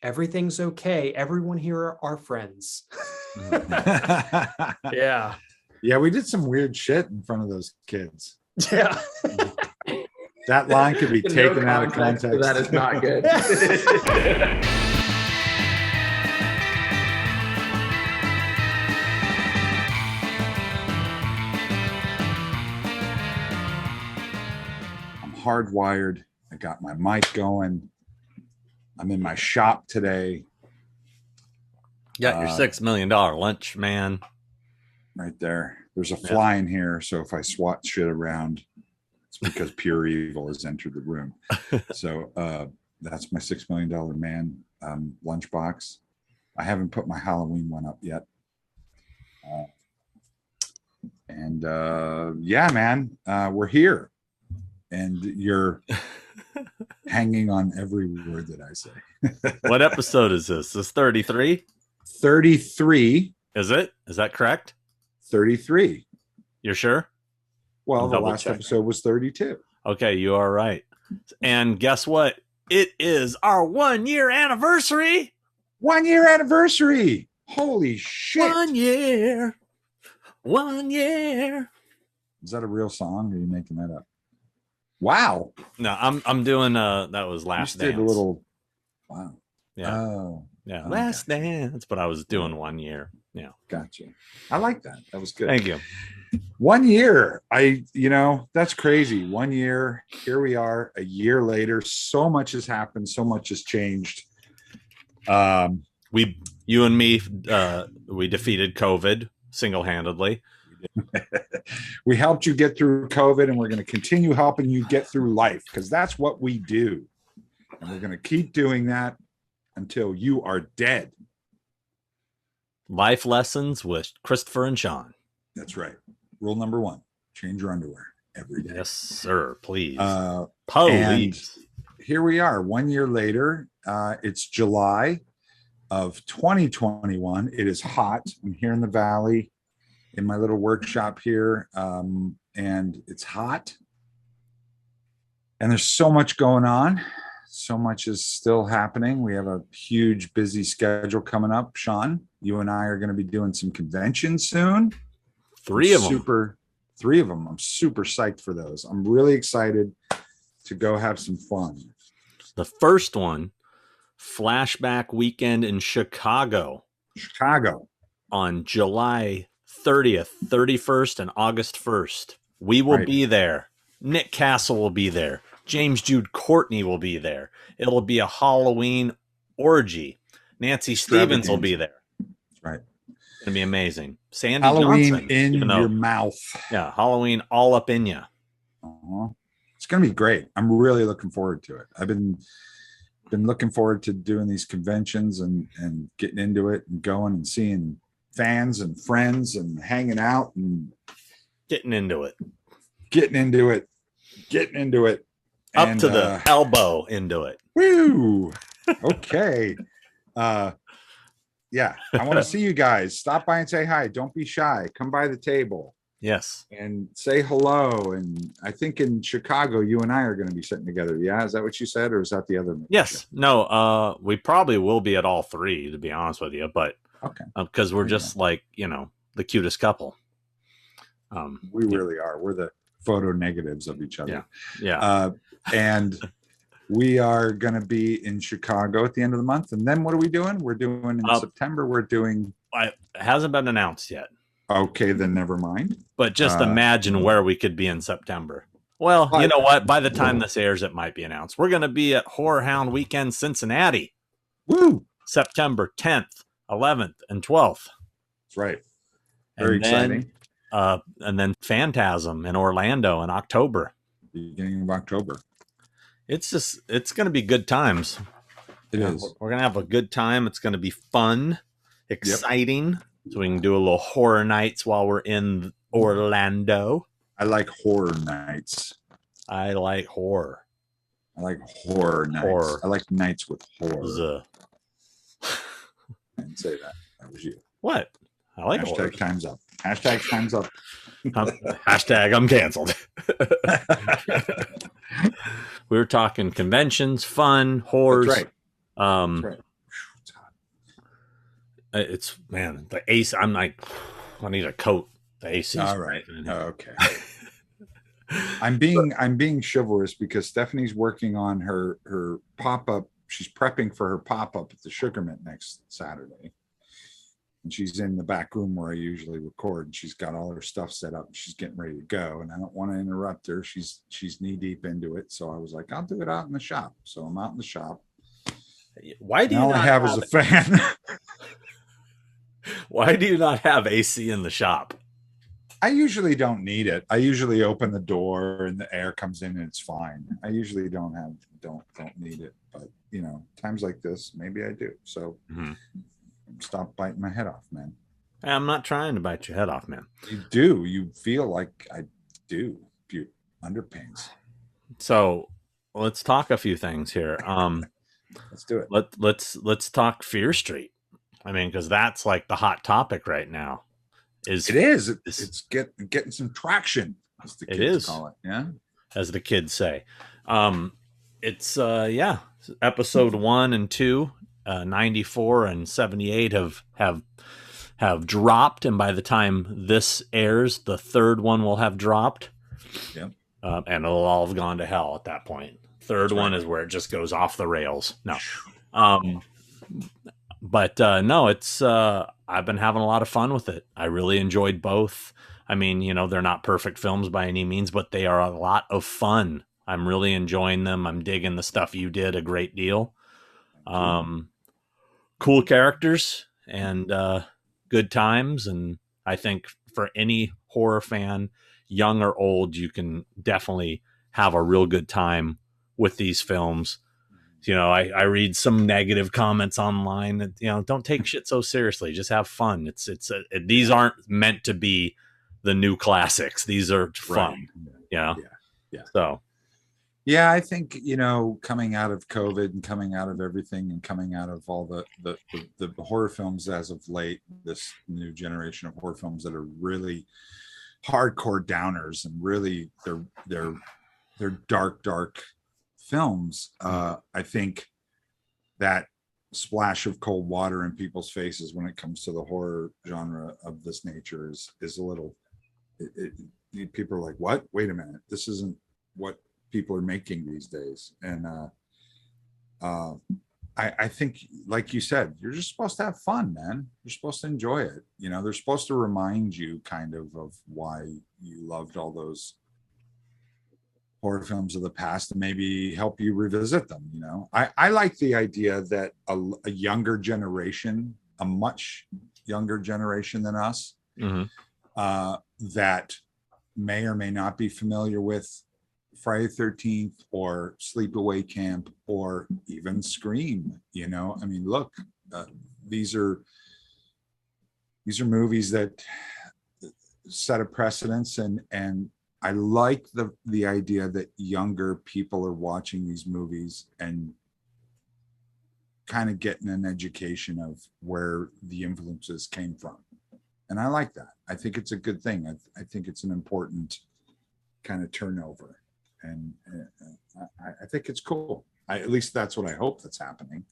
everything's okay. Everyone here are our friends. Yeah. Yeah, we did some weird shit in front of those kids. Yeah. That line could be taken out of context. That is not good. I'm hardwired. I got my mic going. I'm in my shop today. Got your $6 million lunch, man. Right there. There's a fly in here, so if I swat shit around, it's because pure evil has entered the room. So that's my $6 million man lunchbox. I haven't put my Halloween one up yet. Yeah, man, we're here. And you're hanging on every word that I say. What episode is this? This 33? 33. Is it? Is that correct? 33. You're sure? Well, the last episode was 32. Okay, you are right. And guess what? It is our 1 year anniversary. 1 year anniversary. Holy shit. 1 year. 1 year. Is that a real song or are you making that up? Wow. No, I'm doing that was Last Dance. Did a little wow. Yeah. Oh. Yeah. Last Dance, but I was doing 1 year. Yeah. Gotcha. I like that. That was good. Thank you. 1 year. That's crazy. 1 year. Here we are a year later. So much has happened. So much has changed. You and me, we defeated COVID single-handedly. We helped you get through COVID, and we're going to continue helping you get through life because that's what we do. And we're going to keep doing that until you are dead. Life lessons with Christopher and Sean. That's right. Rule number 1, change your underwear every day. Yes, sir. Please. Please. Here we are 1 year later. It's July of 2021. It is hot. I'm here in the valley in my little workshop here. And it's hot. And there's so much going on. So much is still happening. We have a huge, busy schedule coming up. Sean, you and I are going to be doing some conventions soon. 3 of them. I'm super psyched for those. I'm really excited to go have some fun. The first one, Flashback weekend in Chicago. On July 30th, 31st, and August 1st. We will be there. Nick Castle will be there. James Jude Courtney will be there. It'll be a Halloween orgy. Nancy Stevens will be there. That's right. It's going to be amazing. Sandy Halloween Johnson, in your mouth. Yeah, Halloween all up in you. It's going to be great. I'm really looking forward to it. I've been looking forward to doing these conventions and getting into it and going and seeing fans and friends and hanging out and getting into it. Up to the elbow into it. Woo. Okay. Yeah. I want to see you guys. Stop by and say hi. Don't be shy. Come by the table. Yes. And say hello. And I think in Chicago, you and I are going to be sitting together. Yeah. Is that what you said? Or is that the other? Yes. No, we probably will be at all 3, to be honest with you. But okay. Because we're just like, the cutest couple. We really are. We're the photo negatives of each other. Yeah. And we are going to be in Chicago at the end of the month. And then what are we doing? We're doing in September. We're doing. It hasn't been announced yet. Okay, then never mind. But just imagine where we could be in September. Well, you know what? By the time this airs, it might be announced. We're going to be at Horror Hound Weekend Cincinnati. Woo! September 10th, 11th, and 12th. That's right. Very exciting. And then Phantasm in Orlando in October. Beginning of October. It's going to be good times. It is. We're going to have a good time. It's going to be fun, exciting. Yep. So we can do a little horror nights while we're in Orlando. I like horror nights. I like horror. I like horror nights. I like nights with horror. I didn't say that. That was you. What? I like Hashtag horror. Time's up. Hashtag Time's up. Hashtag I'm canceled. We were talking conventions, fun, horrors. That's right. That's right. It's, man, the AC. I'm like, I need a coat. The AC. All right. Okay. I'm being chivalrous because Stephanie's working on her pop-up. She's prepping for her pop-up at the Sugar Mint next Saturday. And she's in the back room where I usually record. And she's got all her stuff set up. And she's getting ready to go. And I don't want to interrupt her. She's knee deep into it. So I was like, I'll do it out in the shop. So I'm out in the shop. Why do you not have as a fan? Why do you not have AC in the shop? I usually don't need it. I usually open the door and the air comes in and it's fine. I usually don't need it. But times like this, maybe I do. So stop biting my head off, man. I'm not trying to bite your head off, man. You do. You feel like I do. You underpains. So let's talk a few things here. Let's do it. Let's talk Fear Street. I mean, because that's like the hot topic right now. It's getting some traction, as the kids call it. Yeah, as the kids say. It's episode 1 and 2, 94 and 78 have dropped, and by the time this airs, the third one will have dropped. Yep. And it'll all have gone to hell at that point. Third one is where it just goes off the rails. No. But no, it's I've been having a lot of fun with it. I really enjoyed both. I mean, they're not perfect films by any means, but they are a lot of fun. I'm really enjoying them. I'm digging the stuff you did a great deal. Cool characters and good times. And I think for any horror fan, young or old, you can definitely have a real good time with these films. I read some negative comments online that, don't take shit so seriously. Just have fun. These aren't meant to be the new classics. These are fun. Right. Yeah. So. Yeah, I think, coming out of COVID and coming out of everything and coming out of all the horror films as of late, this new generation of horror films that are really hardcore downers and really they're dark films. I think that splash of cold water in people's faces when it comes to the horror genre of this nature is a little, people are like, what? Wait a minute. This isn't what people are making these days. And I think, like you said, you're just supposed to have fun, man. You're supposed to enjoy it. They're supposed to remind you kind of why you loved all those horror films of the past and maybe help you revisit them. I like the idea that a younger generation, a much younger generation than us, that may or may not be familiar with Friday the 13th or Sleepaway Camp or even Scream. I mean, look, these are movies that set a precedence, and I like the idea that younger people are watching these movies and kind of getting an education of where the influences came from. And I like that. I think it's a good thing. I think it's an important kind of turnover. And I think it's cool. At least that's what I hope that's happening.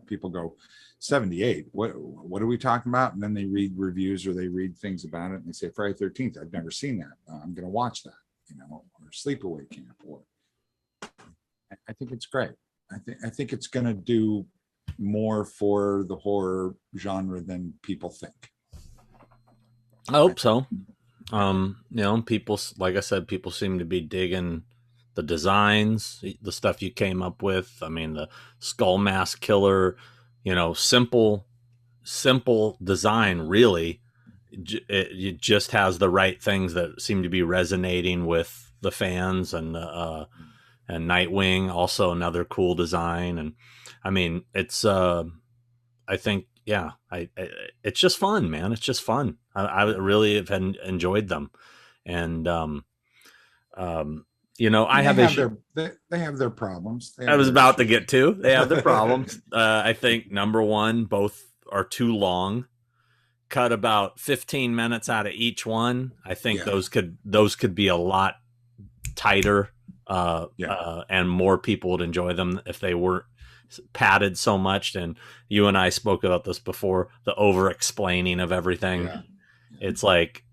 People go 78. What are we talking about? And then they read reviews or they read things about it and they say Friday 13th. I've never seen that. I'm going to watch that. Or Sleepaway Camp. Or I think it's great. I think it's going to do more for the horror genre than people think. I hope so. People, like I said, people seem to be digging the designs, the stuff you came up with. I mean, the skull mask killer, simple design, really. It just has the right things that seem to be resonating with the fans, and Nightwing, also another cool design. And I mean, it's, I think, it's just fun, man. It's just fun. I really have enjoyed them. And, I have they have their problems. I was about to get to. They have their problems. I think number one, both are too long. Cut about 15 minutes out of each one. I think those could be a lot tighter, and more people would enjoy them if they weren't padded so much. And you and I spoke about this before, the over explaining of everything. Yeah. It's like,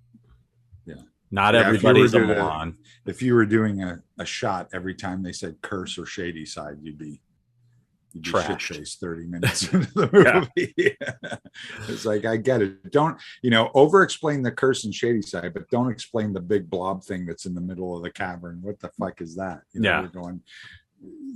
yeah, not everybody's a moron. If you were doing a shot every time they said curse or shady side, you'd be shit-faced 30 minutes into the movie. Yeah. It's like, I get it. Don't, over explain the curse and shady side, but don't explain the big blob thing that's in the middle of the cavern. What the fuck is that? We're going,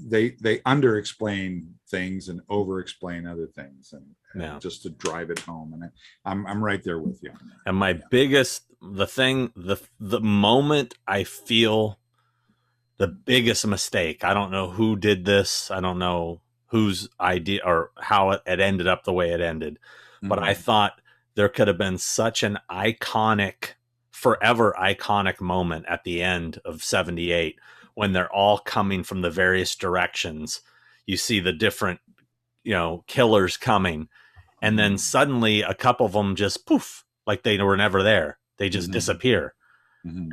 they under explain things and over explain other things, and just to drive it home. And I'm right there with you on that. And my biggest, the moment I feel the biggest mistake, I don't know who did this, I don't know whose idea or how it ended up the way it ended, but I thought there could have been such an forever iconic moment at the end of 78 when they're all coming from the various directions. You see the different, killers coming, and then suddenly a couple of them just poof, like they were never there. They just disappear.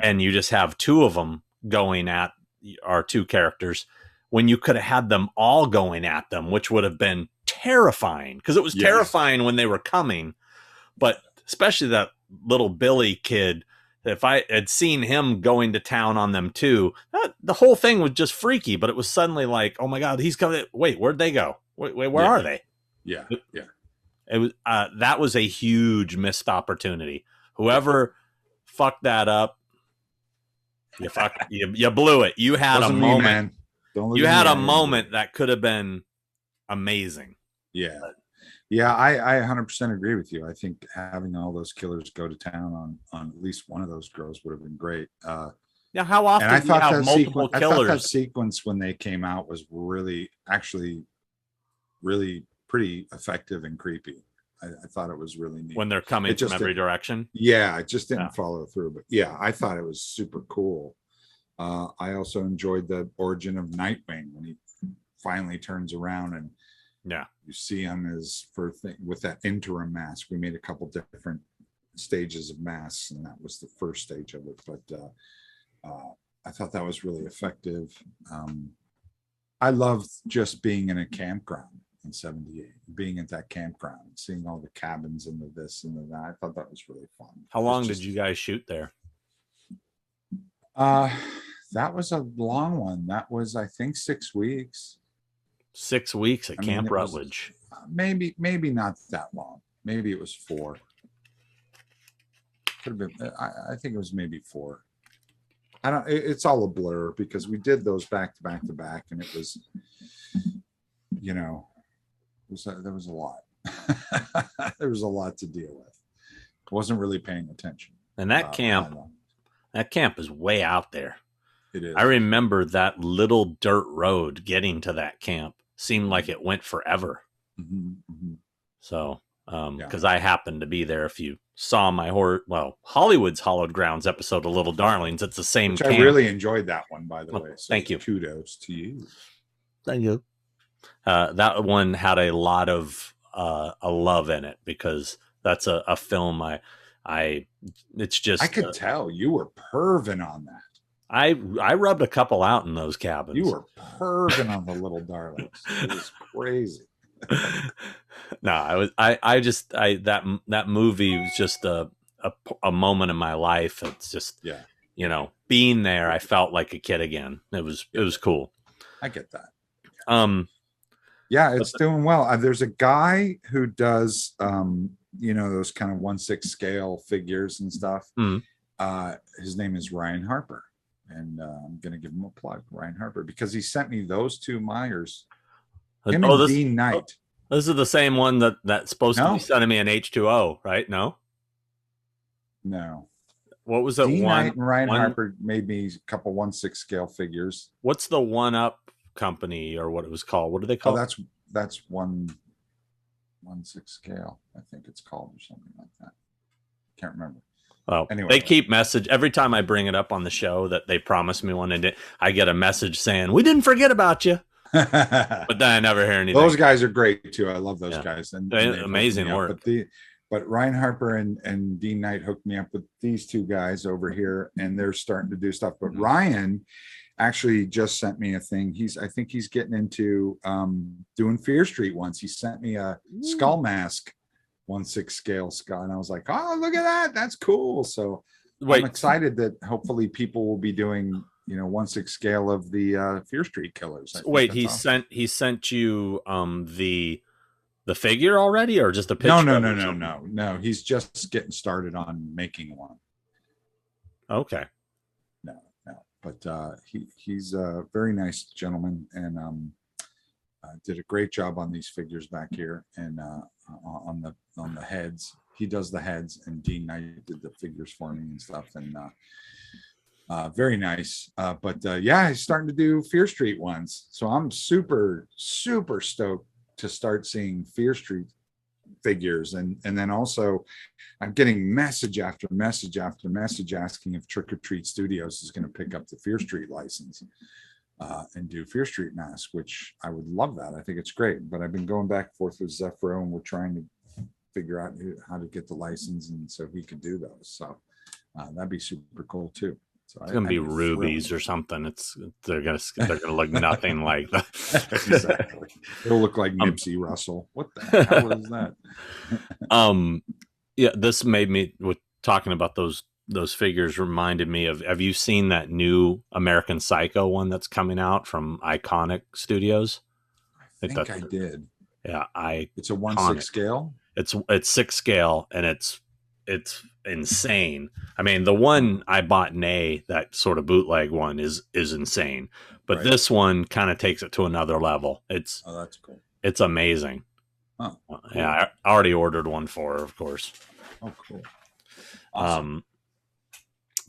And you just have two of them going at our two characters, when you could have had them all going at them, which would have been terrifying, because it was terrifying when they were coming. But especially that little Billy kid, if I had seen him going to town on them too, the whole thing was just freaky. But it was suddenly like, oh my God, he's coming. Wait, where'd they go? Wait, where are they? Yeah. It was that was a huge missed opportunity. Whoever fucked that up, you blew it. You had a moment. Man. You had a moment that could have been amazing. Yeah. Yeah, I 100% agree with you. I think having all those killers go to town on at least one of those girls would have been great. How often do you have multiple killers? I thought that sequence when they came out was really pretty effective and creepy. I thought it was really neat. When they're coming from every direction? Yeah, it just didn't follow through. But yeah, I thought it was super cool. I also enjoyed the origin of Nightwing when he finally turns around and you see him with that interim mask. We made a couple different stages of masks, and that was the first stage of it. But I thought that was really effective. I loved just being in a campground in 78, being at that campground, seeing all the cabins and the this and the that. I thought that was really fun. How long did you guys shoot there? That was a long one. That was, I think, 6 weeks. 6 weeks at Camp Rutledge. Maybe not that long. Maybe it was 4. Could have been. I think it was maybe 4. I don't. It's all a blur because we did those back to back to back, and it was, there was a lot. There was a lot to deal with. I wasn't really paying attention. And that camp is way out there. It is. I remember that little dirt road getting to that camp seemed like it went forever. So, because I happened to be there. If you saw my Hollywood's Hallowed Grounds episode of Little Darlings, it's the same camp. I really enjoyed that one, by the way. So thank you. Kudos to you. Thank you. That one had a lot of a love in it because that's a film it's just, I could tell you were perving on that. I rubbed a couple out in those cabins. You were perving on the Little Darlings. It was crazy. No, that movie was just a moment in my life. It's just, being there, I felt like a kid again. It was cool. I get that. It's doing well. There's a guy who does, those kind of 1/6 scale figures and stuff. His name is Ryan Harper. And I'm going to give him a plug, Ryan Harper, because he sent me those two Myers. Him and Dean Knight. This is the same one that's supposed to be sending me an H2O, right? No. What was it? Dean Knight and Ryan Harper made me a couple 1/6 scale figures. What's the One Up company or what it was called? What do they call it? That's 1/6 scale. I think it's called or something like that. Can't remember. Oh, anyway, they keep message every time I bring it up on the show that they promised me one, and I get a message saying we didn't forget about you. But then I never hear anything. Those guys are great too. I love those guys, and amazing work. But Ryan Harper and Dean Knight hooked me up with these two guys over here, and they're starting to do stuff. But Ryan actually just sent me a thing. I think he's getting into doing Fear Street once. He sent me a skull mask, 1/6 scale skull, and I was like, oh, look at that, that's cool. So I'm excited that hopefully people will be doing 1/6 scale of the Fear Street killers. Wait, awesome. he sent you the figure already, or just a picture? No. He's just getting started on making one. Okay. No. But he's a very nice gentleman, and did a great job on these figures back here, and on the heads. He does the heads, and Dean Knight did the figures for me and stuff, and very nice. But he's starting to do Fear Street ones, so I'm super stoked to start seeing Fear Street figures, and then also I'm getting message after message after message asking if Trick or Treat Studios is going to pick up the Fear Street license and do Fear Street masks, which I would love that. I think it's great, but I've been going back and forth with Zephyro, and we're trying to figure out how to get the license, and so he could do those. So that'd be super cool too. So it's gonna be rubies or something. They're gonna look nothing like that. Exactly. It'll look like Nipsey Russell. What the hell is that? Yeah, this made me, with talking about those figures, reminded me of, have you seen that new American Psycho one that's coming out from Iconic Studios? I think I did. Yeah, it's a 1/6 scale. It's 6 scale, and it's insane. I mean, the one I bought that sort of bootleg one is insane, but right. This one kind of takes it to another level. That's cool. It's amazing. Oh, cool. Yeah, I already ordered one for her, of course. Oh, cool. Awesome.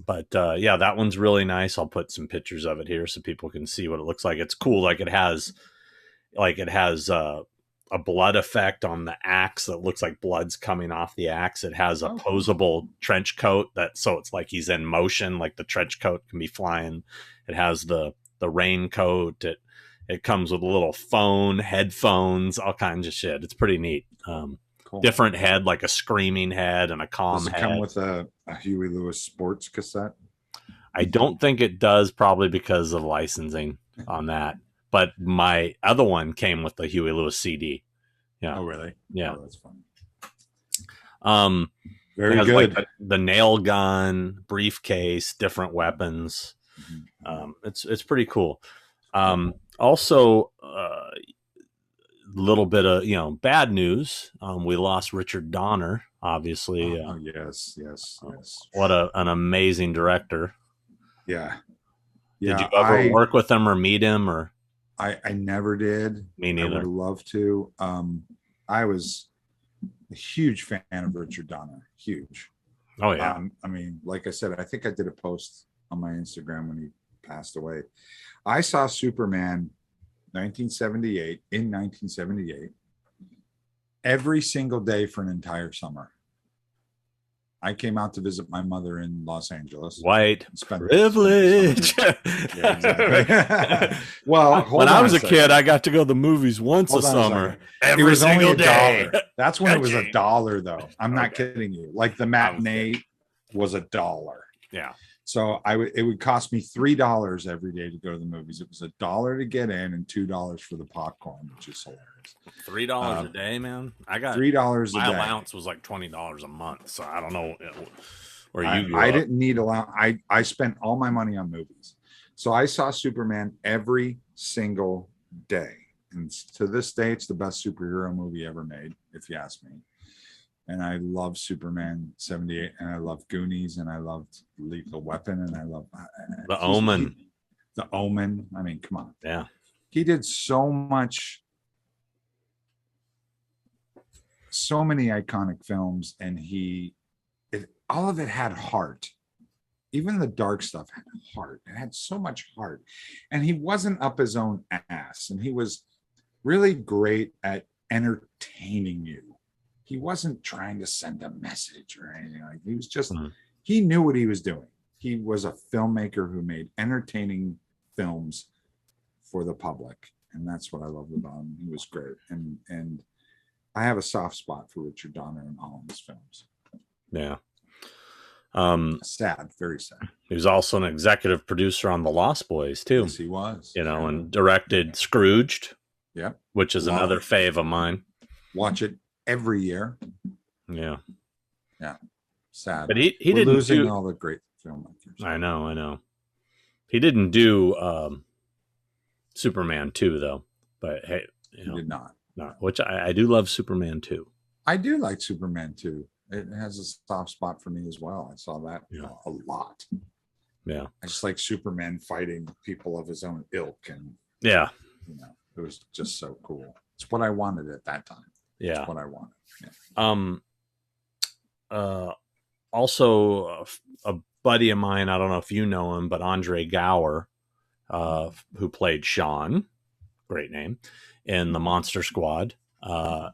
But that one's really nice. I'll put some pictures of it here so people can see what it looks like. It's cool. It has a blood effect on the axe that looks like blood's coming off the axe. It has a posable trench coat so it's like he's in motion, like the trench coat can be flying. It has the raincoat. It comes with a little phone, headphones, all kinds of shit. It's pretty neat. Cool. Different head, like a screaming head and a calm head. Does it come with a Huey Lewis sports cassette? I don't think it does, probably because of licensing on that. But my other one came with the Huey Lewis CD. Yeah. Oh, really? Yeah. Oh, that's fun. Very good. Like the nail gun, briefcase, different weapons. Mm-hmm. It's pretty cool. Also, little bit of bad news. We lost Richard Donner, obviously. Yes. What an amazing director. Yeah. Did you ever work with him or meet him, or? I never did. Me neither. I would love to. I was a huge fan of Richard Donner. Huge. Oh yeah. I mean, like I said, I think I did a post on my Instagram when he passed away. I saw Superman 1978 every single day for an entire summer. I came out to visit my mother in Los Angeles. White privilege. Yeah, exactly. Well, when I was a kid, I got to go to the movies once a summer. Every single day. That's when it was $1, though. I'm not kidding you. Like the matinee was $1. Yeah. So it would cost me $3 every day to go to the movies. It was $1 to get in and $2 for the popcorn, which is hilarious. $3 a day, man. I got $3 a day. My allowance was like $20 a month, so I don't know where you grew I up. didn't need allowance. I spent all my money on movies, so I saw Superman every single day, and to this day, it's the best superhero movie ever made, if you ask me. And I love Superman 78, and I love Goonies, and I loved Lethal Weapon, and I love The Omen. The Omen. I mean, come on. Yeah. He did so many iconic films, and all of it had heart. Even the dark stuff had heart. It had so much heart. And he wasn't up his own ass, and he was really great at entertaining you. He wasn't trying to send a message or anything. Like, he was just, he knew what he was doing. He was a filmmaker who made entertaining films for the public. And that's what I loved about him. He was great. And I have a soft spot for Richard Donner in all of his films. Yeah. Sad, very sad. He was also an executive producer on The Lost Boys too. Yes, he was. And directed Scrooged. Yep. Which is another fave of mine. Watch it every year. Yeah. Sad. But he We're didn't losing do all the great filmmakers. I know. He didn't do Superman 2 though. But hey, He did not. No, which I do love Superman 2. I do like Superman 2. It has a soft spot for me as well. I saw that a lot. Yeah. I just like Superman fighting people of his own ilk, and yeah, it was just so cool. It's what I wanted at that time. Yeah. It's what I wanted. Yeah. Also a buddy of mine, I don't know if you know him, but Andre Gower, who played Sean, great name, in the Monster Squad. I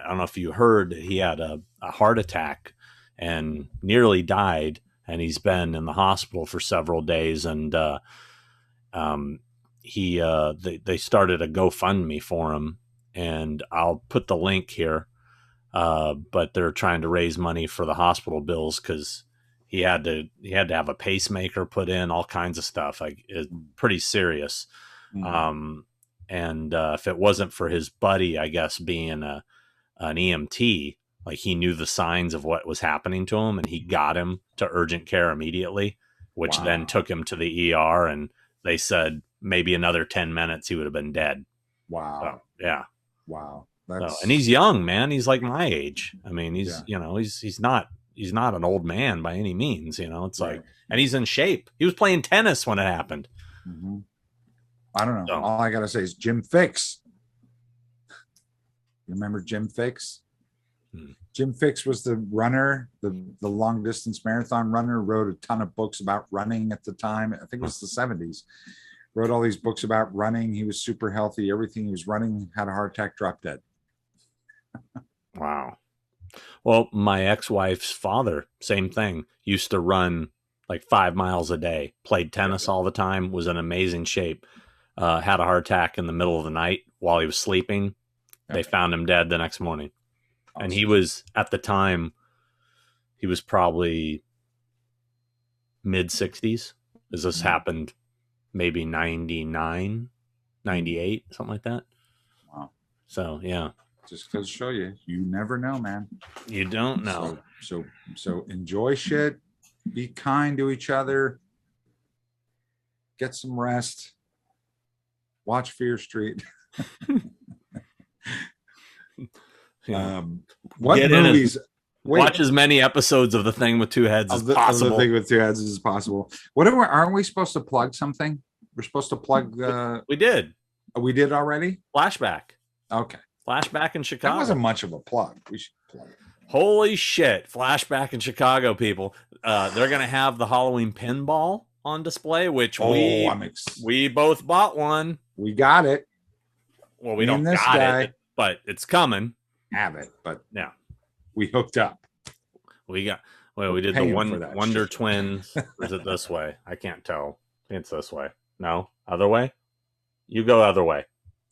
don't know if you heard, he had a heart attack and nearly died, and he's been in the hospital for several days. And they started a GoFundMe for him, and I'll put the link here. But they're trying to raise money for the hospital bills because he had to have a pacemaker put in, all kinds of stuff. Like, it's pretty serious. And if it wasn't for his buddy, I guess, being an EMT, like, he knew the signs of what was happening to him, and he got him to urgent care immediately, which then took him to the ER, and they said maybe another 10 minutes he would have been dead. Wow. So, yeah. Wow. And he's young, man. He's like my age. I mean, he's he's not an old man by any means. It's like, and he's in shape. He was playing tennis when it happened. Mm-hmm. I don't know. All I gotta say is Jim Fix. You remember Jim Fix? Jim Fix was the runner, the long distance marathon runner. Wrote a ton of books about running at the time. I think it was the 70s. Wrote all these books about running. He was super healthy. Everything he was running, had a heart attack, dropped dead. Wow. Well, my ex-wife's father, same thing, used to run like 5 miles a day, played tennis all the time, was in amazing shape, had a heart attack in the middle of the night while he was sleeping. They found him dead the next morning. Awesome. And he was, at the time, he was probably mid-60s, as this happened maybe 99, 98, something like that. Wow. So, yeah. Just goes to show you never know, man. You don't know. So enjoy shit. Be kind to each other. Get some rest. Watch Fear Street. What movies? Watch as many episodes of The Thing with Two Heads as possible. Of The Thing with Two Heads as possible. Aren't we supposed to plug something? We're supposed to plug. We did. We did already? Flashback. Okay. Flashback in Chicago. That wasn't much of a plug. We should plug it. Holy shit. Flashback in Chicago, people. They're going to have the Halloween pinball on display, which we both bought one. We got it. Well, we don't got it, but it's coming. Have it, but yeah, we hooked up. We did the Wonder Twins. Or is it this way? I can't tell. I think it's this way. No, other way. You go other way.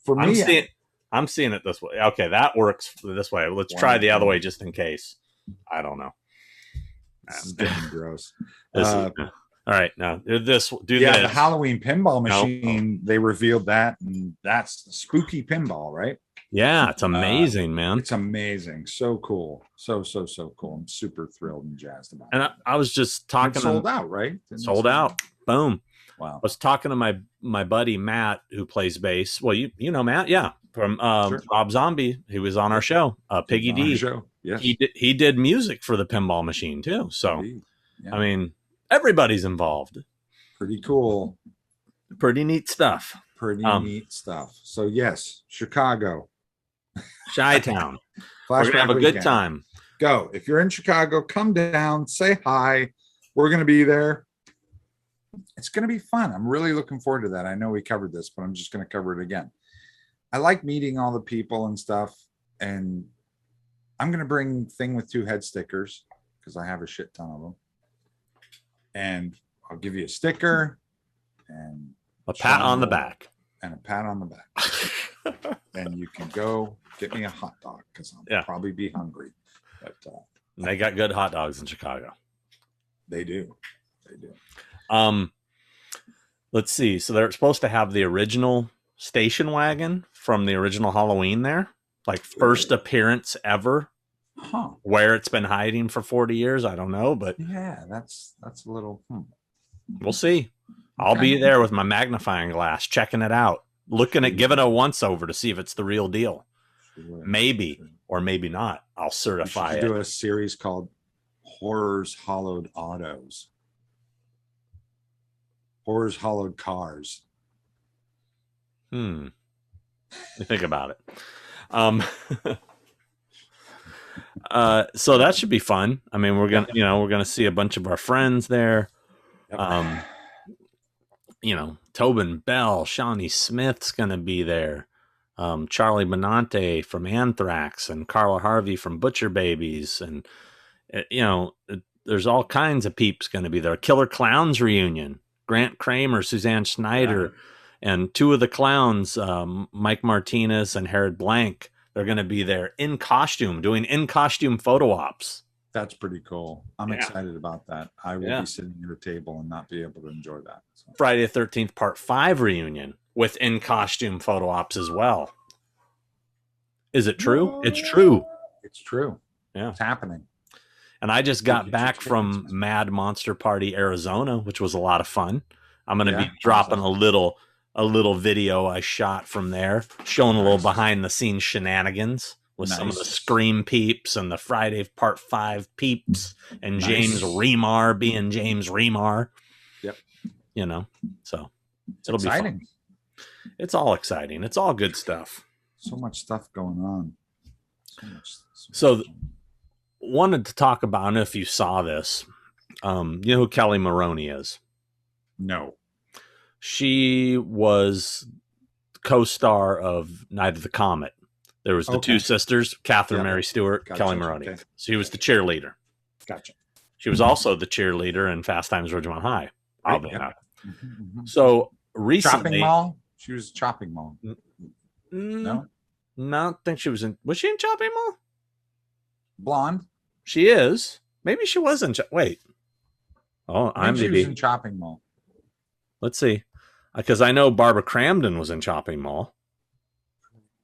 For me, I'm seeing it this way. Okay, that works this way. Let's try the other way just in case. I don't know. This is getting gross. All right, now do this. The Halloween pinball machine. They revealed that, and that's the spooky pinball, right? Yeah, it's amazing, man. It's amazing. So cool. So cool. I'm super thrilled and jazzed about it. And I was just talking. It's sold out, right? Sold out. Boom. Wow. I was talking to my buddy Matt, who plays bass. Well, you know Matt, yeah, from Sure. Rob Zombie, who was on our show, Piggy D. Show. Yes. He did music for the pinball machine too. So, yeah. I mean, everybody's involved. Pretty cool. Pretty neat stuff. Neat stuff. So yes, Chicago. Chi-Town. We're going to have a good time. Go. If you're in Chicago, come down, say hi. We're going to be there. It's going to be fun. I'm really looking forward to that. I know we covered this, but I'm just going to cover it again. I like meeting all the people and stuff. And I'm going to bring Thing with Two Head stickers because I have a shit ton of them. And I'll give you a sticker and a pat on the back. And a pat on the back. And you can go get me a hot dog because I'll probably be hungry. But they got good hot dogs in Chicago. They do. They do. Let's see. So they're supposed to have the original station wagon from the original Halloween there, like first appearance ever. Huh. Where it's been hiding for 40 years, I don't know, but yeah, that's a little. We'll see. I'll be there with my magnifying glass, checking it out, looking at, giving a once over to see if it's the real deal. Maybe or maybe not. I'll certify it. Do a series called Horrors Hollowed Autos. Horrors Hollowed Cars. You think about it. So that should be fun. I mean, we're gonna see a bunch of our friends there. Yep. Tobin Bell, Shawnee Smith's gonna be there. Charlie Benante from Anthrax and Carla Harvey from Butcher Babies, and there's all kinds of peeps gonna be there. Killer Clowns reunion. Grant Kramer, Suzanne Schneider, and two of the clowns, Mike Martinez and Herod Blank, they're going to be there in costume, doing in-costume photo ops. That's pretty cool. I'm excited about that. I will be sitting at a table and not be able to enjoy that. So. Friday the 13th Part 5 reunion with in-costume photo ops as well. Is it true? It's true. It's true. Yeah. It's happening. And I just got back from Mad Monster Party, Arizona, which was a lot of fun. I'm going to be dropping a little video I shot from there, showing a little behind the scenes shenanigans with some of the Scream peeps and the Friday Part 5 peeps and James Remar being James Remar. Yep. So it'll be fun. It's all exciting. It's all good stuff. So much stuff going on. So wanted to talk about, I don't know if you saw this. You know who Kelly Maroney is? No. She was co-star of Night of the Comet. There was the two sisters, Catherine Mary Stewart, Kelly Maroney. Okay. She was the cheerleader. Gotcha. She was also the cheerleader in Fast Times at Ridgemont High. So recently, Chopping Mall. She was Chopping Mall. No, I don't think she was in. Was she in Chopping Mall? Blonde. She is. Maybe she was in. Wait. Oh, she was in Chopping Mall. Let's see, because I know Barbara Cramden was in Chopping Mall.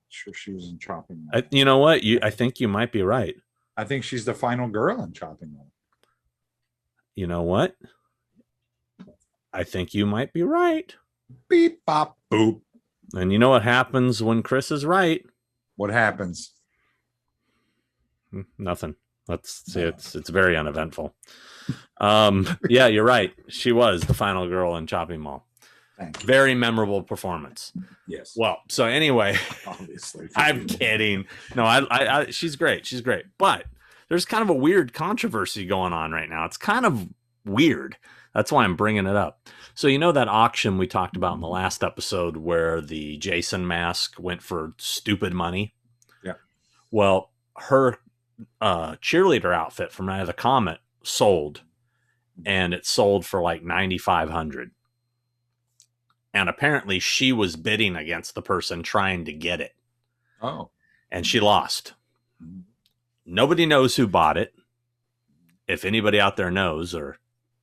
Sure, she was in Chopping Mall. You know what? I think you might be right. I think she's the final girl in Chopping Mall. You know what? I think you might be right. Beep, bop, boop. And you know what happens when Chris is right? What happens? Nothing. Let's see. It's very uneventful. Yeah, you're right. She was the final girl in Chopping Mall. Thank you. Very memorable performance. Yes. Well, so anyway, obviously. I'm kidding. No, I she's great. She's great. But there's kind of a weird controversy going on right now. It's kind of weird. That's why I'm bringing it up. So you know that auction we talked about in the last episode where the Jason mask went for stupid money? Yeah. Well, her cheerleader outfit from Night of the Comet sold, and it sold for like $9,500. And apparently she was bidding against the person trying to get it. Oh. And she lost. Nobody knows who bought it. If anybody out there knows, or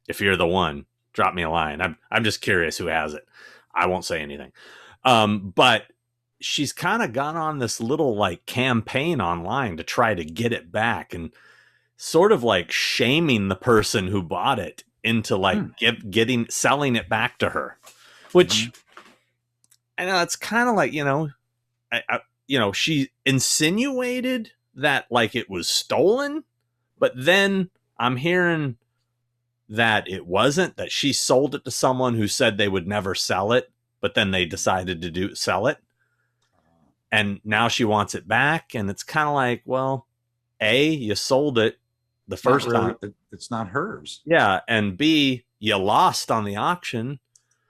if you're the one, drop me a line. I'm just curious who has it. I won't say anything. But she's kind of gone on this little like campaign online to try to get it back, and sort of like shaming the person who bought it into like selling it back to her, which I know it's kind of like, she insinuated that like it was stolen, but then I'm hearing that it wasn't, that she sold it to someone who said they would never sell it, but then they decided to sell it. And now she wants it back. And it's kind of like, well, A, you sold it the first time. It's not hers. Yeah. And B, you lost on the auction.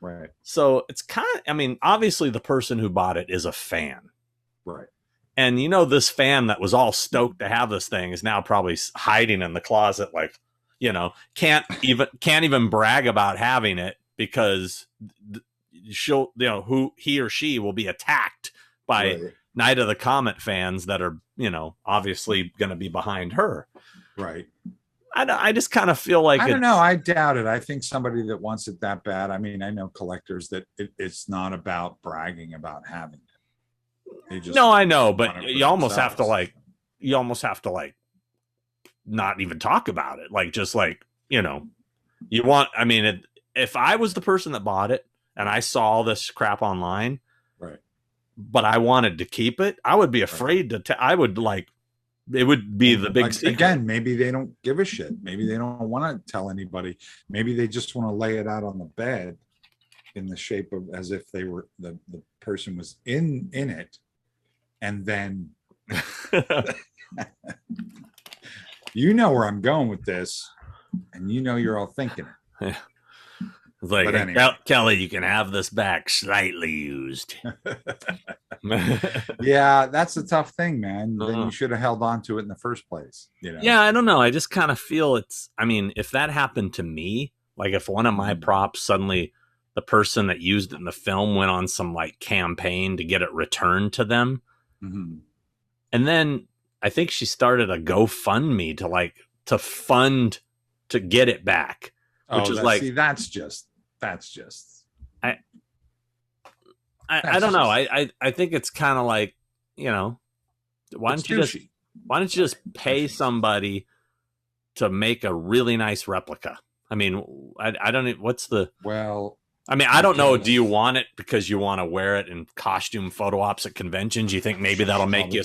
Right. So it's kind of, obviously the person who bought it is a fan. Right. And this fan that was all stoked to have this thing is now probably hiding in the closet, like, can't even brag about having it because she'll, who he or she will be attacked by Night of the Comet fans that are, obviously going to be behind her. Right. I just kind of feel like I don't know. I doubt it. I think somebody that wants it that bad. I mean, I know collectors that it's not about bragging about having it. They just no, I know, but want it for you almost have to themselves. not even talk about it. Like, just like, you know, you want, I mean, if I was the person that bought it and I saw all this crap online, Right. but I wanted to keep it, I would be afraid to, I would like, it would be the big secret. Again, maybe they don't give a shit. Maybe they don't want to tell anybody. Maybe they just want to lay it out on the bed in the shape of as if they were the person was in it. And then you know where I'm going with this, and you know you're all thinking it. It's like, But anyway. Kelly, you can have this back slightly used. Yeah, that's a tough thing, man. Then you should have held on to it in the first place. You know? Yeah, I don't know. I just kind of feel I mean, if that happened to me, like if one of my props suddenly, the person that used it in the film went on some like campaign to get it returned to them. Mm-hmm. And then I think she started a GoFundMe to fund to get it back. Which is like, see, that's just I don't know. I think it's kind of like, you know, why don't you just pay somebody to make a really nice replica? I mean, I don't know. What's the, well, I mean, I don't know. Do you want it because you want to wear it in costume photo ops at conventions? You think maybe that'll make you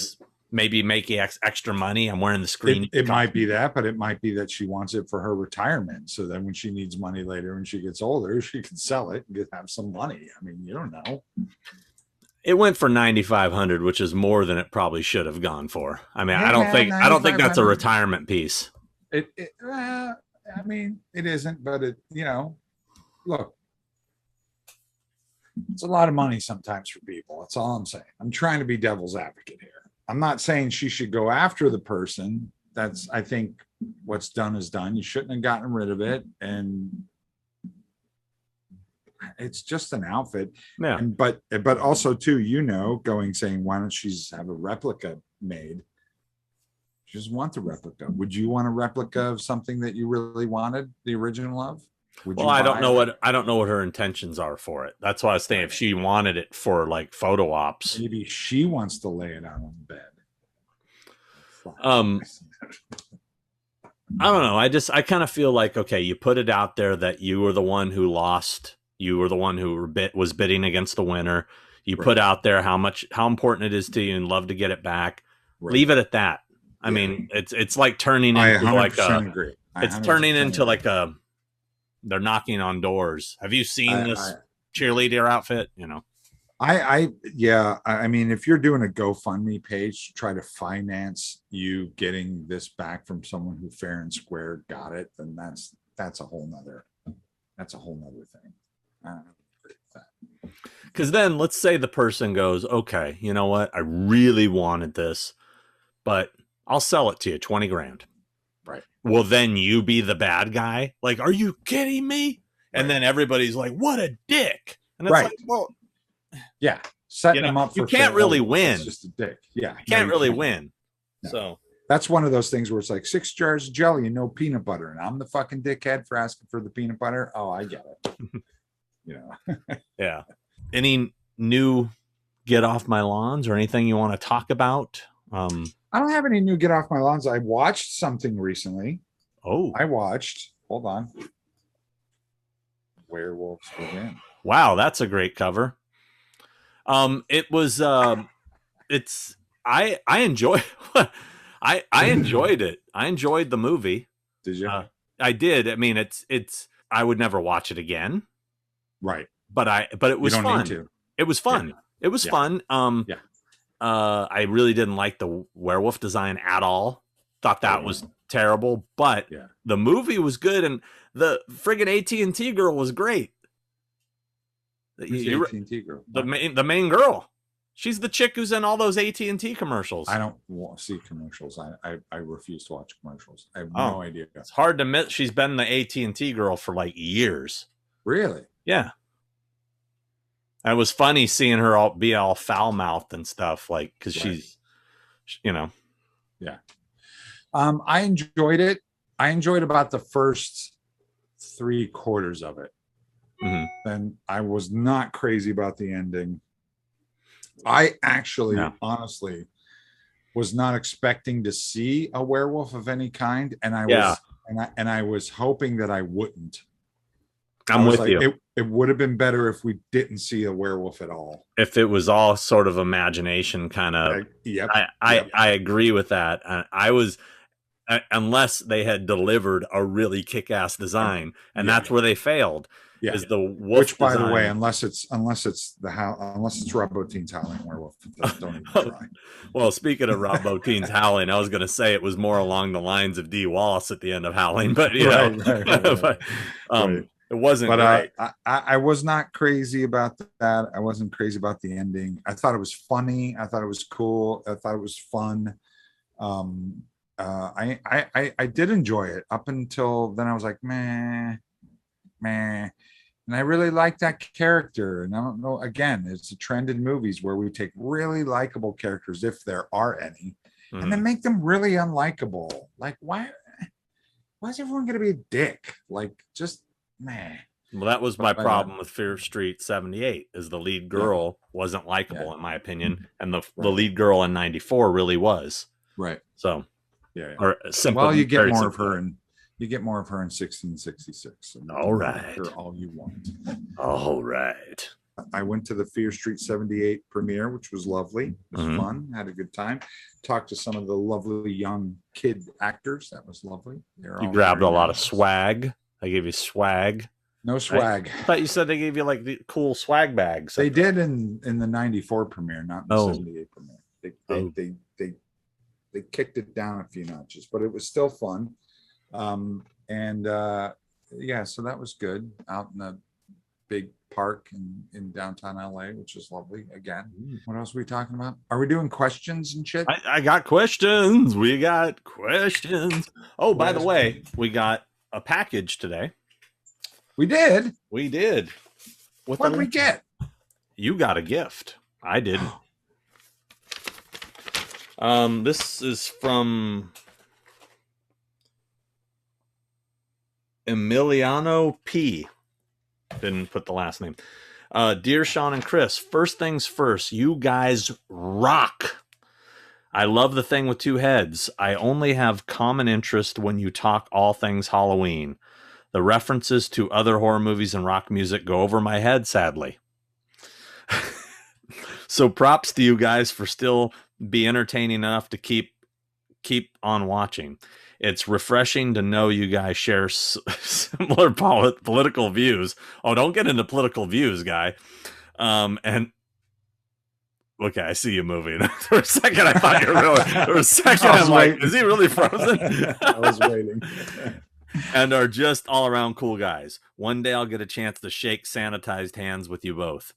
extra money? I'm wearing the screen. It might be that, but it might be that she wants it for her retirement. So then when she needs money later, when she gets older, she can sell it and have some money. I mean, you don't know. It went for $9,500, which is more than it probably should have gone for. I mean, I don't think that's a retirement piece. I mean, it isn't, but it, you know, look, it's a lot of money sometimes for people. That's all I'm saying. I'm trying to be devil's advocate here. I'm not saying she should go after the person. That's, I think what's done is done. You shouldn't have gotten rid of it. And it's just an outfit. Yeah. And, but also too, you know, saying, why don't she have a replica made? She doesn't want the replica. Would you want a replica of something that you really wanted the original of? Well, I don't know what her intentions are for it. That's why I was saying if she wanted it for like photo ops, maybe she wants to lay it out on the bed. I don't know. I kind of feel like, okay, you put it out there that you were the one who lost. You were the one who was bidding against the winner. You put out there how important it is to you and love to get it back. Right. Leave it at that. I mean, it's like turning into like agree. It's turning into like a. They're knocking on doors. Have you seen this cheerleader outfit? You know, I mean, if you're doing a GoFundMe page to try to finance you getting this back from someone who fair and square got it, then that's a whole nother thing. I don't agree with that. Because then let's say the person goes, okay, you know what? I really wanted this, but I'll sell it to you, 20 grand. Right. Will then you be the bad guy? Like, are you kidding me? And then everybody's like, what a dick. And it's like, well, yeah, setting them up for you can't really win. It's just a dick. Yeah. You can't really win. No. So that's one of those things where it's like 6 jars of jelly and no peanut butter. And I'm the fucking dickhead for asking for the peanut butter. Oh, I get it. You know. Yeah. Any new get off my lawns or anything you want to talk about? I don't have any new get off my lawns. I watched something recently. Hold on. Werewolves Within. Wow, that's a great cover. It was it's I enjoy I enjoyed it. I enjoyed the movie. Did you? I did. I mean, it's I would never watch it again. Right. But it was fun. It was fun. Yeah. It was fun. I really didn't like the werewolf design at all. Thought that was terrible, but the movie was good, and the friggin' AT&T girl was great. The AT&T girl? The main girl. She's the chick who's in all those AT&T commercials. I don't see commercials. I refuse to watch commercials. I have no idea. It's hard to miss. She's been the AT&T girl for like years. Really? Yeah. And it was funny seeing her be all foul mouthed and stuff, like, because she's, you know. Yeah. I enjoyed it. I enjoyed about the first 3/4 of it. Mm-hmm. Then I was not crazy about the ending. I actually, honestly, was not expecting to see a werewolf of any kind, and I was hoping that I wouldn't. I'm with you. It would have been better if we didn't see a werewolf at all. If it was all sort of imagination kind of. Yep. I agree with that. I was, unless they had delivered a really kick-ass design, and that's where they failed. Yeah. Is the wolf Which, by design. the way, unless it's Rob Bottin's Howling Werewolf, don't even try. Well, speaking of Rob Bottin's Howling, I was going to say it was more along the lines of D. Wallace at the end of Howling, but right. It wasn't. But I was not crazy about that. I wasn't crazy about the ending. I thought it was funny. I thought it was cool. I thought it was fun. I did enjoy it up until then. I was like, meh. And I really like that character. And I don't know, again, it's a trend in movies where we take really likable characters, if there are any, and then make them really unlikable. Like, why is everyone going to be a dick? Like, just, meh. Well, that was my problem with Fear Street 78, is the lead girl wasn't likable, in my opinion. And the lead girl in 94 really was. Right. So, or you get more of her in 1666. So all right. All you want. All right. I went to the Fear Street 78 premiere, which was lovely. It was fun. Had a good time. Talked to some of the lovely young kid actors. That was lovely. You grabbed a lot of swag. I gave you swag. No swag. I thought you said they gave you like the cool swag bags. They did in the 94 premiere, not in the 78 premiere. They kicked it down a few notches, but it was still fun. So that was good, out in the big park in downtown LA, which is lovely. Again, what else are we talking about? Are we doing questions and shit? I got questions. We got questions. Oh, by the way, we got a package today. We did. What did we get? You got a gift. I didn't. This is from Emiliano P. Didn't put the last name. Dear Sean and Chris, first things first, you guys rock. I love the thing with two heads. I only have common interest when you talk all things Halloween. The references to other horror movies and rock music go over my head, sadly. So props to you guys for still be entertaining enough to keep on watching. It's refreshing to know you guys share similar political views. Oh, don't get into political views, guy. And okay, I see you moving. For a second, I thought you were really. For a second, I'm like, is he really frozen? I was waiting. And are just all around cool guys. One day I'll get a chance to shake sanitized hands with you both.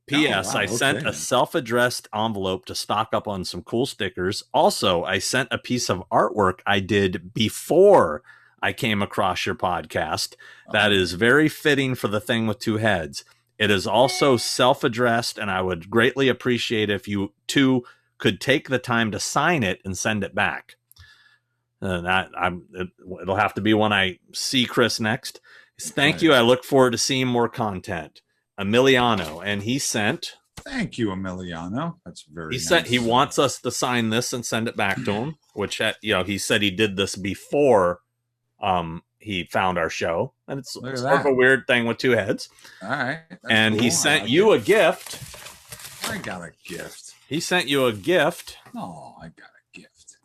P.S. I sent a self-addressed envelope to stock up on some cool stickers. Also, I sent a piece of artwork I did before I came across your podcast. That is very fitting for the thing with two heads. It is also self-addressed, and I would greatly appreciate if you two could take the time to sign it and send it back. It'll have to be when I see Chris next. Thank you. I look forward to seeing more content. Emiliano, and he sent. Thank you, Emiliano. That's very. He wants us to sign this and send it back to him. Which he said he did this before he found our show, and it's sort of a weird thing with two heads. All right, and cool. He sent you a gift. I got a gift. He sent you a gift. Oh, I got a gift.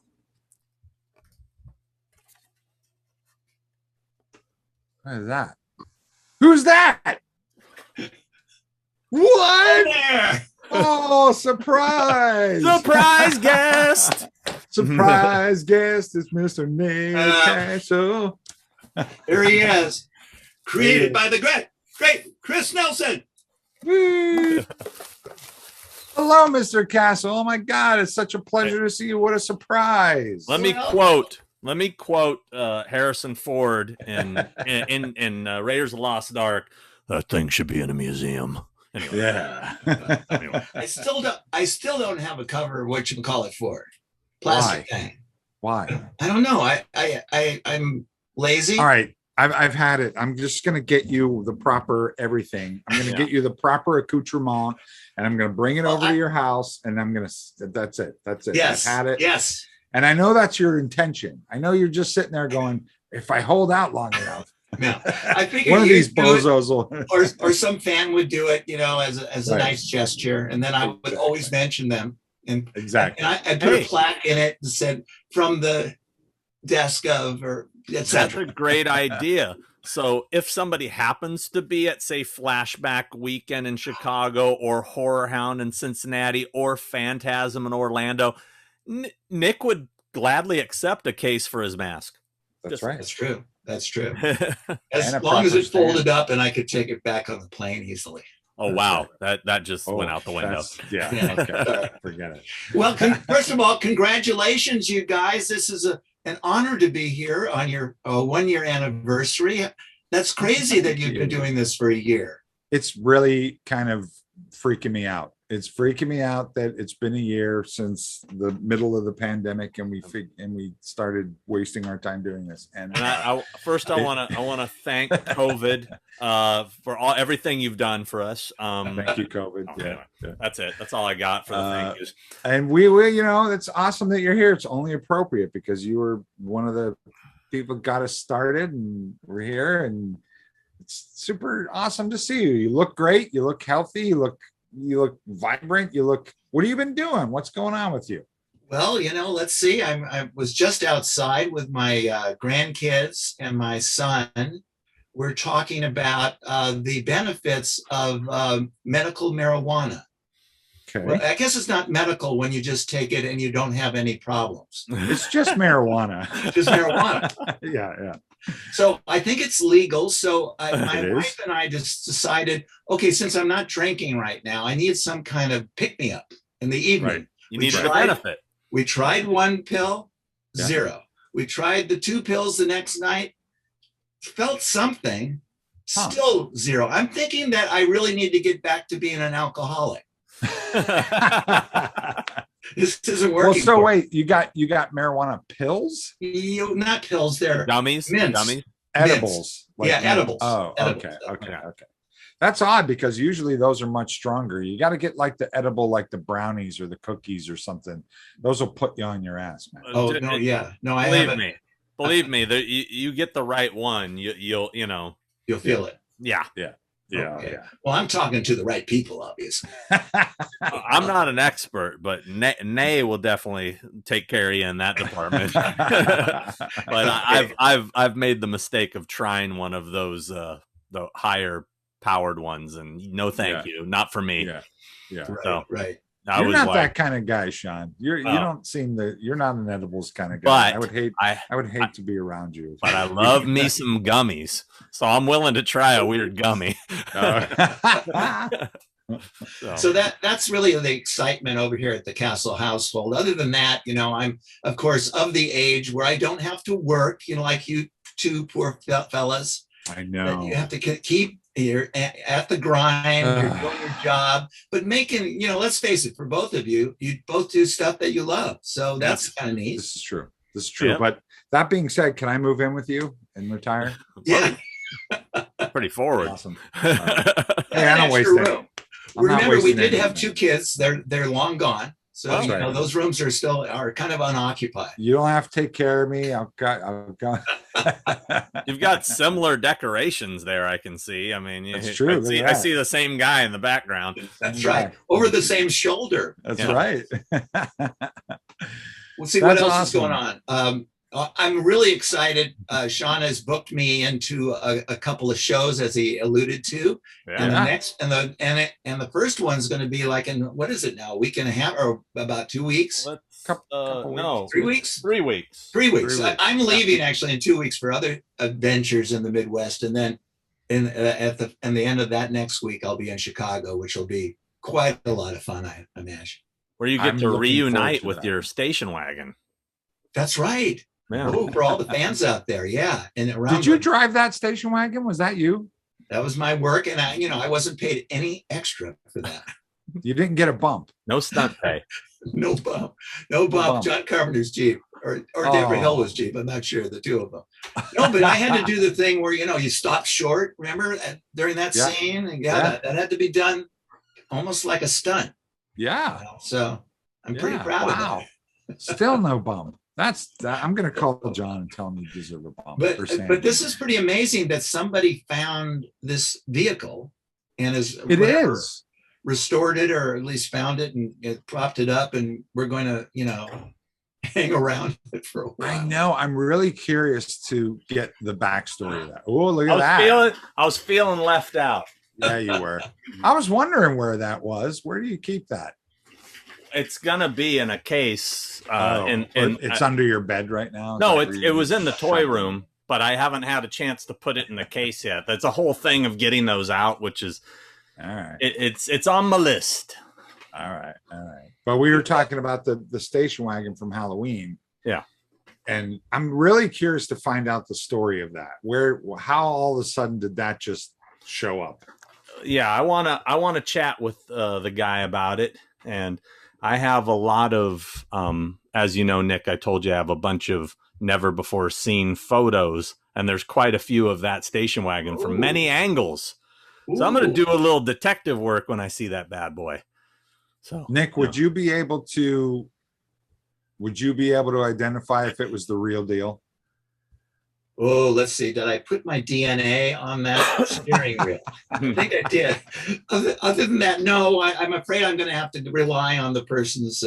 What is that? Who's that? What? Oh, surprise! Surprise guest! Surprise guest is Mr. Nick Castle. Here he is. Created by the great Chris Nelson. Hello, Mr. Castle. Oh my God, it's such a pleasure to see you. What a surprise! Let me quote Harrison Ford in Raiders of the Lost Ark. That thing should be in a museum. Anyway. Yeah. Anyway. I still don't have a cover of whatchamacallit for. Plastic thing. Why? I don't know. I'm lazy. All right. I've had it. I'm just going to get you the proper everything. I'm going to get you the proper accoutrement, and I'm going to bring it over to your house, and I'm going to, that's it. That's it. Yes. I've had it. Yes. And I know that's your intention. I know you're just sitting there going, if I hold out long enough. No, I figured one of these bozos will. or some fan would do it, as a nice gesture. And then I would always mention them. And exactly. And I put a plaque in it that said from the desk of, or etc. That's a great idea. So if somebody happens to be at, say, Flashback Weekend in Chicago, or Horror Hound in Cincinnati, or Phantasm in Orlando, Nick would gladly accept a case for his mask. That's right. That's true. That's true. As long as it's folded up and I could take it back on the plane easily. Oh, wow. That just went out the window. Yeah. Okay. Forget it. Well, first of all, congratulations, you guys. This is an honor to be here on your 1-year anniversary. That's crazy that you've been doing this for a year. It's really kind of freaking me out. It's freaking me out that it's been a year since the middle of the pandemic, and we started wasting our time doing this. And I want to thank COVID for everything you've done for us. Thank you, COVID. Okay, yeah. That's it. That's all I got for the thank yous. And we it's awesome that you're here. It's only appropriate because you were one of the people got us started, and we're here, and it's super awesome to see you. You look great. You look healthy. You look vibrant. What have you been doing? What's going on with you? Well, let's see. I was just outside with my grandkids and my son. We're talking about the benefits of medical marijuana. Okay. Well, I guess it's not medical when you just take it and you don't have any problems. It's just marijuana. Just marijuana. Yeah. So I think it's legal. So my wife and I just decided, okay, since I'm not drinking right now, I need some kind of pick-me-up in the evening. Right. You need the benefit. We tried 1 pill, 0. We tried the 2 pills the next night, felt something, still 0. I'm thinking that I really need to get back to being an alcoholic. This isn't working. Well, so wait, you got marijuana pills? Not pills, they're dummies. Edibles. Edibles. Oh, edibles. Okay. That's odd because usually those are much stronger. You got to get like the edible, like the brownies or the cookies or something. Those will put you on your ass, man. Oh no, yeah, no. Believe me. You get the right one. You'll feel it. Yeah. Okay. Well, I'm talking to the right people, obviously. I'm not an expert, but Nay will definitely take care of you in that department. But I've made the mistake of trying one of those the higher powered ones, and no, thank you, not for me. Yeah. Right. You're not that kind of guy, Sean. You don't seem you're not an edibles kind of guy. But I would hate to be around you. But I love me some gummies, so I'm willing to try a weird gummy. So that's really the excitement over here at the Castle household. Other than that, I'm of course of the age where I don't have to work, like you two poor fellas. I know. You have to keep you're at the grind, you're doing your job, but making, let's face it, for both of you both do stuff that you love. So that's kind of neat. This is true. Yeah. But that being said, can I move in with you and retire? Yeah. Pretty forward. Awesome. Hey, I don't waste it. Remember, we did have 2 kids. They're long gone. So right. Those rooms are kind of unoccupied. You don't have to take care of me. I've got. You've got similar decorations there. I can see. I mean, that's true. I see the same guy in the background. That's right. Over the same shoulder. That's right. We'll see what else is going on. I'm really excited. Sean has booked me into a couple of shows, as he alluded to, and the next and the first one's going to be like in, what is it now, a week and a half or about 2 weeks? No, 3 weeks. 3 weeks. 3 weeks. I'm leaving actually in 2 weeks for other adventures in the Midwest, and then at the end of that next week I'll be in Chicago, which will be quite a lot of fun, I imagine. Where you get to reunite with your station wagon. That's right. Yeah. Oh, for all the fans out there, yeah. And did you drive that station wagon? Was that you? That was my work, and I wasn't paid any extra for that. You didn't get a bump. No stunt pay. No bump. John Carpenter's Jeep. or Deborah Hill was cheap. I'm not sure, the two of them. No, but I had to do the thing where, you stop short, remember, during that scene? And that had to be done almost like a stunt. Yeah. So I'm pretty proud of that. Still no bump. I'm going to call John and tell him you deserve a bump. But this is pretty amazing that somebody found this vehicle and restored it, or at least found it and propped it up, and we're going to, hang around it for a while. I know. I'm really curious to get the backstory of that. Oh, look at that. I was feeling left out. Yeah, you were. I was wondering where that was. Where do you keep that? It's gonna be in a case. It's under your bed right now. No, it was in the toy room, but I haven't had a chance to put it in the case yet. That's a whole thing of getting those out, which is all right. It's on my list. All right. But we were talking about the station wagon from Halloween. Yeah. And I'm really curious to find out the story of that. How all of a sudden did that just show up? Yeah, I wanna chat with the guy about it, and I have a lot of, as you know, Nick, I told you I have a bunch of never before seen photos, and there's quite a few of that station wagon from many angles. So I'm going to do a little detective work when I see that bad boy. So Nick, would you be able to identify if it was the real deal? Oh, let's see. Did I put my DNA on that steering wheel? I think I did. Other than that, no. I'm afraid I'm going to have to rely on the person's,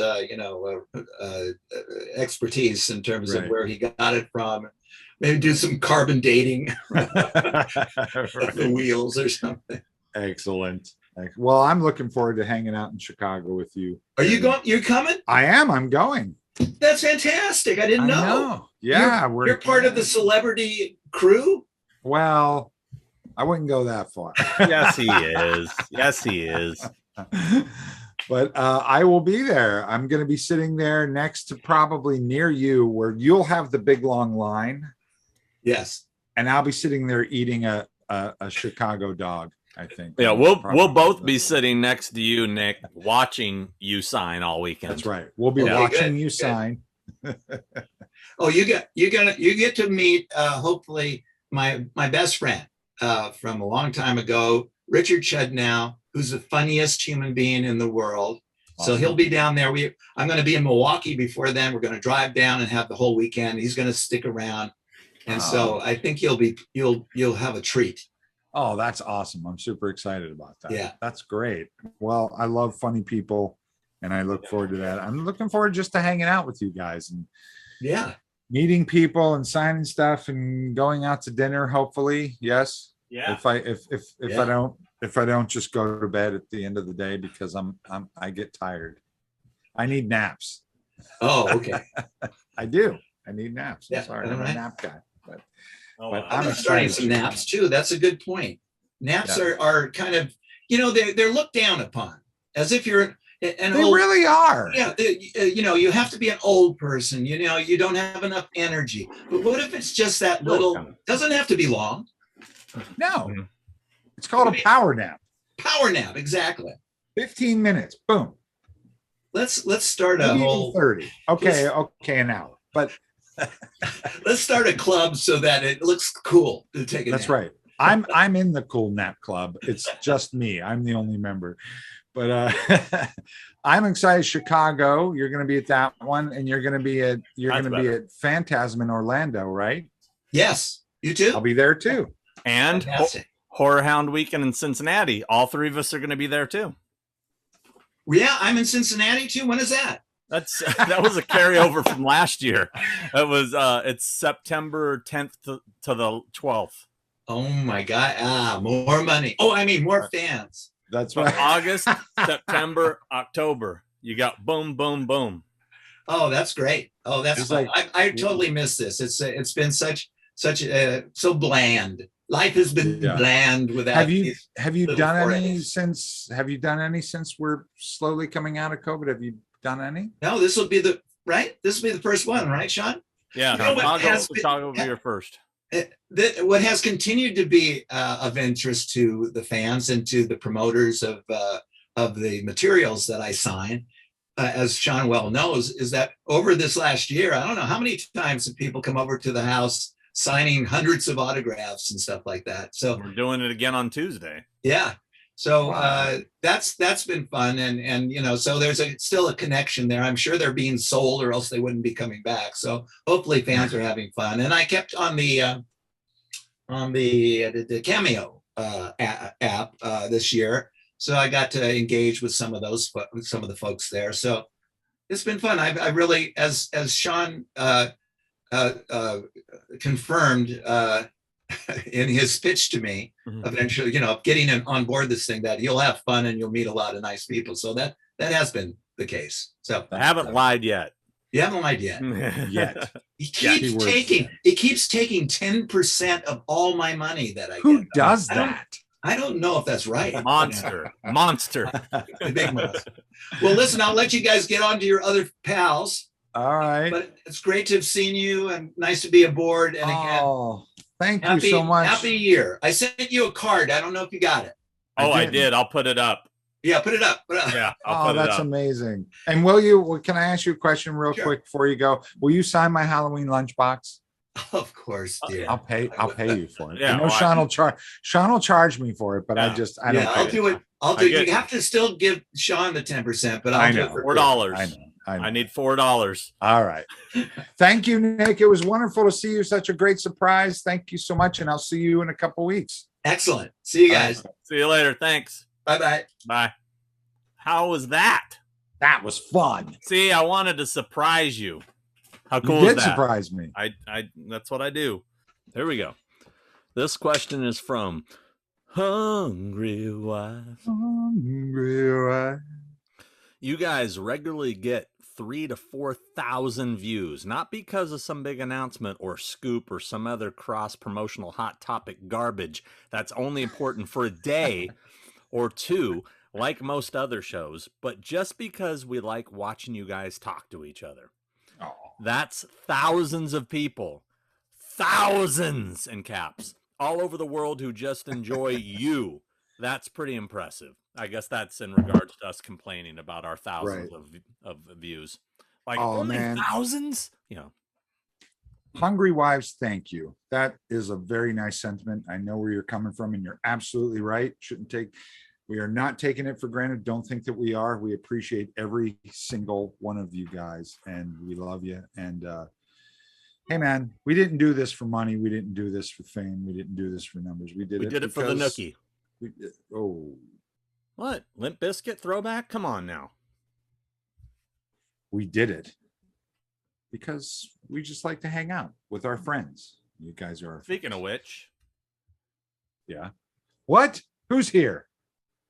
expertise in terms of where he got it from. Maybe do some carbon dating of the wheels or something. Excellent. Well, I'm looking forward to hanging out in Chicago with you. Are you going? You're coming? I am. I'm going. That's fantastic. I didn't know. Yeah, you're part of the celebrity crew. Well, I wouldn't go that far. Yes, he is. Yes, he is. But I will be there. I'm going to be sitting there next to, probably near you, where you'll have the big long line. Yes. And I'll be sitting there eating a Chicago dog, I think. Yeah, we'll both be sitting next to you, Nick, watching you sign all weekend. That's right. We'll be watching you sign. Oh, you get to meet hopefully my best friend from a long time ago, Richard Chudnow, who's the funniest human being in the world. Awesome. So he'll be down there. I'm going to be in Milwaukee before then. We're going to drive down and have the whole weekend. He's going to stick around, and so I think you'll have a treat. Oh, that's awesome. I'm super excited about that. Yeah, that's great. Well, I love funny people, and I look forward to that. I'm looking forward just to hanging out with you guys and meeting people and signing stuff and going out to dinner. Hopefully, yes. Yeah. If I don't just go to bed at the end of the day because I get tired. I need naps. Oh, okay. I do. I need naps. Yeah, sorry, I'm a nap guy. But I'm starting some naps too. That's a good point. Naps are kind of, they're looked down upon as if you're they really are. Yeah. You have to be an old person. You don't have enough energy. But what if it's just that little? Doesn't have to be long. No. It's called a power nap. Power nap, exactly. 15 minutes. Boom. Let's start a whole 30. Okay, an hour. But let's start a club so that it looks cool to take a nap. That's right. I'm in the cool nap club. It's just me. I'm the only member. But I'm excited. Chicago, you're going to be at that one, and you're going to be at Phantasm in Orlando, right? Yes, you too. I'll be there too. And Horror Hound Weekend in Cincinnati. All three of us are going to be there too. Yeah, I'm in Cincinnati too. When is that? That was a carryover from last year. It was it's September 10th to the 12th. Oh my God! More money. Oh, I mean more fans. That's right. August, September, October. You got boom, boom, boom. Oh, that's great. Oh, that's fun. I totally missed this. It's been so bland. Life has been bland without. Have you done any since we're slowly coming out of COVID? Have you done any? No, this will be the first one, right, Sean? Yeah, Chicago will be your first. What has continued to be of interest to the fans and to the promoters of the materials that I sign as Sean well knows, is that over this last year, I don't know how many times have people come over to the house signing hundreds of autographs and stuff like that. So we're doing it again on Tuesday. Yeah. So that's been fun. And you know, so there's still a connection there. I'm sure they're being sold or else they wouldn't be coming back. So hopefully fans are having fun. And I kept on the Cameo app this year. So I got to engage with some of the folks there. So it's been fun. I really, as Sean confirmed in his pitch to me, eventually, you know, getting on board this thing, that you'll have fun and you'll meet a lot of nice people. So that has been the case. So I haven't lied yet. You haven't lied yet. Yet. He keeps taking 10% of all my money that I get. Who does that? I don't know if that's right. Monster. Big monster. Well, listen, I'll let you guys get on to your other pals. All right. But it's great to have seen you and nice to be aboard. And again, thank you so much. Happy year. I sent you a card. I don't know if you got it. I did. I'll put it up. Yeah, put it up. Yeah, I'll put it up. That's amazing. And can I ask you a question real quick before you go? Will you sign my Halloween lunchbox? Of course, dear. I'll pay you for it. Yeah, I know Sean will charge me for it, but I don't. I'll do it. You have to still give Sean the 10%, but I'll do it for $4. I need $4. All right. Thank you, Nick. It was wonderful to see you. Such a great surprise. Thank you so much, and I'll see you in a couple weeks. Excellent. See you guys. See you later. Thanks. Bye-bye. Bye. How was that? That was fun. See, I wanted to surprise you. How cool You is did that? surprise me. I that's what I do. There we go. This question is from Hungry Wife. Hungry Wife. You guys regularly get 3,000 to 4,000 views, not because of some big announcement or scoop or some other cross-promotional hot topic garbage that's only important for a day or two, like most other shows, but just because we like watching you guys talk to each other. Oh. That's thousands of people, thousands in caps, all over the world who just enjoy you. That's pretty impressive. I guess that's in regards to us complaining about our thousands of views. Like, only thousands? Yeah. Hungry Wives, thank you. That is a very nice sentiment. I know where you're coming from, and you're absolutely right. We are not taking it for granted. Don't think that we are. We appreciate every single one of you guys, and we love you. And hey, man, we didn't do this for money. We didn't do this for fame. We didn't do this for numbers. We did it for the nookie. What? Limp Bizkit throwback? Come on now. We did it because we just like to hang out with our friends. You guys are. Speaking of which. Yeah. What? Who's here?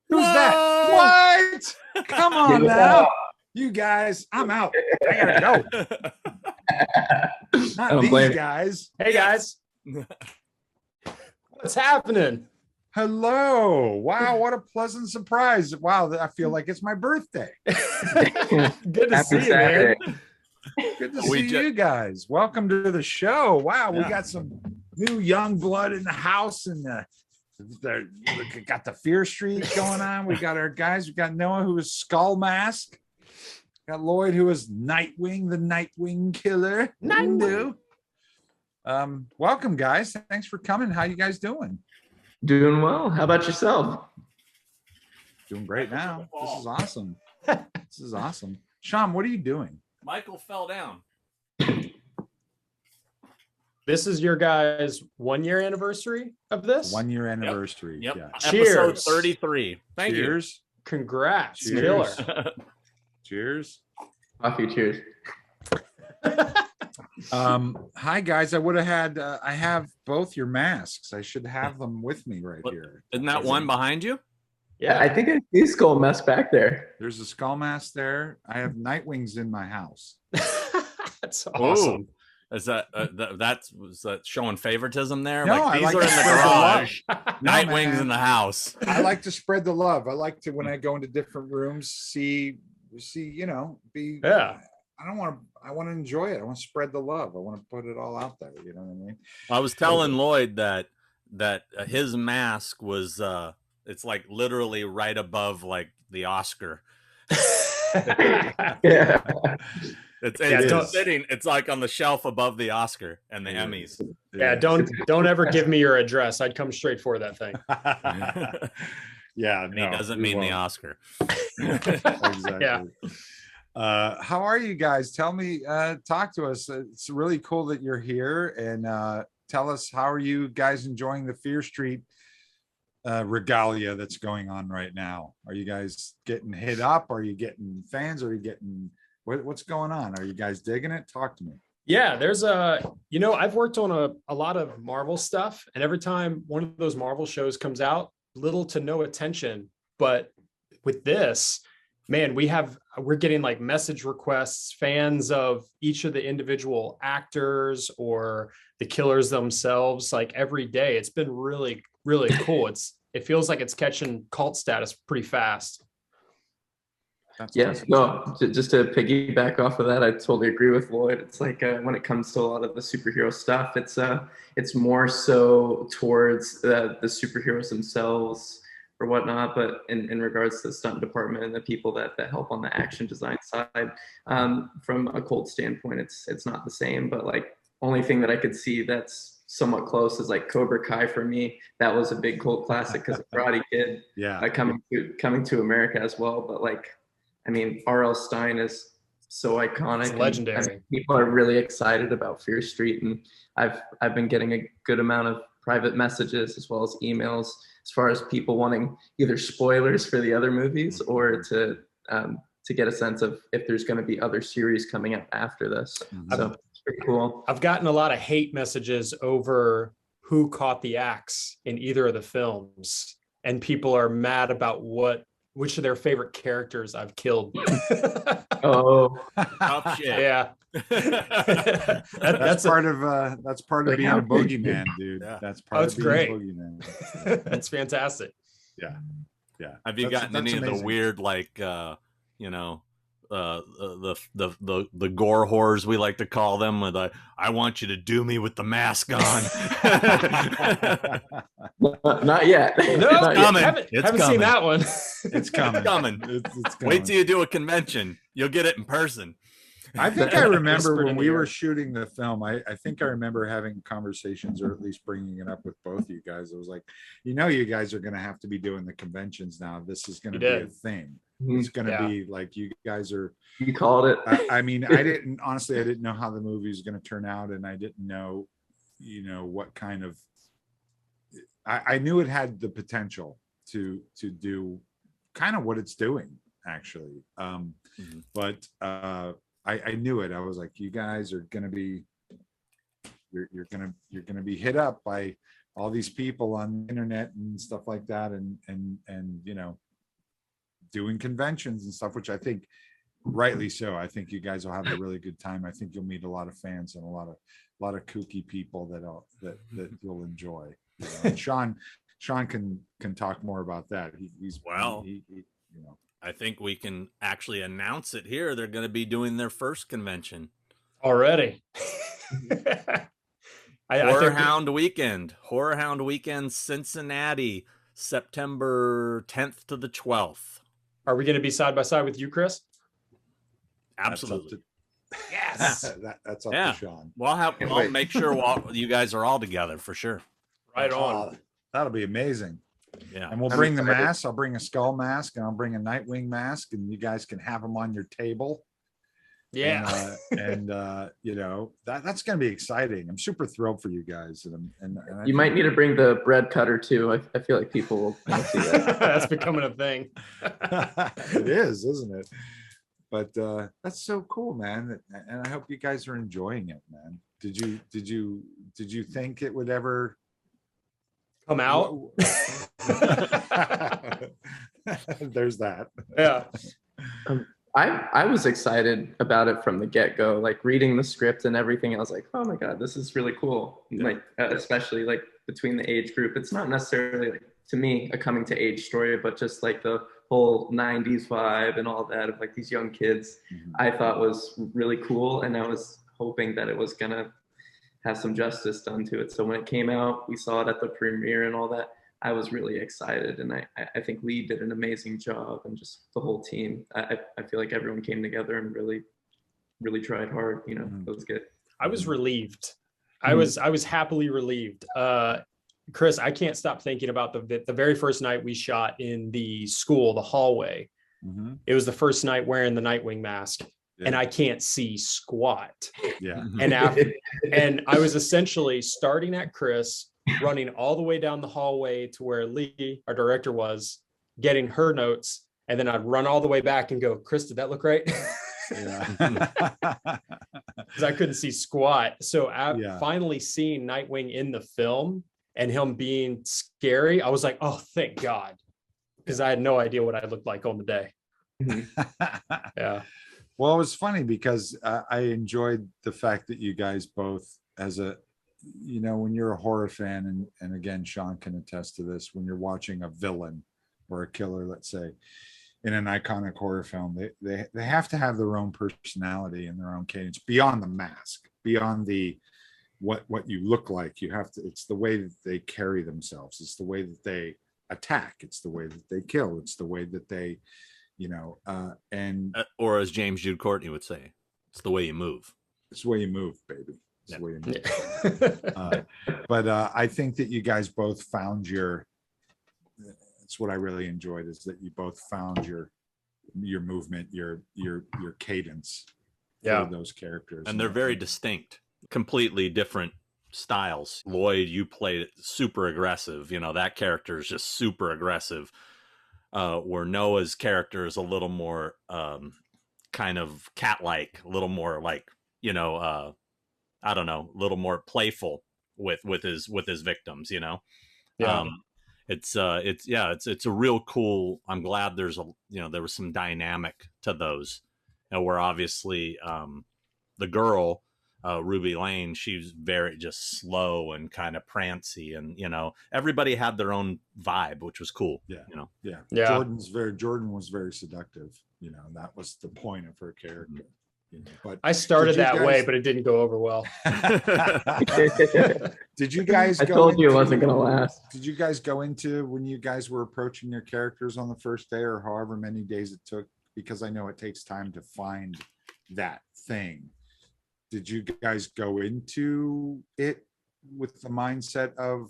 Who's that? What? Come on now. You guys, I'm out. I gotta go. Not these guys. Hey guys. What's happening? Hello. Wow, what a pleasant surprise. Wow, I feel like it's my birthday. Good to see you, man. Good to see you guys. Welcome to the show. Wow, we got some new young blood in the house, and got the Fear Street going on. We got our guys. We got Noah, who is Skull Mask. Got Lloyd, who is Nightwing, the Nightwing Killer. Nightwing. Welcome, guys. Thanks for coming. How you guys doing? Doing well. How about yourself? Doing great now. This is awesome. This is awesome. Sean, what are you doing? Michael fell down. This is your guys' 1 year anniversary of this? 1 year anniversary. Yep. Yeah. Cheers. Episode 33. Thank you. Congrats. Cheers. Killer. Cheers. Coffee, cheers. Hi guys. I would have had I have both your masks. I should have them with me right here. Isn't that one behind you? Yeah, I think I see Skull Mask back there. There's a skull mask there. I have Nightwings in my house. That's awesome. Ooh. Is that was that showing favoritism there? No, like, these like are in the garage. Nightwing's man. In the house. I like to spread the love. I like to, when I go into different rooms, see, I want to enjoy it. I want to spread the love. I want to put it all out there. You know what I mean? I was telling Lloyd that his mask was it's like literally right above like the Oscar. Yeah. It's sitting. It's like on the shelf above the Oscar and the Emmys. Yeah, don't ever give me your address. I'd come straight for that thing. Yeah, and he doesn't mean the Oscar. Exactly. Yeah. How are you guys? Tell me, talk to us. It's really cool that you're here, and tell us, how are you guys enjoying the Fear Street regalia that's going on right now? Are you guys getting hit up? Are you getting fans? Are you getting what's going on? Are you guys digging it? Talk to me. Yeah, there's I've worked on a lot of Marvel stuff, and every time one of those Marvel shows comes out, little to no attention. But with this, man, we're getting like message requests, fans of each of the individual actors or the killers themselves, like every day. It's been really, really cool. It feels like it's catching cult status pretty fast. Yes, no, just to piggyback off of that, I totally agree with Lloyd. It's like when it comes to a lot of the superhero stuff, it's more so towards the superheroes themselves or whatnot, but in regards to the stunt department and the people that help on the action design side, from a cult standpoint, it's not the same. But like, only thing that I could see that's somewhat close is like Cobra Kai for me. That was a big cult classic because of Karate Kid, coming to America as well. But like, I mean, R.L. Stine is so iconic. It's legendary. And people are really excited about Fear Street, and I've been getting a good amount of private messages as well as emails as far as people wanting either spoilers for the other movies or to get a sense of if there's going to be other series coming up after this. So it's pretty cool. I've gotten a lot of hate messages over who caught the axe in either of the films, and people are mad about which of their favorite characters I've killed. Oh, tough shit. Yeah. That's part of being a boogeyman, dude. Yeah. That's part of being great. a boogeyman. That's fantastic. Yeah. Have you gotten any of the weird, like, the gore horrors, we like to call them, with I want you to do me with the mask on? Not yet. No, Not yet. Haven't seen that one. It's coming. It's coming. It's coming. Wait till you do a convention. You'll get it in person. I think I remember Whispered when in we the were ear. shooting the film, I think I remember having conversations, or at least bringing it up with both you guys. I was like, you guys are going to have to be doing the conventions now. This is going to be a thing. It's going to be like, you guys are. You called it. I mean, I didn't know how the movie was going to turn out, and I didn't know, what kind of. I knew it had the potential to do kind of what it's doing, actually. But I knew it. I was like, you guys are going to be, you're going to be hit up by all these people on the internet and stuff like that. And doing conventions and stuff, which I think rightly so. I think you guys will have a really good time. I think you'll meet a lot of fans and a lot of kooky people that you'll enjoy. And Sean can talk more about that. I think we can actually announce it here. They're going to be doing their first convention Already. Horror Hound Weekend, Cincinnati, September 10th to the 12th. Are we going to be side by side with you, Chris? Absolutely. Yes. That's up to Sean. I'll make sure you guys are all together for sure. Right on. That'll be amazing. Yeah. And we'll bring the masks. I'll bring a skull mask, and I'll bring a Nightwing mask, and you guys can have them on your table. Yeah. And that's going to be exciting. I'm super thrilled for you guys. And you might need to bring the bread cutter too. I feel like people will want to see that. That's becoming a thing. It is, isn't it? But that's so cool, man. And I hope you guys are enjoying it, man. Did you think it would ever come out? There's that. Yeah. I was excited about it from the get-go, like reading the script and everything. I was like, oh my God, this is really cool. Yeah. Like, especially like between the age group. It's not necessarily, like, to me, a coming to age story, but just like the whole 90s vibe and all that of like these young kids, I thought was really cool. And I was hoping that it was gonna have some justice done to it. So when it came out, we saw it at the premiere and all that. I was really excited, and I think Lee did an amazing job, and just the whole team. I feel like everyone came together and really tried hard. You know, it was good. I was relieved. I was happily relieved. Chris, I can't stop thinking about the very first night we shot in the school, the hallway. It was the first night wearing the Nightwing mask. And I can't see squat. Yeah. And I was essentially starting at Chris, running all the way down the hallway to where Lee, our director, was, getting her notes. And then I'd run all the way back and go, Chris, did that look right? Because I couldn't see squat. So finally seeing Nightwing in the film and him being scary, I was like, oh, thank God. Because I had no idea what I looked like on the day. Yeah. Well, it was funny because I enjoyed the fact that you guys both, as a, you know, when you're a horror fan, and again, Sean can attest to this, when you're watching a villain or a killer, let's say, in an iconic horror film, they have to have their own personality and their own cadence beyond the mask, beyond the what you look like. You have to, it's the way that they carry themselves. It's the way that they attack. It's the way that they kill. It's the way that they, you know, or as James Jude Courtney would say, it's the way you move. It's the way you move, baby. It's the way you move. But I think that you guys both found it's what I really enjoyed, is that you both found your movement, your cadence for those characters. And they're very distinct, completely different styles. Lloyd, you played super aggressive. You know, that character is just super aggressive. Where Noah's character is a little more kind of cat-like, a little more like, you know, I don't know, a little more playful with his victims, you know. It's a real cool. I'm glad there was some dynamic to those, and where obviously the girl, Ruby Lane, she's very just slow and kind of prancy, and you know, everybody had their own vibe, which was cool. Jordan was very seductive, you know, and that was the point of her character. You know, but I started that way, but it didn't go over well. Did you guys I told you it wasn't gonna last. Did you guys go into, when you guys were approaching your characters on the first day, or however many days it took, because I know it takes time to find that thing, did you guys go into it with the mindset of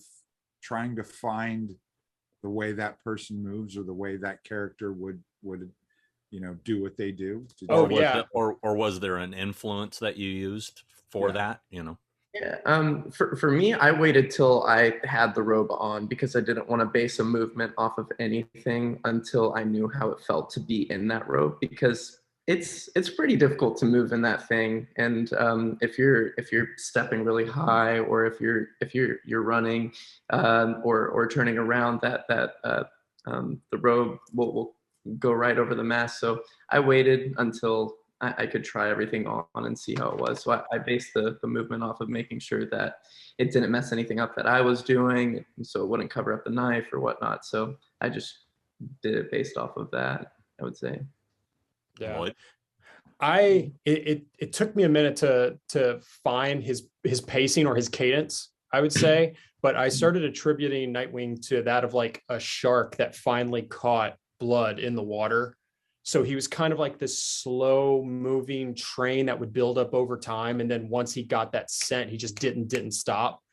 trying to find the way that person moves, or the way that character would you know, do what they do? Or was there an influence that you used for that, you know? Yeah. For me, I waited till I had the robe on, because I didn't want to base a movement off of anything until I knew how it felt to be in that robe, because it's pretty difficult to move in that thing. And if you're stepping really high, or if you're running or turning around, that the robe will go right over the mask. So I waited until I could try everything on and see how it was. So I based the movement off of making sure that it didn't mess anything up that I was doing, so it wouldn't cover up the knife or whatnot. So I just did it based off of that, I would say. Yeah. It took me a minute to find his pacing or his cadence, I would say, but I started attributing Nightwing to that of like a shark that finally caught blood in the water. So he was kind of like this slow moving train that would build up over time, and then once he got that scent, he just didn't stop.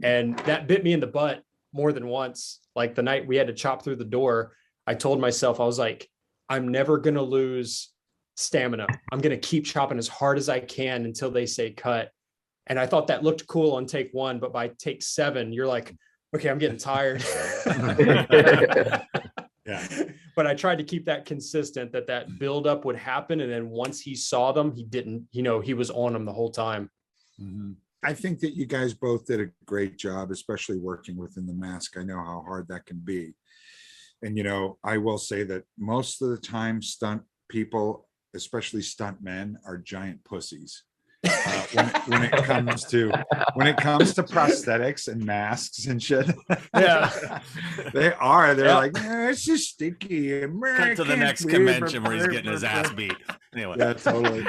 And that bit me in the butt more than once. Like the night we had to chop through the door, I told myself, I was like, I'm never going to lose stamina. I'm going to keep chopping as hard as I can until they say cut. And I thought that looked cool on take 1, but by take 7, you're like, okay, I'm getting tired. Yeah. But I tried to keep that consistent, that buildup would happen. And then once he saw them, he didn't, you know, he was on them the whole time. Mm-hmm. I think that you guys both did a great job, especially working within the mask. I know how hard that can be. And, you know, I will say that most of the time stunt people, especially stunt men, are giant pussies. When it comes to prosthetics and masks and shit. Yeah. They're like, it's just sticky American. Cut to the next convention where he's getting his ass beat. Anyway. Yeah, totally.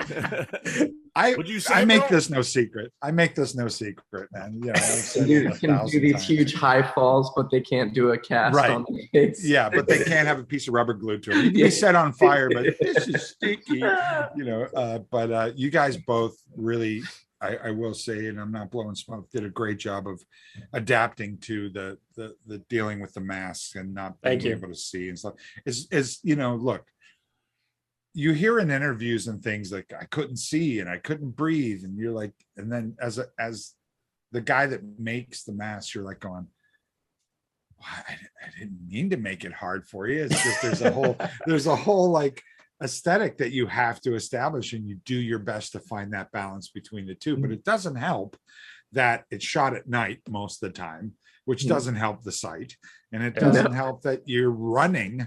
What'd you say, I make bro? this no secret. I make this no secret, man. You know, I've said You it a can do thousand these times. huge high falls, but they can't do a cast Right. on the face. Yeah, but they can't have a piece of rubber glued to them. You can be set on fire, but this is sticky, you know. But you guys both really, I will say, and I'm not blowing smoke, did a great job of adapting to the dealing with the masks and not being able to see and stuff. Is you know, look, you hear in interviews and things like I couldn't see and I couldn't breathe, and you're like, and then as the guy that makes the mask, you're like going, I didn't mean to make it hard for you. It's just there's a whole like aesthetic that you have to establish, and you do your best to find that balance between the two. But it doesn't help that it's shot at night most of the time, which doesn't help the sight, and it doesn't help that you're running,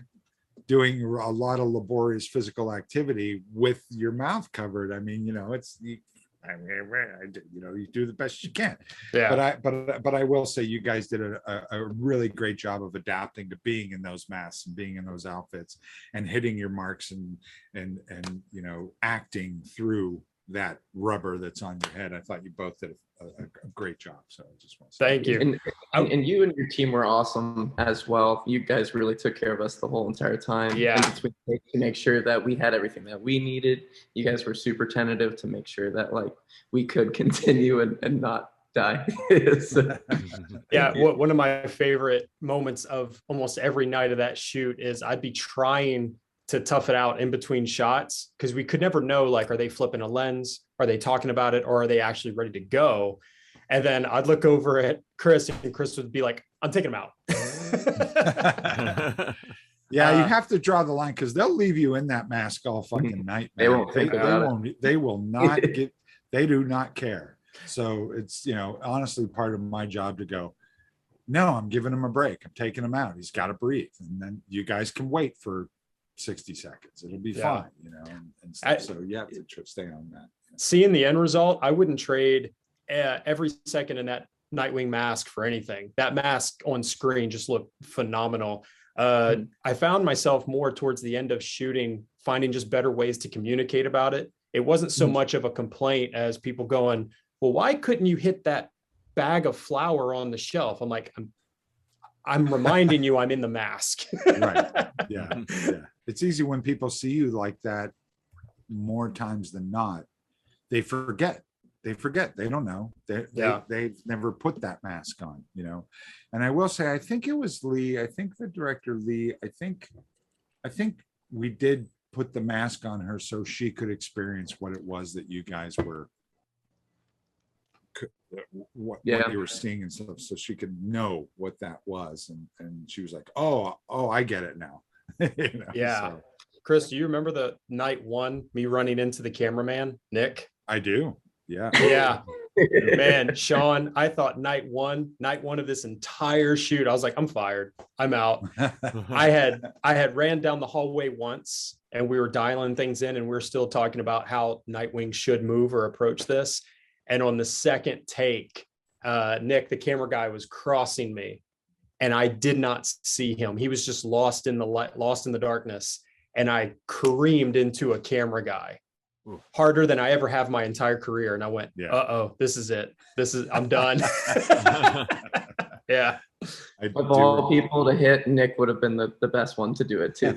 doing a lot of laborious physical activity with your mouth covered. I mean, you know, you know, you do the best you can. Yeah. But I will say you guys did a really great job of adapting to being in those masks and being in those outfits and hitting your marks and you know, acting through that rubber that's on your head. I thought you both did a great job. So I just want to say thank you. And you and your team were awesome as well. You guys really took care of us the whole entire time. Yeah. And to make sure that we had everything that we needed. You guys were super tentative to make sure that like we could continue and not die. So, yeah. One of my favorite moments of almost every night of that shoot is I'd be trying to tough it out in between shots, because we could never know, like, are they flipping a lens? Are they talking about it? Or are they actually ready to go? And then I'd look over at Chris, and Chris would be like, I'm taking them out. Yeah, you have to draw the line, because they'll leave you in that mask all fucking night. They won't think about it. They will not get, they do not care. So it's, you know, honestly part of my job to go, no, I'm giving him a break. I'm taking him out. He's got to breathe. And then you guys can wait for 60 seconds. It'll be fine, you know, and stuff. So you have to stay on that. Seeing the end result, I wouldn't trade every second in that Nightwing mask for anything. That mask on screen just looked phenomenal. I found myself more towards the end of shooting, finding just better ways to communicate about it. It wasn't so much of a complaint as people going, well, why couldn't you hit that bag of flour on the shelf? I'm like, I'm reminding you I'm in the mask. Right. Yeah. It's easy when people see you like that more times than not. They forget. They don't know. They've never put that mask on, you know. And I will say, I think it was Lee. I think the director Lee. I think we did put the mask on her so she could experience what it was that you guys were, what you were seeing and stuff, so she could know what that was. And she was like, oh, I get it now. You know, yeah. So. Chris, do you remember the night one, me running into the cameraman, Nick? I do. Yeah. Yeah. Man, Sean, I thought night one of this entire shoot, I was like, I'm fired. I'm out. I had ran down the hallway once, and we were dialing things in, and we we're still talking about how Nightwing should move or approach this. And on the second take, Nick, the camera guy, was crossing me, and I did not see him. He was just lost in the light, lost in the darkness. And I careened into a camera guy harder than I ever have my entire career. And I went, uh-oh, this is it. I'm done. Yeah. Of all people to hit, Nick would have been the best one to do it too.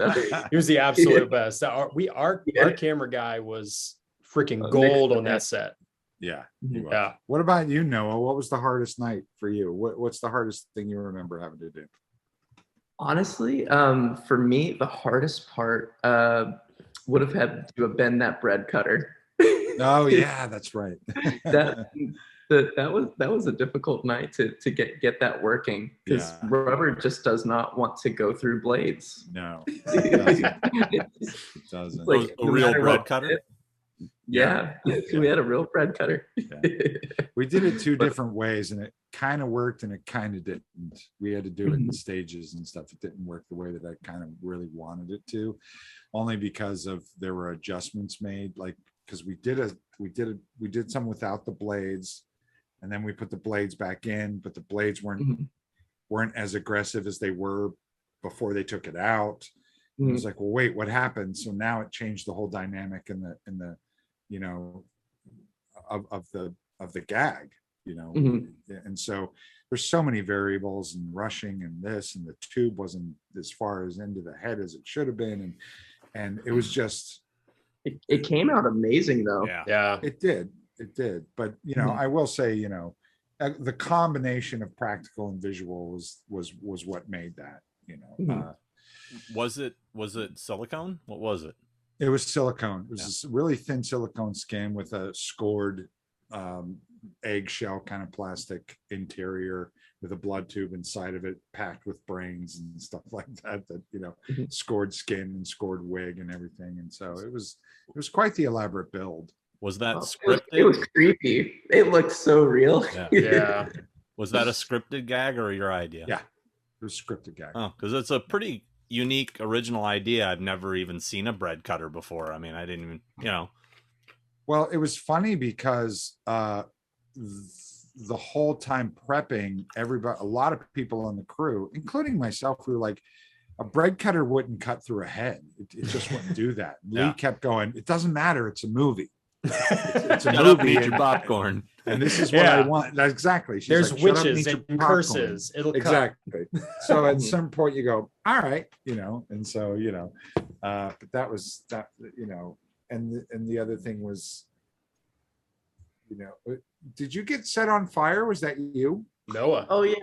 He was the absolute best. Our camera guy was freaking gold on that set. Yeah. Yeah. What about you, Noah? What was the hardest night for you? What's the hardest thing you remember having to do? Honestly, for me, the hardest part would have had to have been that bread cutter. Oh yeah, that's right. that was a difficult night to get that working, because rubber just does not want to go through blades. No, it doesn't. Like a real bread cutter. Yeah, we had a real bread cutter. We did it two different ways, and it kind of worked and it kind of didn't. We had to do it in stages and stuff. It didn't work the way that I kind of really wanted it to, only because of there were adjustments made, like because we did some without the blades, and then we put the blades back in, but the blades weren't as aggressive as they were before they took it out. It was like, well, wait, what happened? So now it changed the whole dynamic in the you know, of the gag, you know. And so there's so many variables and rushing and this, and the tube wasn't as far as into the head as it should have been, and it was just it came out amazing though. Yeah, it did, but you know, I will say, you know, the combination of practical and visual was what made that, you know. Was it silicone? What was it? It was silicone. It was this really thin silicone skin with a scored eggshell kind of plastic interior with a blood tube inside of it, packed with brains and stuff like that, you know, scored skin and scored wig and everything. And so it was quite the elaborate build. Was that scripted? It was creepy. It looked so real. Yeah. Was that a scripted gag or your idea? Yeah, it was scripted gag. Oh, because it's a pretty unique, original idea. I've never even seen a bread cutter before. I mean, I didn't even, you know. Well, it was funny because the whole time prepping, a lot of people on the crew, including myself, were like, a bread cutter wouldn't cut through a head. It just wouldn't do that. Lee kept going, it doesn't matter. It's a movie. It's a movie. Eat your popcorn. And this is what I want. That's exactly. She's There's like, witches and curses. It'll exactly. So at some point you go, all right, you know, and so, you know, but that was that, you know, and the other thing was, you know, did you get set on fire? Was that you? Noah. Oh yeah.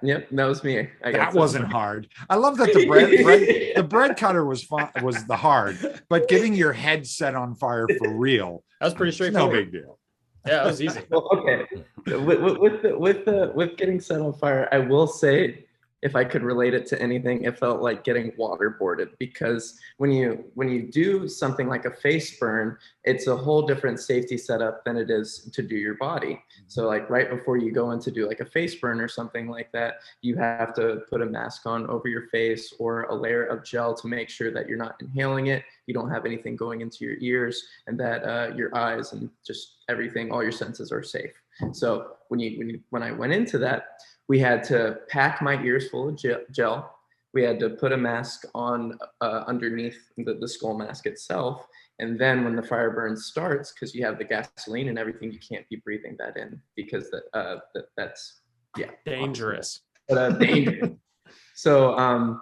Yep, that was me. That wasn't hard. I love that the bread cutter was the hard, but getting your head set on fire for real. That was pretty straightforward. No big deal. Yeah, that was easy. Well, okay. With getting set on fire, I will say, if I could relate it to anything, it felt like getting waterboarded, because when you do something like a face burn, it's a whole different safety setup than it is to do your body. So like right before you go in to do like a face burn or something like that, you have to put a mask on over your face or a layer of gel to make sure that you're not inhaling it, you don't have anything going into your ears, and that your eyes and just everything, all your senses are safe. So when I went into that, we had to pack my ears full of gel. We had to put a mask on underneath the skull mask itself. And then when the fire burn starts, because you have the gasoline and everything, you can't be breathing that in, because that's dangerous. But, dangerous. So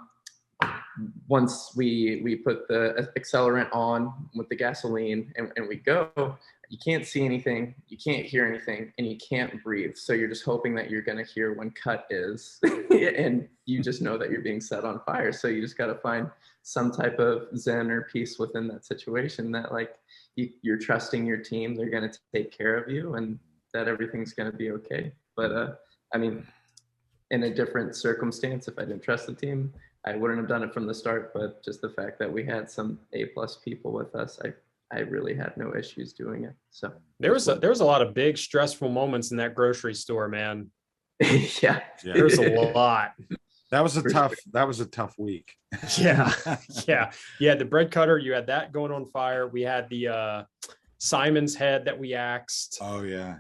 once we put the accelerant on with the gasoline and we go, you can't see anything, you can't hear anything, and you can't breathe. So you're just hoping that you're going to hear when cut is, and you just know that you're being set on fire. So you just got to find some type of zen or peace within that situation, that like you're trusting your team, they're going to take care of you, and that everything's going to be okay. But I mean, in a different circumstance, if I didn't trust the team, I wouldn't have done it from the start. But just the fact that we had some A+ people with us, I really had no issues doing it. So there was a lot of big stressful moments in that grocery store, man. Yeah. There's a lot. That was a tough week. Yeah. You had the bread cutter, you had that going on fire. We had the Simon's head that we axed. Oh yeah.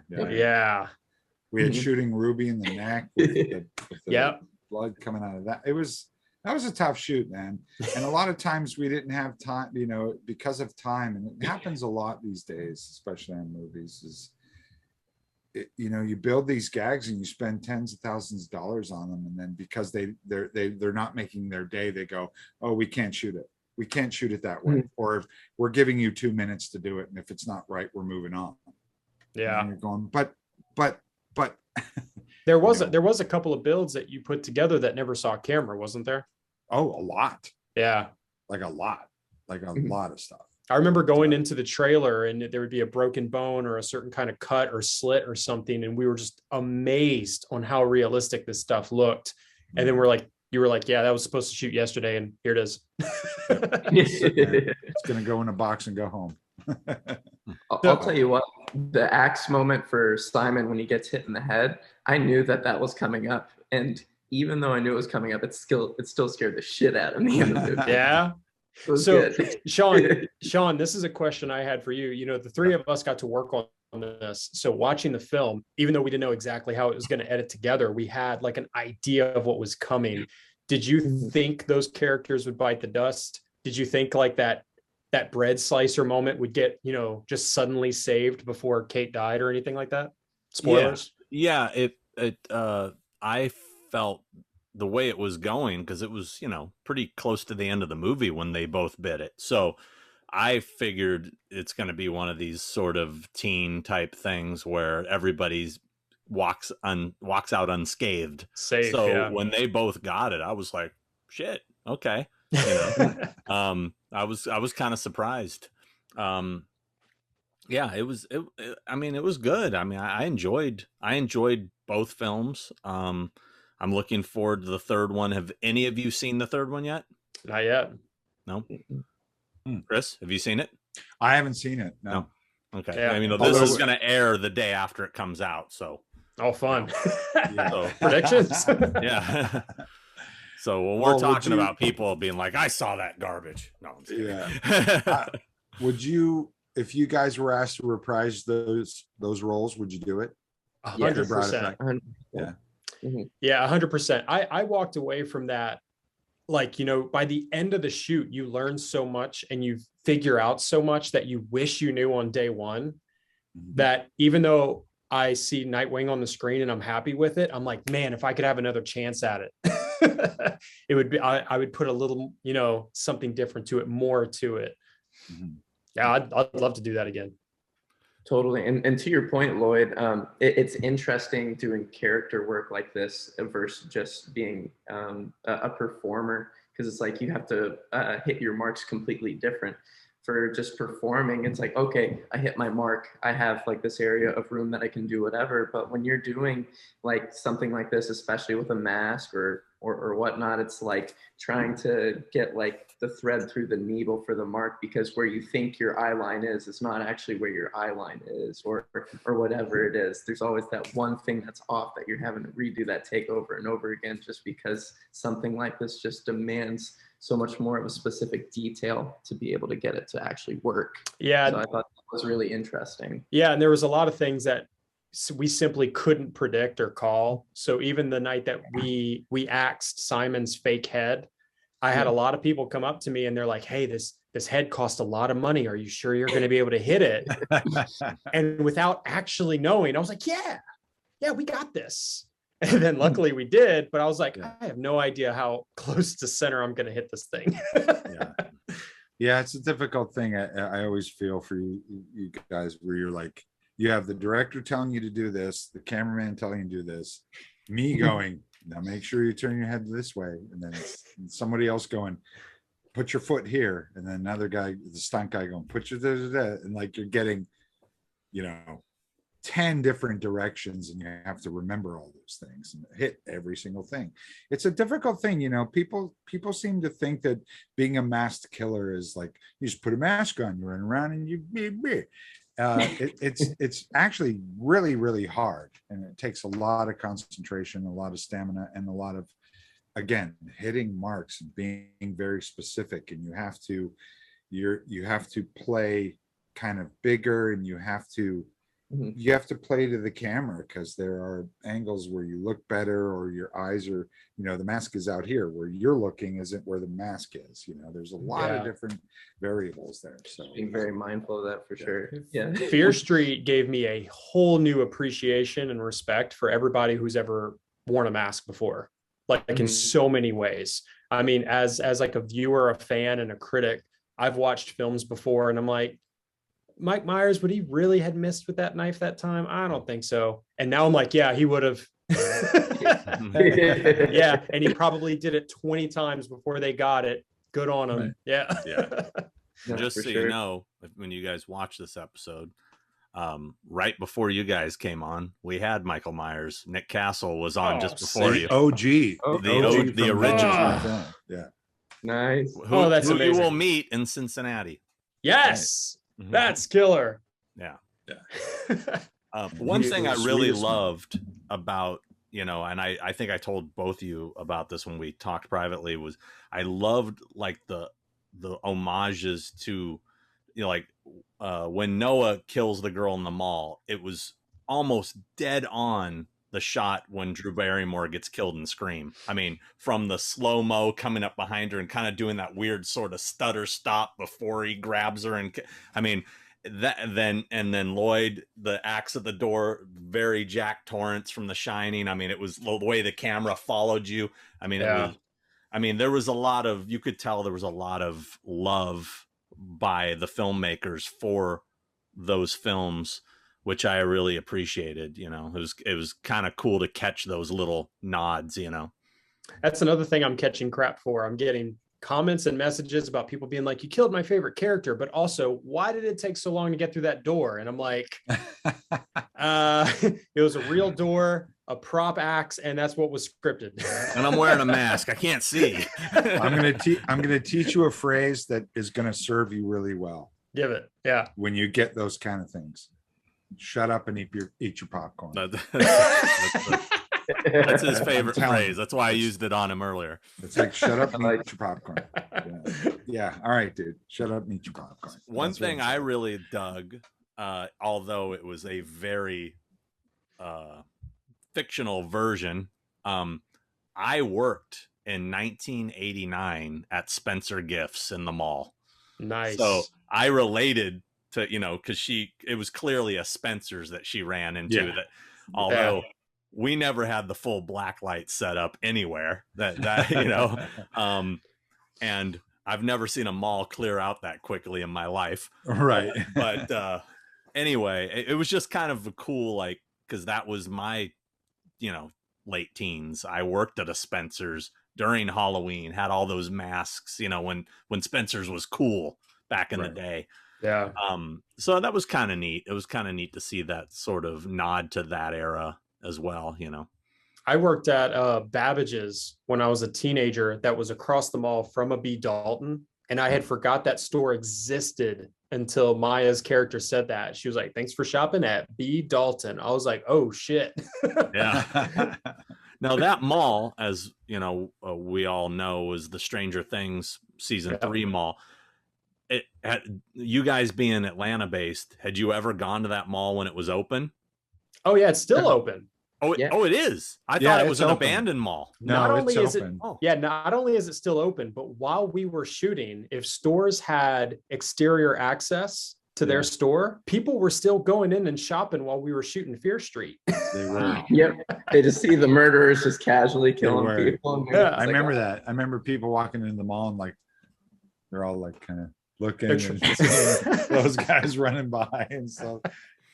We had shooting Ruby in the neck with the blood coming out of that. That was a tough shoot, man. And a lot of times we didn't have time, you know, because of time. And it happens a lot these days, especially on movies, you know, you build these gags and you spend tens of thousands of dollars on them. And then because they're not making their day, they go, oh, we can't shoot it. We can't shoot it that way. Or we're giving you 2 minutes to do it. And if it's not right, we're moving on. Yeah. And you're going, but there was a couple of builds that you put together that never saw camera, wasn't there? Oh, a lot. Yeah. Like a lot of stuff. I remember going into the trailer and there would be a broken bone or a certain kind of cut or slit or something. And we were just amazed on how realistic this stuff looked. And then you were like, yeah, that was supposed to shoot yesterday. And here it is. It's going to go in a box and go home. I'll tell you what, the axe moment for Simon when he gets hit in the head, I knew that was coming up. And even though I knew it was coming up, it still scared the shit out of me in the movie. Yeah. So Sean, this is a question I had for you. You know, the three of us got to work on this. So watching the film, even though we didn't know exactly how it was going to edit together, we had like an idea of what was coming. Did you think those characters would bite the dust? Did you think like that that bread slicer moment would get, just suddenly saved before Kate died or anything like that? Spoilers. Yeah. I felt the way it was going, because it was, pretty close to the end of the movie when they both bit it. So I figured it's going to be one of these sort of teen type things where everybody's walks out unscathed. Safe, so yeah. when they both got it, I was like, shit, okay. I was kind of surprised. Yeah, it was good. I mean, I enjoyed both films. I'm looking forward to the third one. Have any of you seen the third one yet? Not yet. No. Chris, have you seen it? I haven't seen it. No. Okay. Yeah. I mean, this is going to air the day after it comes out. So. Oh, fun. So, predictions. Yeah. So when we're talking about people being like, I saw that garbage. No, I'm just kidding. Yeah. Would you, if you guys were asked to reprise those roles, would you do it? 100%. Yeah. Yeah, 100%. I walked away from that. Like, by the end of the shoot, you learn so much and you figure out so much that you wish you knew on day one, that even though I see Nightwing on the screen and I'm happy with it, I'm like, man, if I could have another chance at it, it would be, I would put a little, something different to it, more to it. Yeah, I'd love to do that again. Totally. And to your point, Lloyd, it's interesting doing character work like this versus just being a performer, because it's like you have to hit your marks completely different. For just performing, it's like, okay, I hit my mark. I have like this area of room that I can do whatever. But when you're doing like something like this, especially with a mask or whatnot, it's like trying to get like the thread through the needle for the mark, because where you think your eye line is not actually where your eye line is, or whatever it is. There's always that one thing that's off that you're having to redo that take over and over again, just because something like this just demands so much more of a specific detail to be able to get it to actually work. Yeah. So I thought that was really interesting. Yeah. And there was a lot of things that we simply couldn't predict or call. So even the night that we axed Simon's fake head, I had a lot of people come up to me and they're like, hey, this head cost a lot of money. Are you sure you're going to be able to hit it? And without actually knowing, I was like, yeah, we got this. And then luckily we did, but I was like, I have no idea how close to center I'm going to hit this thing. Yeah, it's a difficult thing. I always feel for you guys, where you're like, you have the director telling you to do this, the cameraman telling you to do this, me going, now make sure you turn your head this way, and then somebody else going, put your foot here, and then another guy, the stunt guy, going, put your and like you're getting, 10 different directions, and you have to remember all those things and hit every single thing. It's a difficult thing. People seem to think that being a masked killer is like, you just put a mask on, you run around and you it's actually really, really hard, and it takes a lot of concentration, a lot of stamina, and a lot of, again, hitting marks and being very specific. And you have to play kind of bigger, and you have to play to the camera, because there are angles where you look better, or your eyes are, the mask is out here, where you're looking isn't where the mask is. There's a lot of different variables there. So being very mindful of that for sure. Yeah. Fear Street gave me a whole new appreciation and respect for everybody who's ever worn a mask before, like in so many ways. I mean, as like a viewer, a fan, and a critic, I've watched films before and I'm like, Mike Myers, would he really had missed with that knife that time? I don't think so. And now I'm like, yeah, he would have. Yeah. And he probably did it 20 times before they got it. Good on him. Right. Yeah. Just so you know, when you guys watch this episode, right before you guys came on, we had Michael Myers. Nick Castle was on just before you. The original. Yeah. Nice. Who that's amazing. You will meet in Cincinnati. Yes. Right. That's killer. Yeah. One thing I really loved about, and I think I told both of you about this when we talked privately, was I loved like the homages to, when Noah kills the girl in the mall, it was almost dead on the shot when Drew Barrymore gets killed in Scream. I mean, from the slow-mo coming up behind her and kind of doing that weird sort of stutter stop before he grabs her. And I mean, then Lloyd, the axe at the door, very Jack Torrance from The Shining. I mean, it was the way the camera followed you. I mean, there was a lot of, you could tell there was a lot of love by the filmmakers for those films, which I really appreciated. You know, it was kind of cool to catch those little nods, you know. That's another thing I'm catching crap for. I'm getting comments and messages about people being like, you killed my favorite character, but also, why did it take so long to get through that door? And I'm like, it was a real door, a prop axe, and that's what was scripted. And I'm wearing a mask. I can't see. I'm gonna teach you a phrase that is gonna serve you really well. Give it. Yeah. When you get those kind of things. Shut up and eat your popcorn. That's his favorite phrase. That's why I used it on him earlier. It's like, shut up and eat your popcorn. Yeah. All right, dude. Shut up and eat your popcorn. One thing I really dug, although it was a very fictional version, I worked in 1989 at Spencer Gifts in the mall. Nice. So I related to, you know, because it was clearly a Spencer's that she ran into. That, although we never had the full black light set up anywhere. That you know, and I've never seen a mall clear out that quickly in my life. Right. But anyway, it was just kind of a cool, like, because that was my, you know, late teens. I worked at a Spencer's during Halloween, had all those masks, you know, when Spencer's was cool back in the day. Yeah. So that was kind of neat. It was kind of neat to see that sort of nod to that era as well, you know. I worked at Babbage's when I was a teenager that was across the mall from a B. Dalton. And I had forgot that store existed until Maya's character said that. She was like, thanks for shopping at B. Dalton. I was like, oh, shit. Yeah. Now, that mall, as you know, we all know, was the Stranger Things season 3 mall. You guys being Atlanta based, had you ever gone to that mall when it was open? Oh, yeah, it's still open. Oh, it is. I thought it was an abandoned mall. Not only is it, open. not only is it still open, but while we were shooting, if stores had exterior access to their store, people were still going in and shopping while we were shooting Fear Street. They were. Yep. They just see the murderers just casually killing people. Yeah, I remember that. I remember people walking into the mall and like they're all like kind of looking and those guys running by and stuff.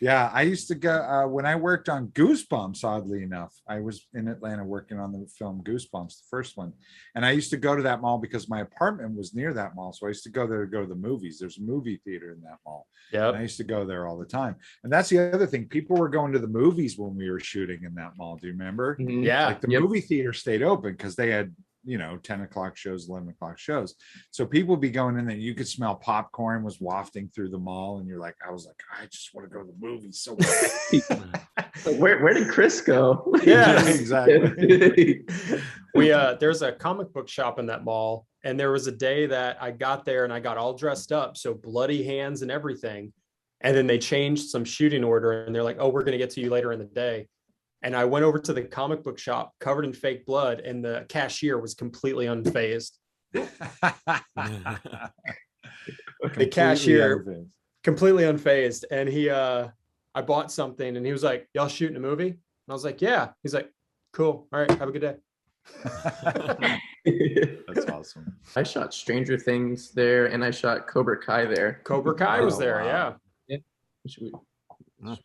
Yeah, I used to go when I worked on Goosebumps. Oddly enough, I was in Atlanta working on the film Goosebumps, the first one, and I used to go to that mall because my apartment was near that mall. So I used to go there to go to the movies. There's a movie theater in that mall. Yeah, I used to go there all the time. And that's the other thing. People were going to the movies when we were shooting in that mall. Do you remember? Mm-hmm. Yeah, like the movie theater stayed open because they had, you know, 10 o'clock shows, 11 o'clock shows. So people would be going in there. You could smell popcorn was wafting through the mall. And you're like, I was like, I just want to go to the movies so bad. Where did Chris go? Yeah, exactly. There's a comic book shop in that mall. And there was a day that I got there and I got all dressed up. So bloody hands and everything. And then they changed some shooting order and they're like, oh, we're going to get to you later in the day. And I went over to the comic book shop covered in fake blood, and the cashier was completely unfazed. The cashier completely unfazed. And I bought something and he was like, y'all shooting a movie? And I was like, yeah. He's like, cool. All right. Have a good day. That's awesome. I shot Stranger Things there and I shot Cobra Kai there. Cobra Kai was there. Wow. Yeah.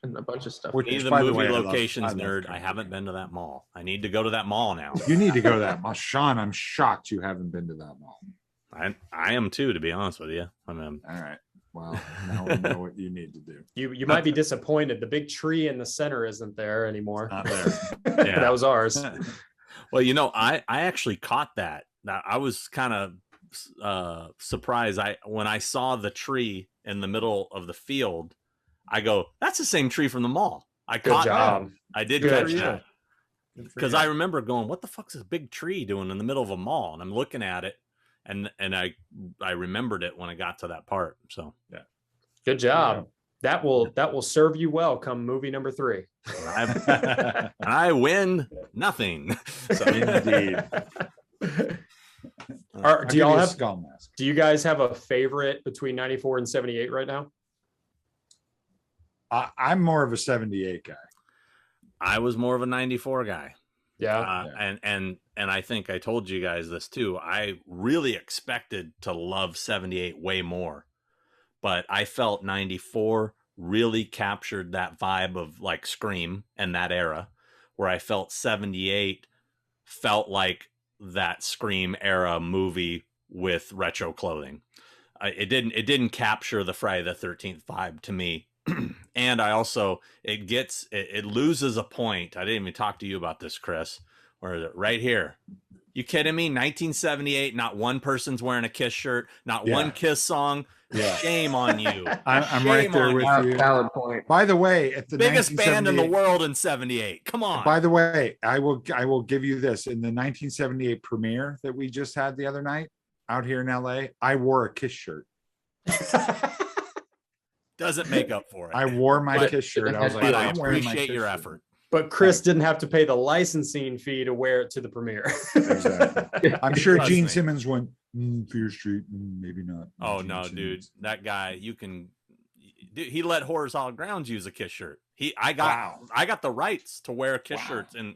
And a bunch of stuff. He's the movie locations nerd. I haven't been to that mall. I need to go to that mall now. You need to go to that mall. Sean, I'm shocked you haven't been to that mall. I am too, to be honest with you. I mean, all right. Well, now we know what you need to do. You might be disappointed. The big tree in the center isn't there anymore. Not there. Yeah. That was ours. Well, you know, I actually caught that. I was kind of surprised. When I saw the tree in the middle of the field, I go, that's the same tree from the mall. I caught that. I did catch that. Because I remember going, what the fuck's this big tree doing in the middle of a mall? And I'm looking at it, and I remembered it when I got to that part. So yeah, good job. That will serve you well come movie number 3. I win nothing. So, Indeed. Do you guys have a favorite between 94 and 78 right now? I'm more of a 78 guy. I was more of a 94 guy. Yeah. And I think I told you guys this too. I really expected to love 78 way more, but I felt 94 really captured that vibe of like Scream and that era, where I felt 78 felt like that Scream era movie with retro clothing. It didn't capture the Friday the 13th vibe to me. And I also, it loses a point. I didn't even talk to you about this, Chris. Where is it? Right here. You kidding me? 1978, not one person's wearing a Kiss shirt, not one Kiss song. Yeah. Shame on you. I'm right there with you. Valid point. By the way, at the biggest band in the world in 78. Come on. By the way, I will give you this. In the 1978 premiere that we just had the other night out here in LA, I wore a Kiss shirt. Doesn't make up for it. I wore my Kiss shirt. I was like, I appreciate your effort. But Chris didn't have to pay the licensing fee to wear it to the premiere. Exactly. I'm sure Gene Simmons went, Fear Street, maybe not. Oh, no, dude. That guy, he let Horrors All Grounds use a Kiss shirt. I got the rights to wear a Kiss shirt, and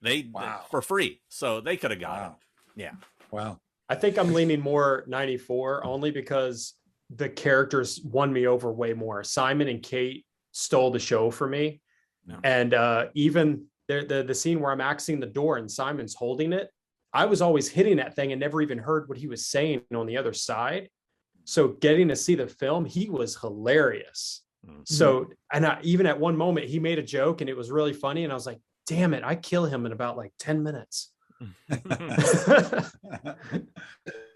they for free. So they could have got it. Yeah. Wow. I think I'm leaning more 94 only because the characters won me over way more. Simon and Kate stole the show for me. No. And even the scene where I'm axing the door and Simon's holding it, I was always hitting that thing and never even heard what he was saying on the other side. So getting to see the film, he was hilarious. Mm-hmm. So, and even at one moment he made a joke and it was really funny. And I was like, damn it, I kill him in about like 10 minutes. The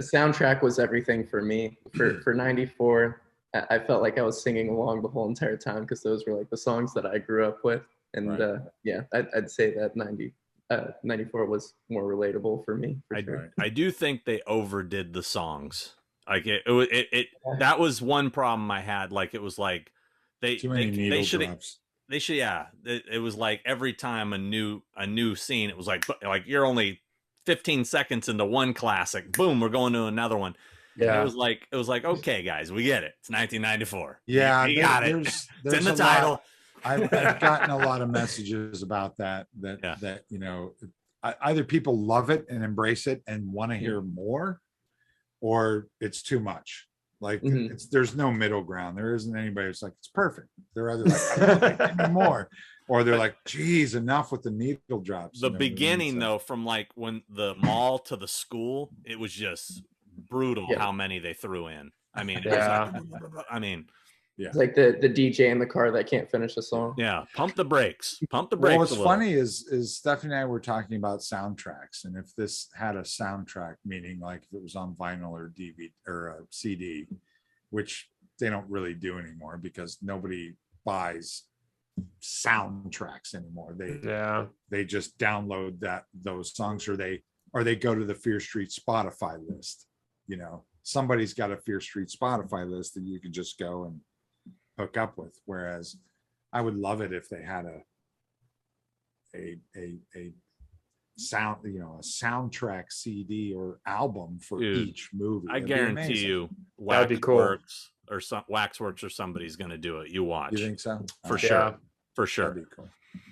soundtrack was everything for me for 94. I felt like I was singing along the whole entire time because those were like the songs that I grew up with. And I'd say that 94 was more relatable for me. Sure. I do think they overdid the songs. Like it that was one problem I had. Like it was like they should it was like every time a new scene, it was like you're only 15 seconds into one classic, boom, we're going to another one. Yeah, it was like okay, guys, we get it. It's 1994. Yeah, you got it. It's in the title. I've gotten a lot of messages about that either people love it and embrace it and want to hear more, or it's too much. Like there's no middle ground. There isn't anybody who's like it's perfect. They're either like I don't like it anymore, or they're like, geez, enough with the needle drops. The beginning though, from like when the mall to the school, it was just brutal how many they threw in. I mean, it's like the DJ in the car that can't finish a song. Yeah, pump the brakes. Well, what's funny is Stephanie and I were talking about soundtracks, and if this had a soundtrack, meaning like if it was on vinyl or DVD or a CD, which they don't really do anymore because nobody buys soundtracks anymore. They just download those songs, or they go to the Fear Street Spotify list. Somebody's got a Fear Street Spotify list that you can just go and hook up with. Whereas I would love it if they had a sound, a soundtrack CD or album for each movie. I guarantee you Waxworks or somebody's going to do it. You watch. You think so? For sure. For sure.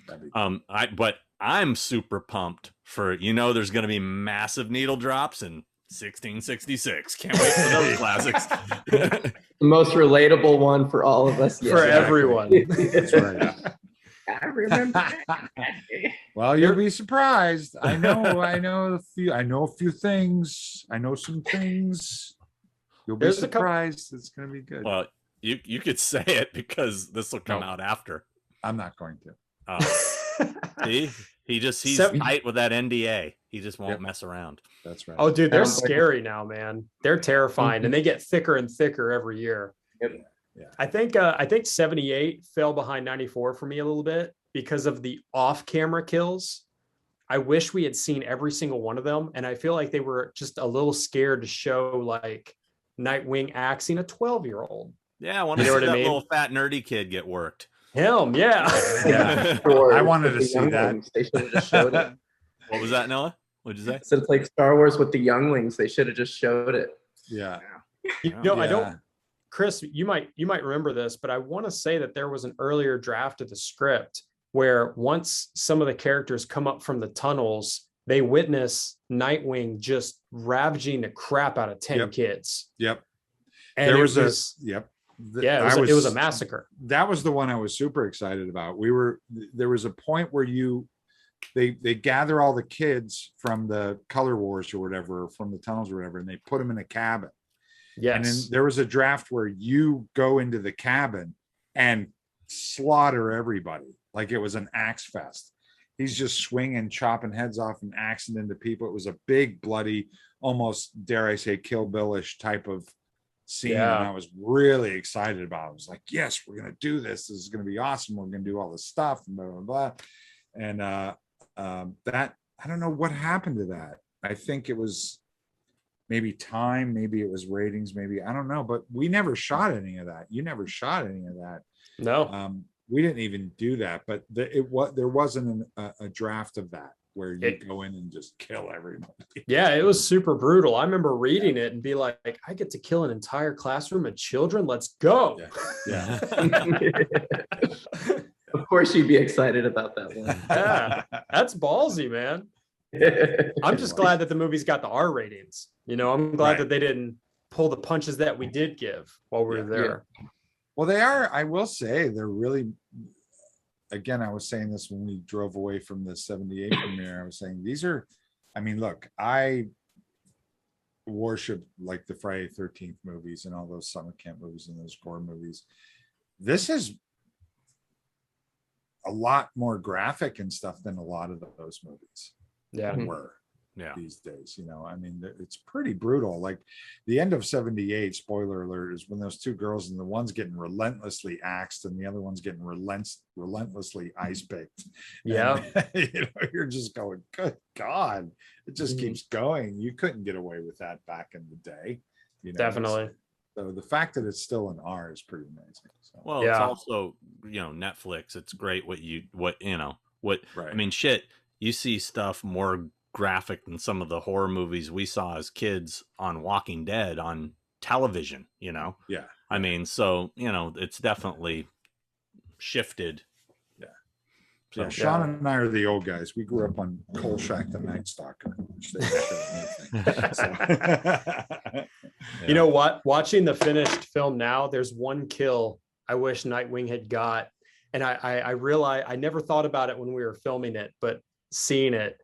That'd be cool. But I'm super pumped for, there's going to be massive needle drops and 1666. Can't wait for those classics. The most relatable one for all of us. For everyone. That's right. I remember. Well, you'll be surprised. I know a few things. I know some things. You'll be surprised. It's going to be good. Well, you could say it because this will come out after. I'm not going to. See? He's tight with that NDA. He just won't mess around. That's right. Oh, dude, they're scary now, man. They're terrifying, and they get thicker and thicker every year. Yep. Yeah. I think 78 fell behind 94 for me a little bit because of the off-camera kills. I wish we had seen every single one of them, and I feel like they were just a little scared to show like Nightwing axing a 12-year-old. Yeah, I want to see that little fat nerdy kid get worked. Him, yeah. I wanted to see that. They should have just showed it. What was that, Noah? What'd you say? So it's like Star Wars with the younglings. They should have just showed it. Yeah. I don't. Chris, you might remember this, but I want to say that there was an earlier draft of the script where once some of the characters come up from the tunnels, they witness Nightwing just ravaging the crap out of 10 kids. Yep. And it was it was a massacre. That was the one I was super excited about. There was a point where they gather all the kids from the color wars or whatever, from the tunnels or whatever, and they put them in a cabin. Yes. And then there was a draft where you go into the cabin and slaughter everybody like it was an axe fest. He's just swinging, chopping heads off and axing into people. It was a big, bloody, almost, dare I say, Kill Bill-ish type of scene. Yeah. And I was really excited about it. I was like, yes, we're going to do this. This is going to be awesome. We're going to do all this stuff and blah, blah, blah. And that, I don't know what happened to that. I think it was maybe time, maybe it was ratings, maybe, I don't know, but we never shot any of that. You never shot any of that. No. We didn't even do that, but there wasn't a draft of that where you go in and just kill everybody. Yeah, it was super brutal. I remember reading it and be like, I get to kill an entire classroom of children. Let's go. Yeah. Of course you'd be excited about that one. Yeah, that's ballsy, man. I'm just glad that the movie's got the R ratings. I'm glad that they didn't pull the punches that we did give while we were there. Yeah. Well, they are, I will say, they're really, again, I was saying this when we drove away from the 78 premiere. I was saying, look, I worship like the Friday 13th movies and all those summer camp movies and those gore movies. This is a lot more graphic and stuff than a lot of those movies were these days. It's pretty brutal. Like the end of 78, spoiler alert, is when those two girls, and the one's getting relentlessly axed and the other one's getting relentlessly ice picked. Yeah. And, you're just going, good God, it just keeps going. You couldn't get away with that back in the day. Definitely. So the fact that it's still an R is pretty amazing. So. Well, it's also, Netflix. It's great I mean, shit, you see stuff more graphic than some of the horror movies we saw as kids on Walking Dead on television, Yeah. I mean, so, it's definitely shifted. Yeah. So Sean and I are the old guys. We grew up on Kolchak the Night Stalker. Which they You know what? Watching the finished film now, there's one kill I wish Nightwing had got. And I realized, I never thought about it when we were filming it, but seeing it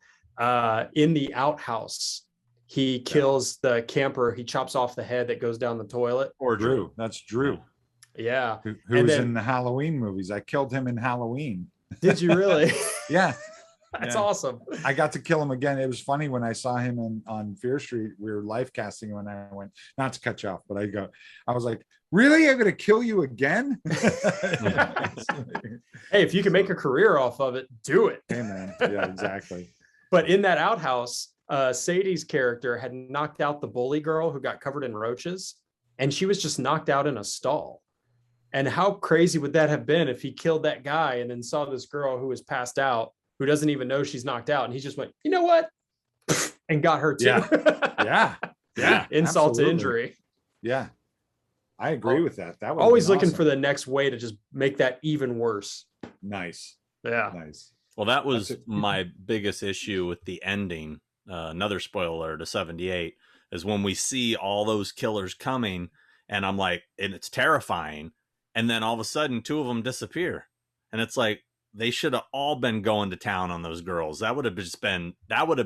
in the outhouse, he kills the camper. He chops off the head that goes down the toilet. Or Drew. That's Drew. Yeah. Who was in the Halloween movies. I killed him in Halloween. Did you really? Yeah. That's awesome. I got to kill him again. It was funny when I saw him on Fear Street. We were live casting him, and I went, not to cut you off, but I was like, really? I'm going to kill you again? Hey, if you can make a career off of it, do it. Hey, man. Yeah, exactly. But in that outhouse, Sadie's character had knocked out the bully girl who got covered in roaches, and she was just knocked out in a stall. And how crazy would that have been if he killed that guy and then saw this girl who was passed out, who doesn't even know she's knocked out, and he just went, you know what? And got her too. Yeah. Insult absolutely. to injury. Yeah. I agree with that. That was always looking for the next way to just make that even worse. Nice. Yeah. Nice. Well, that was my biggest issue with the ending. Another spoiler to 78 is when we see all those killers coming, and I'm like, and it's terrifying. And then all of a sudden, two of them disappear. And it's like, they should have all been going to town on those girls. That would have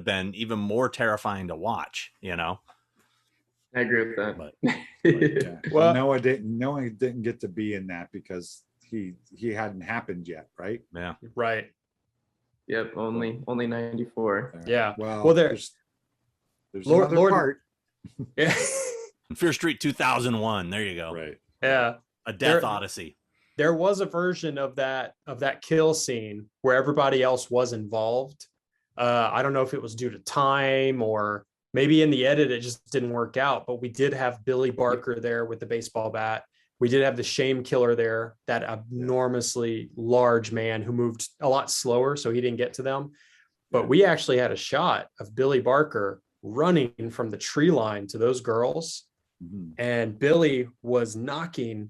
been even more terrifying to watch, I agree with that. But well, Noah didn't get to be in that because he hadn't happened yet, right? Yeah. Right. Yep, only 94. Yeah. Well, there's another part. Yeah. Fear Street 2001. There you go. Right. Yeah. A Death Odyssey. There was a version of that kill scene where everybody else was involved. I don't know if it was due to time or maybe in the edit it just didn't work out, but we did have Billy Barker there with the baseball bat. We did have the Shame Killer there, that abnormously large man who moved a lot slower, so he didn't get to them. But we actually had a shot of Billy Barker running from the tree line to those girls. And Billy was knocking,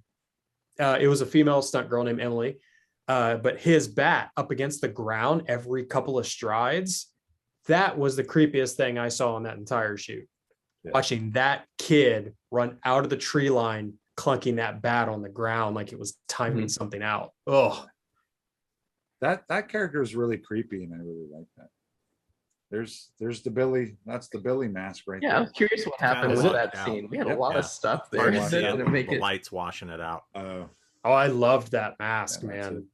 it was a female stunt girl named Emily, but his bat up against the ground every couple of strides. That was the creepiest thing I saw on that entire shoot. Watching that kid run out of the tree line, clunking that bat on the ground like it was timing something out. Oh, that character is really creepy, and I really like that. There's the Billy. That's the Billy mask right there. I was curious what happened with that scene. We had a lot of stuff there. The lights washing it out. Oh, I loved that mask, man.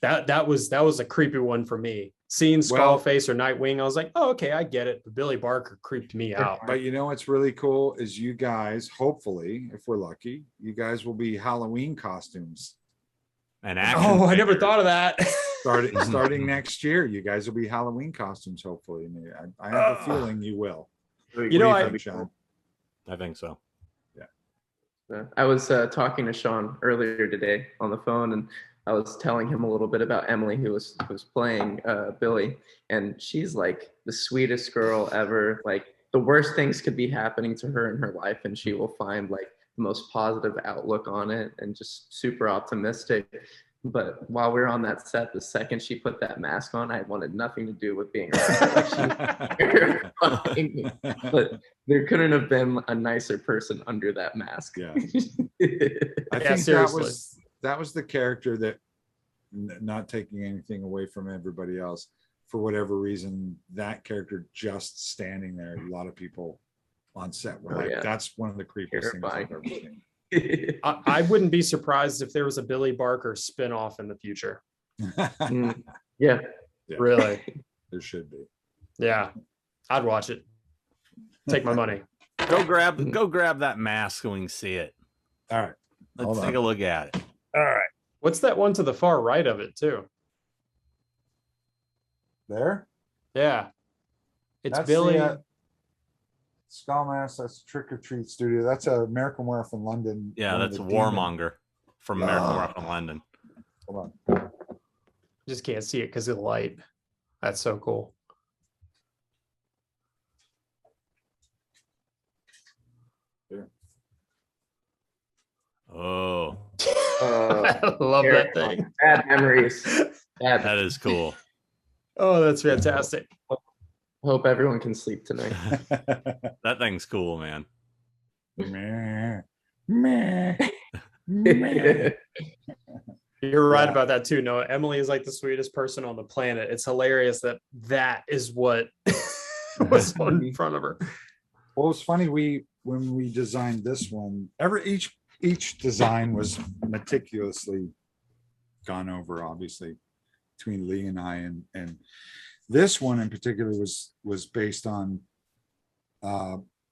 That was a creepy one for me. Seeing Skullface or Nightwing, I was like, oh, okay, I get it. But Billy Barker creeped me out. But you know what's really cool is you guys, hopefully, if we're lucky, you guys will be Halloween costumes. And action I never thought of that. Starting next year, you guys will be Halloween costumes, hopefully. I have a feeling you will. I think so. Yeah. I was talking to Sean earlier today on the phone, and I was telling him a little bit about Emily, who was playing Billy, and she's like the sweetest girl ever. Like the worst things could be happening to her in her life, and she will find like the most positive outlook on it, and just super optimistic. But while we were on that set, the second she put that mask on, I wanted nothing to do with being around. But there couldn't have been a nicer person under that mask. Yeah, I think that was the character that, not taking anything away from everybody else, for whatever reason, that character just standing there, a lot of people on set were that's one of the creepiest things I've ever seen. I wouldn't be surprised if there was a Billy Barker spinoff in the future. Yeah, really. There should be. Yeah, I'd watch it. Take my money. Go grab that mask and we can see it. All right, let's take a look at it. All right. What's that one to the far right of it too? There? Yeah. It's that's Billy. Skullmask, that's Trick or Treat Studio. That's a American Werewolf in London. Yeah, that's Warmonger from American Werewolf in London. Hold on. Just can't see it because of the light. That's so cool. Here. Oh. I love that thing. Bad memories. That is cool. Oh, that's fantastic. Hope everyone can sleep tonight. That thing's cool, man. Meh. Meh. Meh. You're right about that too, Noah. Emily is like the sweetest person on the planet. It's hilarious that is what was in front of her. Well, it's funny. When we designed this one, each design was meticulously gone over, obviously, between Lee and I, and this one in particular was based on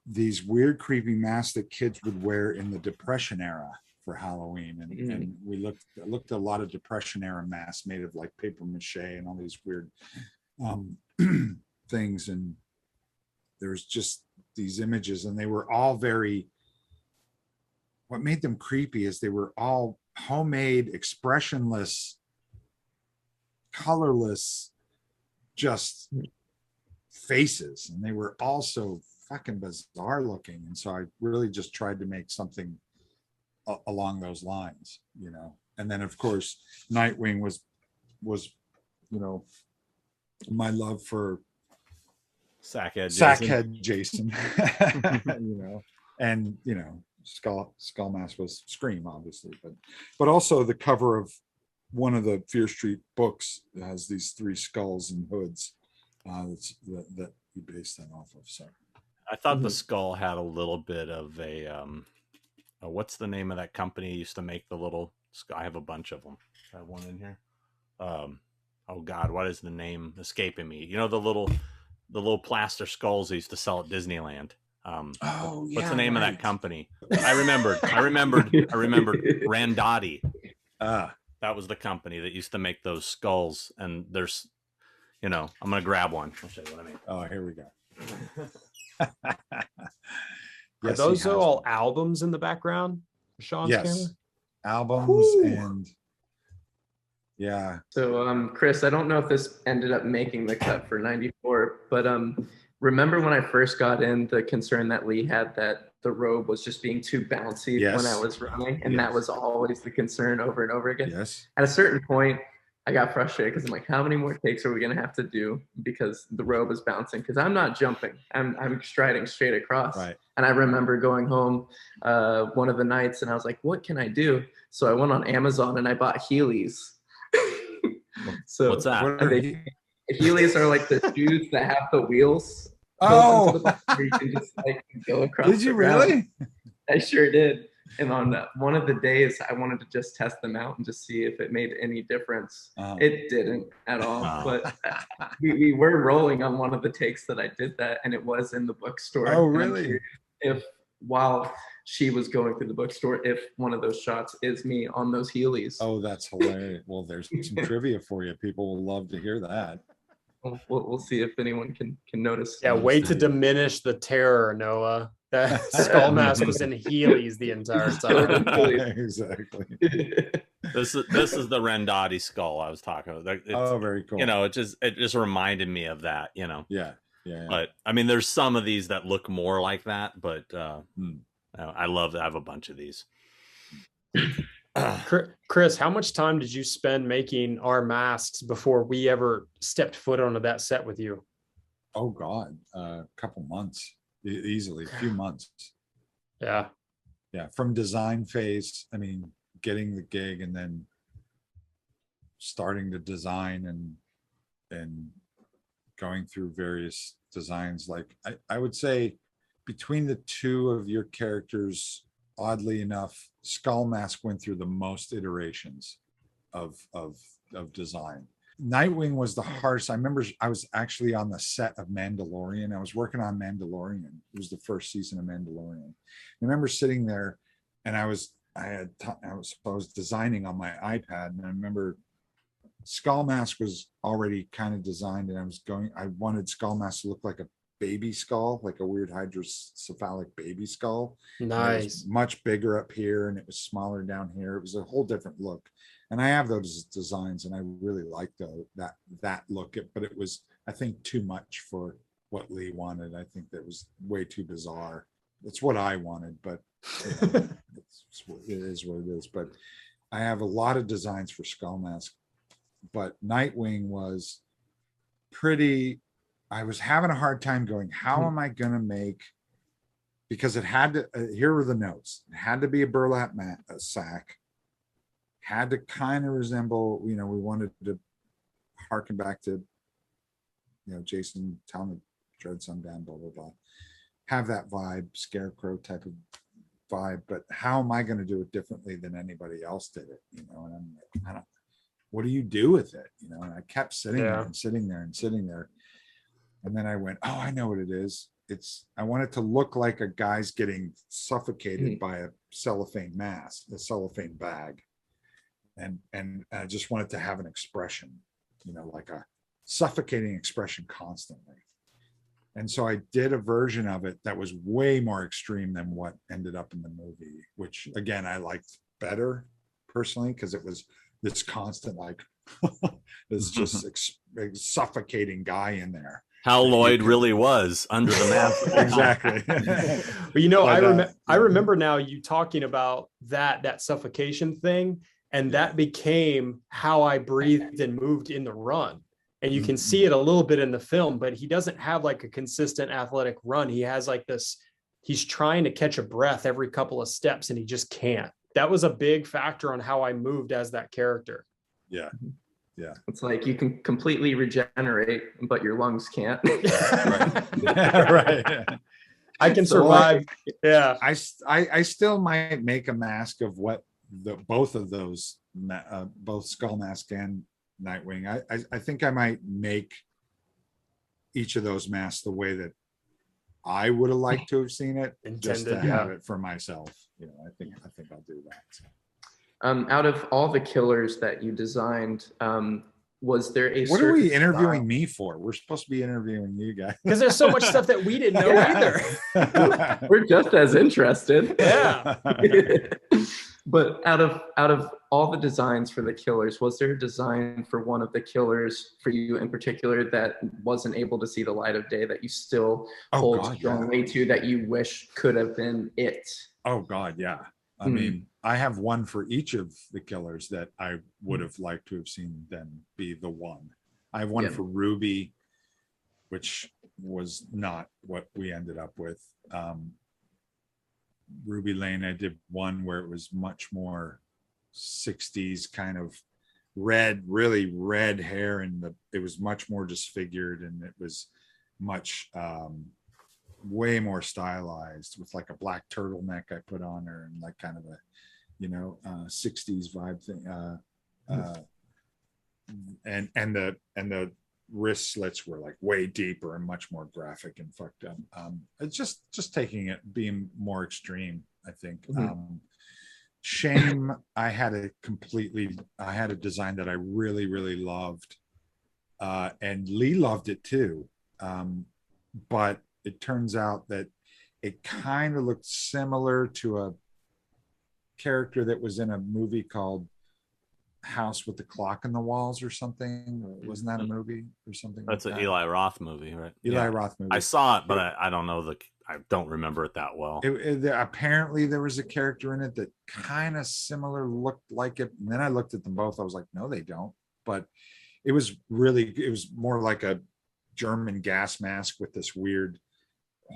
these weird, creepy masks that kids would wear in the Depression era for Halloween, and we looked at a lot of Depression era masks made of like paper mache and all these weird things, and there's just these images, and they were all very. What made them creepy is they were all homemade, expressionless, colorless, just faces, and they were all so fucking bizarre looking, and so I really just tried to make something along those lines, you know. And then of course Nightwing was my love for Sackhead Jason. You know, and Skullmask was Scream, obviously, but also the cover of one of the Fear Street books has these three skulls and hoods that he based that off of. So I thought the skull had a little bit of a what's the name of that company used to make the little skull? I have a bunch of them. I have one in here. Oh God, what is the name escaping me? You know, the little plaster skulls they used to sell at Disneyland. What's the name of that company? I remembered Randotti. That was the company that used to make those skulls. And there's, I'm going to grab one. I'll show you what I mean. Oh, here we go. Are those all albums in the background? Sean's camera? albums. Whew. And yeah. So Chris, I don't know if this ended up making the cut for 94, but remember when I first got in, the concern that Lee had that the robe was just being too bouncy Yes. when I was running, and Yes. that was always the concern over and over again. Yes. At a certain point, I got frustrated because I'm like, how many more takes are we gonna have to do because the robe is bouncing? Because I'm not jumping, I'm striding straight across. Right. And I remember going home one of the nights, and I was like, what can I do? So I went on Amazon and I bought Heelys. So What's that? Heelys are like the shoes that have the wheels. Oh, Where you can just like go across. did you really? I sure did. And on one of the days, I wanted to just test them out and just see if it made any difference. Oh. It didn't at all. Oh. But we were rolling on one of the takes that I did that, and it was in the bookstore. Oh, And I'm really? curious if while she was going through the bookstore, if one of those shots is me on those Heelys. Oh, that's hilarious. Well, there's some trivia for you. People will love to hear that. We'll see if anyone can notice. Yeah, way to diminish the terror, Noah. That skull mask was in Heelys the entire time. Exactly. This is the Rendotti skull I was talking about. It's, Oh, very cool. You know, it just reminded me of that. You know. Yeah. But I mean, there's some of these that look more like that. But I love that I have a bunch of these. Chris, how much time did you spend making our masks before we ever stepped foot onto that set with you? Oh God, a couple months, easily, a few months. Yeah. From design phase, I mean, getting the gig and then starting to design and going through various designs. Like I would say between the two of your characters, oddly enough, Skull Mask went through the most iterations of design. Nightwing was the hardest. I remember I was actually on the set of Mandalorian. I was working on Mandalorian. It was the first season of Mandalorian. I remember sitting there, and I was designing on my iPad, and I remember Skull Mask was already kind of designed, and I wanted Skull Mask to look like a baby skull, like a weird hydrocephalic baby skull. Nice. Much bigger up here, and it was smaller down here. It was a whole different look. And I have those designs, and I really liked that look. But it was, I think, too much for what Lee wanted. I think that was way too bizarre. It's what I wanted, but it is what it is. But I have a lot of designs for Skull Mask. But Nightwing was pretty. I was having a hard time going, how am I going to make, because it had to, here were the notes. It had to be a burlap sack, had to kind of resemble, we wanted to harken back to, Jason telling the dread sundown, blah, blah, blah. Have that vibe, scarecrow type of vibe, but how am I going to do it differently than anybody else did it? And I'm like, what do you do with it? And I kept sitting there and sitting there and sitting there. And then I went, oh, I know what it is. I want it to look like a guy's getting suffocated by a cellophane mask, a cellophane bag. And I just want it to have an expression, like a suffocating expression constantly. And so I did a version of it that was way more extreme than what ended up in the movie, which again, I liked better personally, because it was this constant, like, this just suffocating guy in there. How Lloyd really was under the mask. Exactly. But I remember now you talking about that suffocation thing, and that became how I breathed and moved in the run. And you can see it a little bit in the film, but he doesn't have like a consistent athletic run. He has like this, he's trying to catch a breath every couple of steps, and he just can't. That was a big factor on how I moved as that character. Yeah. It's like you can completely regenerate, but your lungs can't. Right. I can survive. I still might make a mask of what both of those, both Skull Mask and Nightwing. I think I might make each of those masks the way that I would have liked to have seen it, just to have it for myself. I think I'll do that. Out of all the killers that you designed, was there a what are we interviewing me for? We're supposed to be interviewing you guys, because there's so much stuff that we didn't know either. We're just as interested. Yeah. But out of all the designs for the killers, was there a design for one of the killers for you in particular that wasn't able to see the light of day that you still hold strongly to, that you wish could have been it? Oh God, yeah. I mean, I have one for each of the killers that I would have liked to have seen them be the one. I have one for Ruby, which was not what we ended up with. Ruby Lane, I did one where it was much more 60s kind of red, really red hair, and it was much more disfigured, and it was much way more stylized with like a black turtleneck I put on her and like kind of a 60s vibe thing, and the wrist slits were like way deeper and much more graphic and fucked up. It's just taking it, being more extreme, I think. Shame, I had a design that I really, really loved, and Lee loved it too, but it turns out that it kind of looked similar to a character that was in a movie called House with the Clock in the Walls or something. Wasn't that a movie or something? That's an Eli Roth movie, right? Eli Roth movie. I saw it, but I don't know I don't remember it that well. Apparently there was a character in it that kind of similar, looked like it, and then I looked at them both. I was like, no, they don't. But it was more like a German gas mask with this weird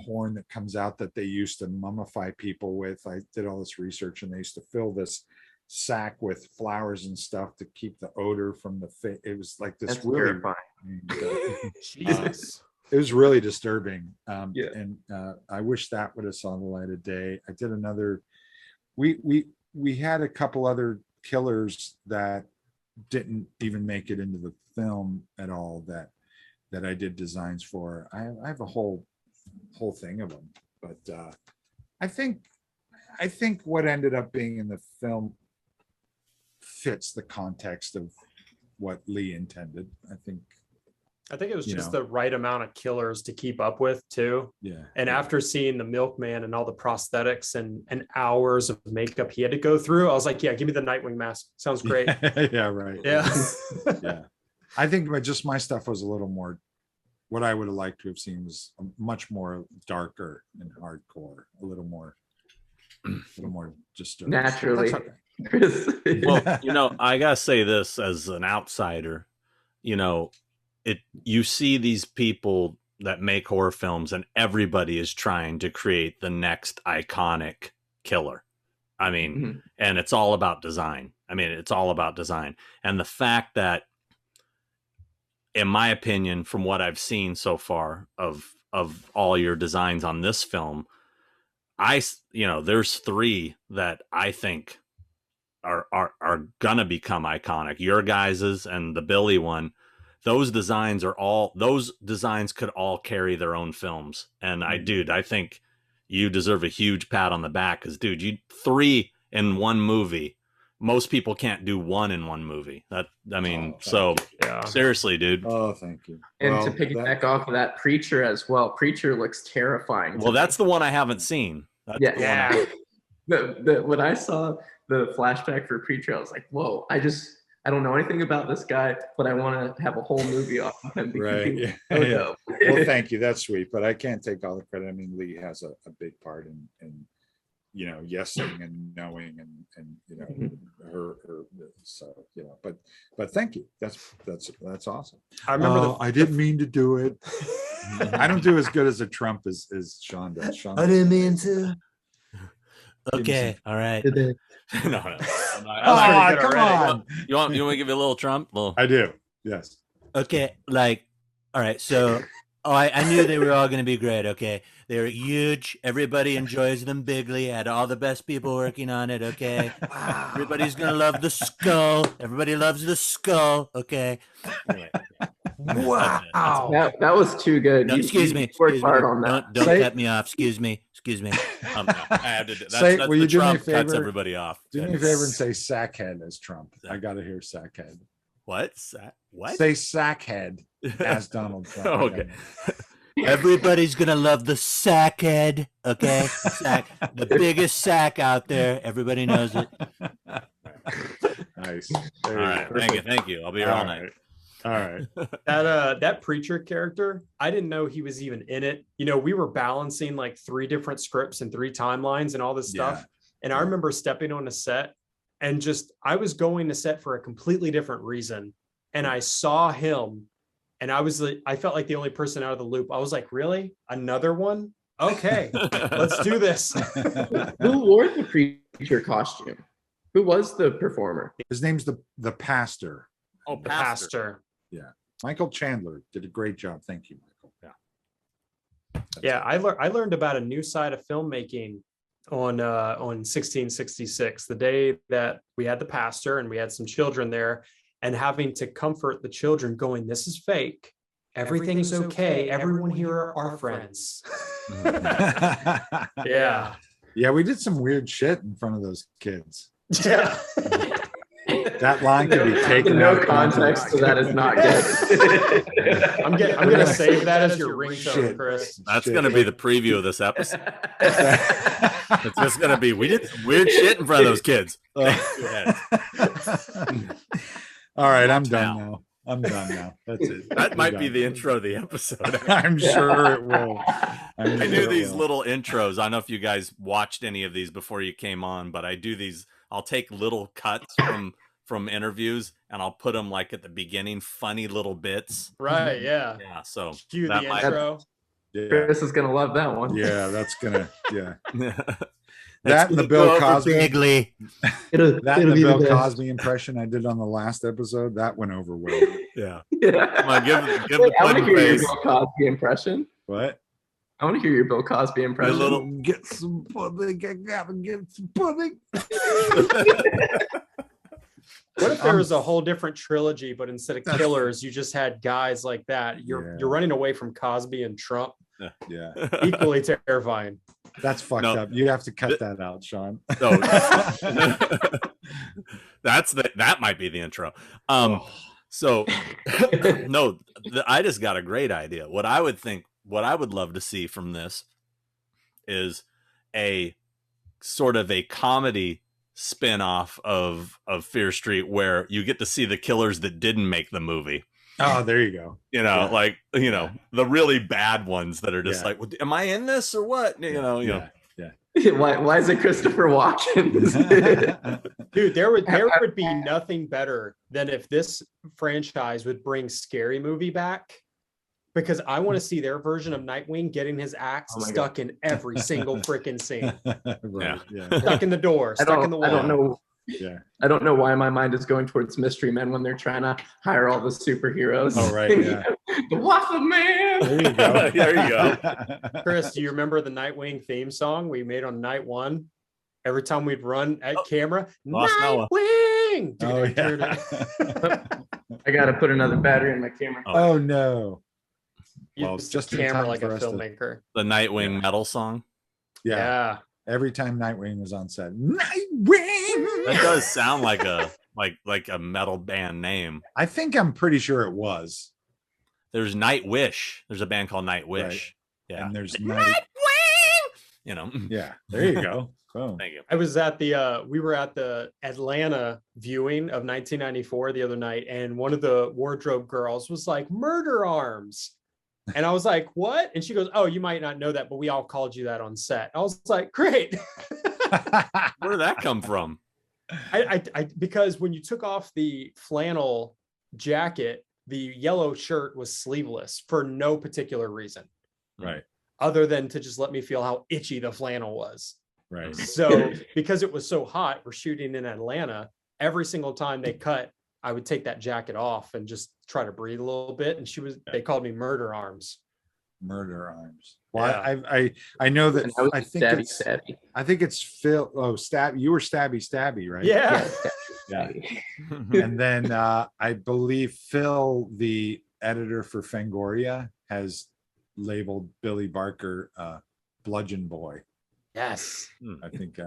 horn that comes out that they used to mummify people with. I did all this research, and they used to fill this sack with flowers and stuff to keep the odor from the face. It was like this. That's really Jesus. It was really disturbing. And I wish that would have saw the light of day. I did another. We had a couple other killers that didn't even make it into the film at all that I did designs for. I have a whole thing of them, but I think what ended up being in the film fits the context of what Lee intended. I think it was just the right amount of killers to keep up with too. Yeah. And after seeing the milkman and all the prosthetics and hours of makeup he had to go through, I was like, yeah, give me the Nightwing mask. Sounds great. Yeah, right. Yeah. Yeah. I think just my stuff was a little more, what I would have liked to have seen was much more darker and hardcore, a little more just naturally. Well, I gotta say this as an outsider, you see these people that make horror films, and everybody is trying to create the next iconic killer. I mean, and it's all about design. And the fact that, in my opinion, from what I've seen so far of all your designs on this film, there's 3 that I think are gonna become iconic. Your guys's and the Billy one. Those designs could all carry their own films. And I think you deserve a huge pat on the back, because you 3 in one movie. Most people can't do 1 in one movie. Seriously, dude. Oh, thank you. And to piggyback off of that, Preacher as well. Preacher looks terrifying. Well, that's the one I haven't seen. When I saw the flashback for Preacher, I was like, whoa, I don't know anything about this guy, but I want to have a whole movie off of him. Right. Yeah. Well, thank you. That's sweet, but I can't take all the credit. I mean, Lee has a big part in yesing and knowing and her so but thank you. That's awesome. I remember I didn't mean to do it. I don't do as good as a Trump as Sean does. I didn't mean to. Okay, all right. No. Come on. You want to give you a little Trump? I do. Yes. Okay, all right. So, I knew they were all going to be great. Okay, they were huge. Everybody enjoys them bigly. Had all the best people working on it. Okay, everybody's going to love the skull. Everybody loves the skull. Okay. Anyway. Wow, that was too good. No, excuse me. Worked hard on that. Don't cut me off. Excuse me. No, I have to do that's will you do me a Trump favor? cuts everybody off. Do me a favor and say sackhead as Trump. I got to hear sackhead. What? What? Say sackhead as Donald Trump. Okay. Everybody's gonna love the sack head, okay? Sack, the biggest sack out there. Everybody knows it. Nice. All right, thank you. I'll be here all night. All right. That preacher character, I didn't know he was even in it. We were balancing like 3 different scripts and 3 timelines and all this stuff. And I remember stepping on a set and I was going to set for a completely different reason. And I saw him and I felt like the only person out of the loop. I was like, really? Another one? Okay, let's do this. Who wore the preacher costume? Who was the performer? His name's the pastor. Oh, The pastor. Yeah. Michael Chandler did a great job. Thank you, Michael. Yeah, I learned about a new side of filmmaking on 1666, the day that we had the pastor and we had some children there, and having to comfort the children going, this is fake. Everything's okay. Everyone here are our friends. Yeah. Yeah, we did some weird shit in front of those kids. Yeah. That line could be taken no out of context, so that is not good. I'm gonna save that as your ringtone, Shit. Chris. That's going to be the preview of this episode. It's just going to be, we did some weird shit in front of those kids. All right, I'm done now. That's it. That might be the intro of the episode. I'm sure it will. I do these little intros. I don't know if you guys watched any of these before you came on, but I do these. I'll take little cuts from interviews and I'll put them like at the beginning, funny little bits. Right. Yeah. Yeah. So Cue the might- intro. Yeah, Chris is gonna love that one. yeah, that's gonna That's that and the gonna Bill go over Cosby. Bigly. That and the Bill Cosby impression I did on the last episode, that went over well. Yeah. Yeah. Come on, give Wait, the I want to pudding hear your face. Bill Cosby impression. What? I want to hear your Bill Cosby impression. little- Get some pudding. I gotta get some pudding. What if there was a whole different trilogy, but instead of killers, you just had guys like that? You're running away from Cosby and Trump. Yeah, Equally terrifying. that's fucked No. up. You have to cut that out, Sean. So that might be the intro. So no, I just got a great idea. What I would love to see from this is a sort of a comedy spin-off of Fear Street where you get to see the killers that didn't make the movie. Oh, there you go. The really bad ones that are just Yeah. like, well, am I in this or what? You know. Why is it Christopher Walken? Dude, there would be nothing better than if this franchise would bring Scary Movie back, because I want to see their version of Nightwing getting his axe stuck in every single freaking scene. Right. Yeah. Stuck in the door, stuck in the wall. I don't know. Yeah. I don't know why my mind is going towards Mystery Men when they're trying to hire all the superheroes. Oh, right. Yeah. The Waffle Man. There you go. There you go. Chris, do you remember the Nightwing theme song we made on night 1? Every time we'd run at camera, Lost Noah. Nightwing. Oh, yeah. I gotta put another battery in my camera. Oh, no. You Well, just just in camera time like a for us to- filmmaker. The Nightwing metal song. Yeah. Yeah. Every time Nightwing was on set, Nightwing. That does sound like a metal band name. I think I'm pretty sure it was. There's Nightwish. There's a band called Nightwish. Right. Yeah. And there's Nightwing. Yeah. There you go. Boom. Thank you. I was at we were at the Atlanta viewing of 1994 the other night, and one of the wardrobe girls was like, "Murder Arms." And I was like, "What?" And she goes, "Oh, you might not know that, but we all called you that on set." I was like, "Great." Where did that come from? I because when you took off the flannel jacket, the yellow shirt was sleeveless for no particular reason, Right. other than to just let me feel how itchy the flannel was. Right. So because it was so hot, we're shooting in Atlanta. Every single time they cut, I would take that jacket off and just try to breathe a little bit. And they called me Murder Arms. Murder Arms. Well, Yeah. I know that. And I was I think stabby. I think it's Phil. Oh, You were Stabby, right? Yeah. Yeah. And then I believe Phil, the editor for Fangoria, has labeled Billy Barker Bludgeon Boy. Yes. I think,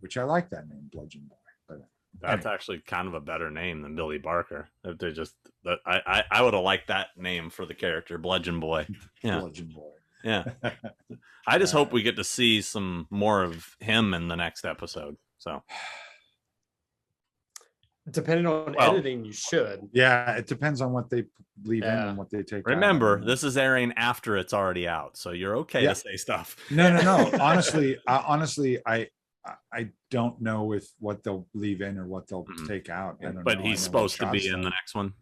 which I like that name, Bludgeon Boy. But That's actually kind of a better name than Billy Barker. If they just, I would have liked that name for the character, Bludgeon Boy. Yeah, Bludgeon Boy. Yeah. I just hope we get to see some more of him in the next episode. So, depending on editing, you should. Yeah, it depends on what they leave in and what they take out. Remember, this is airing after it's already out, so you're okay to say stuff. No. Honestly, I don't know with what they'll leave in or what they'll take out. I don't but know. he's supposed to be in the next one.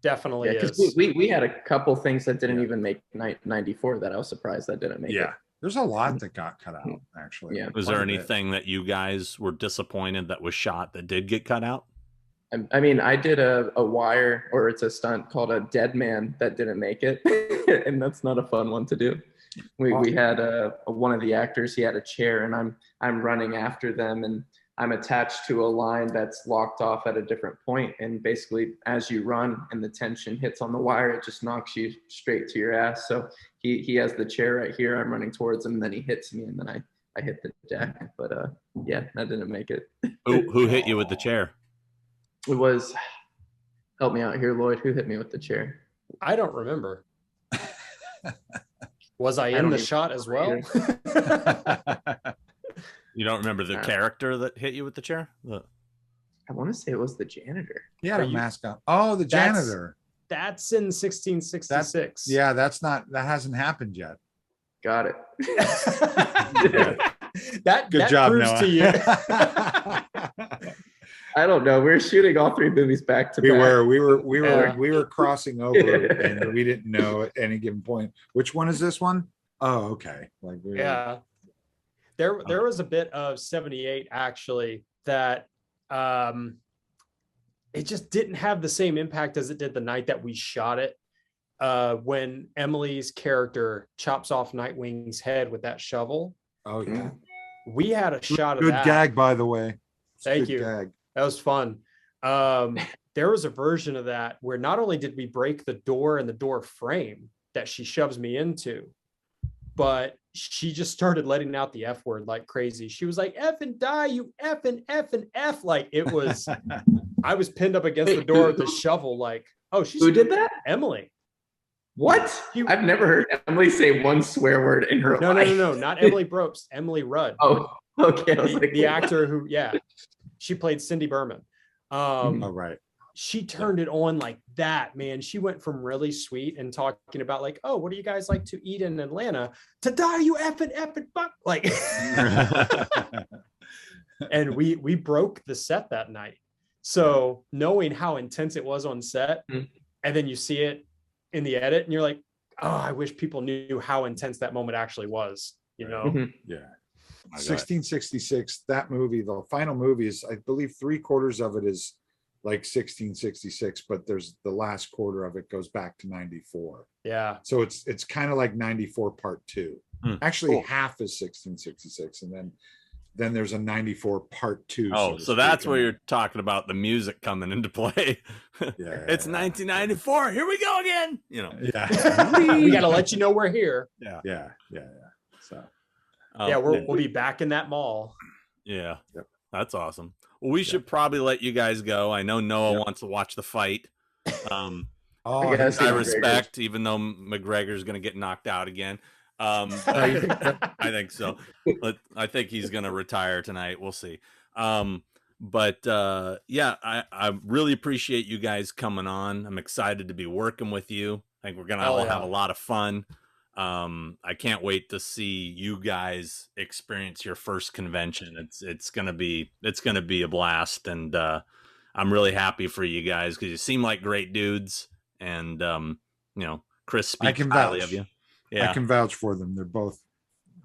Definitely is. We had a couple things that didn't even make 94 that I was surprised that didn't make it. Yeah, there's a lot that got cut out, actually. Yeah. Was there anything that you guys were disappointed that was shot that did get cut out? I mean, I did a wire, or it's a stunt called a dead man that didn't make it. And that's not a fun one to do. We had one of the actors, he had a chair, and I'm running after them, and I'm attached to a line that's locked off at a different point. And basically, as you run and the tension hits on the wire, it just knocks you straight to your ass. So he has the chair right here. I'm running towards him, and then he hits me, and then I hit the deck. But yeah, that didn't make it. Who hit you with the chair? It was, help me out here, Lloyd. Who hit me with the chair? I don't remember. Was I in the shot as well? You don't remember the character that hit you with the chair? I want to say it was the janitor. He had a mask on. Oh, the janitor. That's in 1666. That hasn't happened yet. Got it. That job, proves Noah. to you. I don't know. We were shooting all three movies back to back. We were crossing over, and we didn't know at any given point. Which one is this one? Oh, okay. There was a bit of 78 actually that it just didn't have the same impact as it did the night that we shot it. When Emily's character chops off Nightwing's head with that shovel. Oh yeah. We had a shot of that. Good gag, by the way. Thank you. Gag. That was fun. There was a version of that where not only did we break the door and the door frame that she shoves me into, but she just started letting out the F word like crazy. She was like, F and die, you F and F and F. Like it was, I was pinned up against the door with the shovel. Like, oh, who did that? Emily. What? I've never heard Emily say one swear word in her life. No, not Emily Brobst, Emily Rudd. Oh, okay. The actor who, she played Cindy Berman. Right. She turned it on like that, man. She went from really sweet and talking about like, oh, what do you guys like to eat in Atlanta? To die, you effing fuck. Like, and we broke the set that night. So knowing how intense it was on set, and then you see it in the edit, and you're like, oh, I wish people knew how intense that moment actually was. You know? Yeah. 1666, that movie, the final movie is, I believe 3/4 of it is like 1666, but there's the last quarter of it goes back to 94. Yeah. So it's kind of like 94 part 2. Actually, half is 1666, and then there's a 94 part 2. Oh, so that's where you're talking about the music coming into play. It's 1994. Here we go again. You know. Yeah. We got to let you know we're here. Yeah. So. We'll be back in that mall. Yeah. Yep. That's awesome. Well, we should probably let you guys go. I know Noah wants to watch the fight. I respect, even though McGregor's going to get knocked out again. I think so. But I think he's going to retire tonight. We'll see. I really appreciate you guys coming on. I'm excited to be working with you. I think we're going to have a lot of fun. I can't wait to see you guys experience your first convention. It's gonna be a blast, and I'm really happy for you guys because you seem like great dudes, and Chris speaks highly of you. I can vouch for them. They're both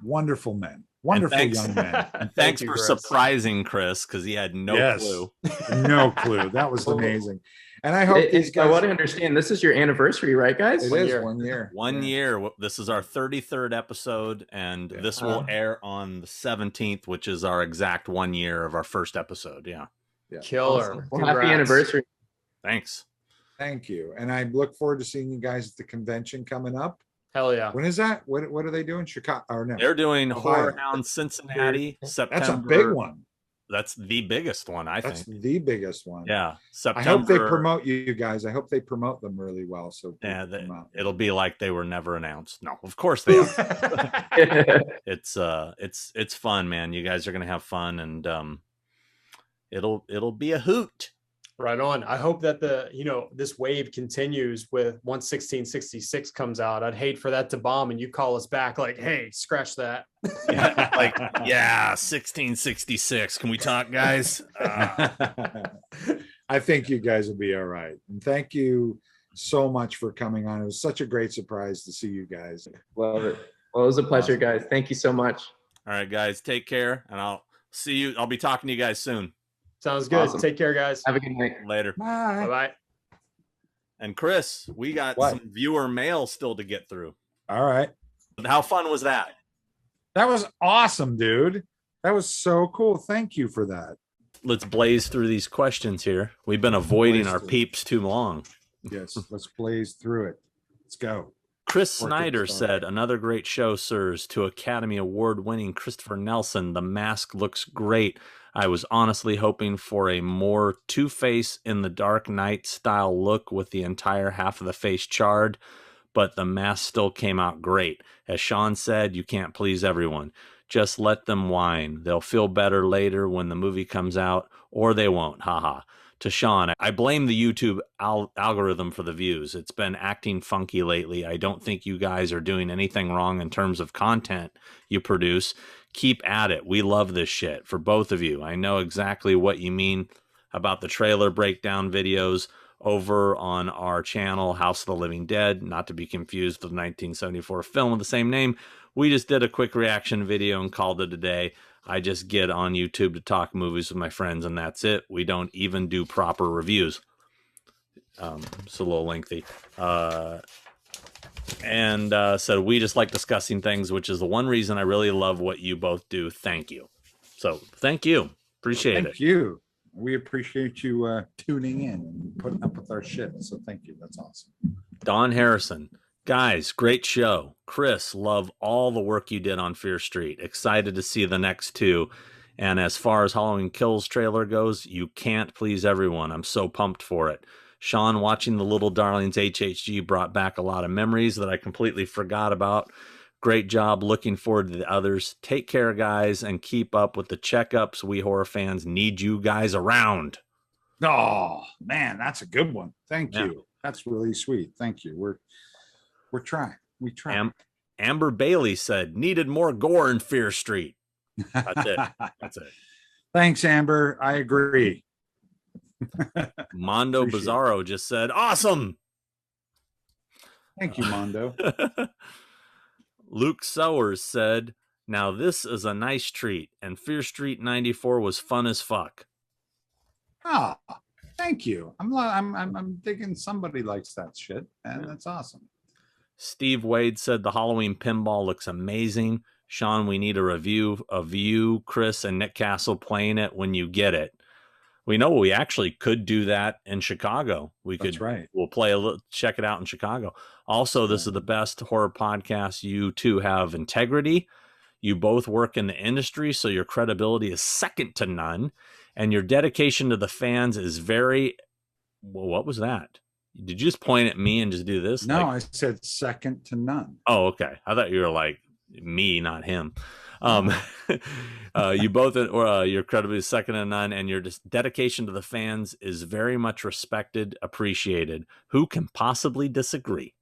wonderful men, wonderful young men. And thanks for surprising Chris because he had no clue. No clue. That was amazing. And I hope these guys. I want to understand. This is your anniversary, right, guys? It is 1 year. 1 year. This is our 33rd episode, and this will air on the 17th, which is our exact 1 year of our first episode. Yeah. Killer. Awesome. Well, happy anniversary. Thanks. Thank you. And I look forward to seeing you guys at the convention coming up. Hell yeah. When is that? What are they doing? Chicago? Or no? They're doing Horror Hound Cincinnati, September. That's a big one. That's the biggest one, I That's think. the biggest one. Yeah. September. I hope they promote you guys. I hope they promote them really well. So yeah, it'll be like they were never announced. No, of course they are. It's fun, man. You guys are gonna have fun, and it'll be a hoot. Right on. I hope that this wave continues with once 1666 comes out. I'd hate for that to bomb and you call us back like, hey, scratch that. Yeah, like, yeah, 1666. Can we talk, guys? I think you guys will be all right. And thank you so much for coming on. It was such a great surprise to see you guys. Love it. Well, it was a pleasure, guys. Thank you so much. All right, guys, take care, and I'll see you. I'll be talking to you guys soon. Sounds good. Awesome. Take care, guys. Have a good night. Later. Bye. Bye-bye. And Chris, we got some viewer mail still to get through. All right. How fun was that? That was awesome, dude. That was so cool. Thank you for that. Let's blaze through these questions here. We've been avoiding our peeps too long. Yes, let's blaze through it. Let's go. Chris Snyder said, another great show, sirs. To Academy Award-winning Christopher Nelson, the mask looks great. I was honestly hoping for a more Two-Face in the Dark Knight style look with the entire half of the face charred, but the mask still came out great. As Sean said, you can't please everyone. Just let them whine. They'll feel better later when the movie comes out, or they won't. Haha. To Sean, I blame the YouTube algorithm for the views. It's been acting funky lately. I don't think you guys are doing anything wrong in terms of content you produce. Keep at it. We love this shit for both of you. I know exactly what you mean about the trailer breakdown videos over on our channel, House of the Living Dead, not to be confused with the 1974 film of the same name. We just did a quick reaction video and called it a day. I just get on YouTube to talk movies with my friends, and that's it. We don't even do proper reviews. It's a little lengthy. And said, we just like discussing things, which is the one reason I really love what you both do. Thank you. So thank you. Appreciate it. Thank you. We appreciate you tuning in and putting up with our shit. So thank you. That's awesome. Don Harrison. Guys, great show. Chris, love all the work you did on Fear Street. Excited to see the next two. And as far as Halloween Kills trailer goes, you can't please everyone. I'm so pumped for it. Sean, watching the Little Darlings HHG brought back a lot of memories that I completely forgot about. Great job. Looking forward to the others. Take care, guys, and keep up with the checkups. We horror fans need you guys around. Oh, man, that's a good one. Thank you. That's really sweet. Thank you. We're trying. We try. Amber Bailey said, needed more gore in Fear Street. That's it. That's it. Thanks, Amber. I agree. Mondo Bizarro just said, awesome. Thank you, Mondo. Luke Sowers said, now this is a nice treat, and Fear Street 94 was fun as fuck. Ah, thank you. I'm digging somebody likes that shit, and that's awesome. Steve Wade said the Halloween pinball looks amazing. Sean, we need a review of you, Chris, and Nick Castle playing it when you get it. We know we actually could do that in Chicago. That's right. We'll play a little, check it out in Chicago. Also, this is the best horror podcast. You two have integrity. You both work in the industry, so your credibility is second to none. And your dedication to the fans is very, well, what was that? Did you just point at me and just do this? No, I said second to none. Oh, okay. I thought you were like me, not him. You both, your credibility is second to none, and your dedication to the fans is very much respected, appreciated. Who can possibly disagree?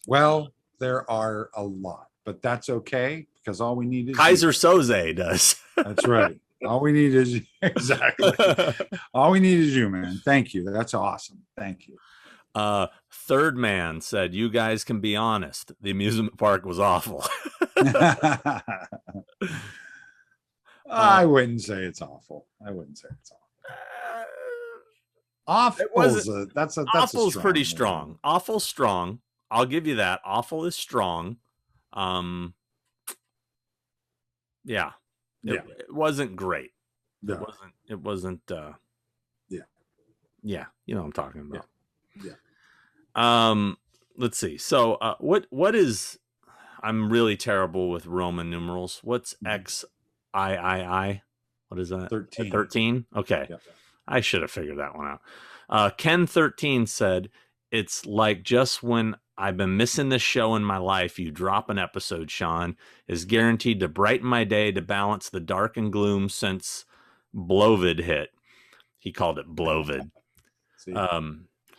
Well, there are a lot, but that's okay because all we need is Kaiser Soze does. That's right. All we need is exactly. All we need is you, man. Thank you. That's awesome. Thank you. Third Man said, you guys can be honest. The amusement park was awful. I wouldn't say it's awful. I wouldn't say it's awful. Awful. That's awful is pretty strong. Awful strong. I'll give you that. Awful is strong. Yeah. It wasn't great. No. It wasn't yeah, you know what I'm talking about. Yeah. Let's see. So what is, I'm really terrible with Roman numerals. What's XIII? What is that? 13. 13? Okay. Yep. I should have figured that one out. Ken13 said, it's like just when I've been missing this show in my life, you drop an episode, Sean, is guaranteed to brighten my day to balance the dark and gloom since Blvd hit. He called it Blvd.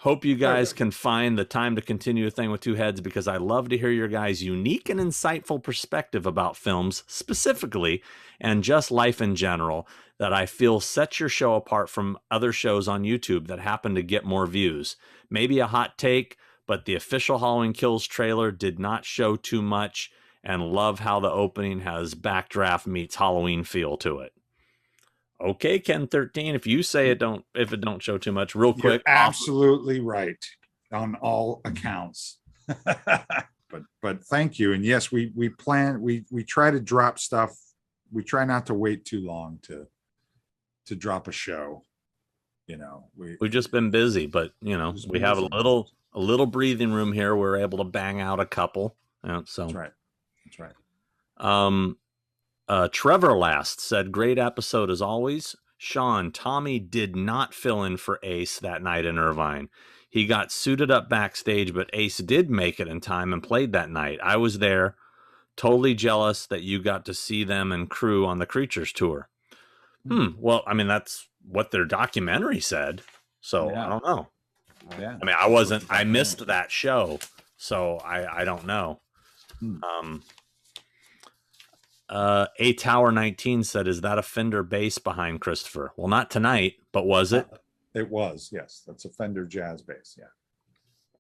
Hope you guys can find the time to continue a thing with two heads, because I love to hear your guys' unique and insightful perspective about films specifically and just life in general that I feel sets your show apart from other shows on YouTube that happen to get more views. Maybe a hot take, but the official Halloween Kills trailer did not show too much, and love how the opening has Backdraft meets Halloween feel to it. Okay, Ken13, if you say it don't show too much, real quick. You're absolutely right on all accounts. but thank you. And yes, we try to drop stuff. We try not to wait too long to drop a show. We've just been busy, but we have a little breathing room here. We're able to bang out a couple. So that's right. Trevor Last said, great episode as always. Sean, Tommy did not fill in for Ace that night in Irvine. He got suited up backstage, but Ace did make it in time and played that night. I was there. Totally jealous that you got to see them and crew on the Creatures tour. Well, I mean, that's what their documentary said. So I don't know. Yeah. I mean, I missed that show. So I don't know. A Tower 19 said, is that a Fender bass behind Christopher? Well, not tonight, but was it? It was, yes. That's a Fender jazz bass, yeah.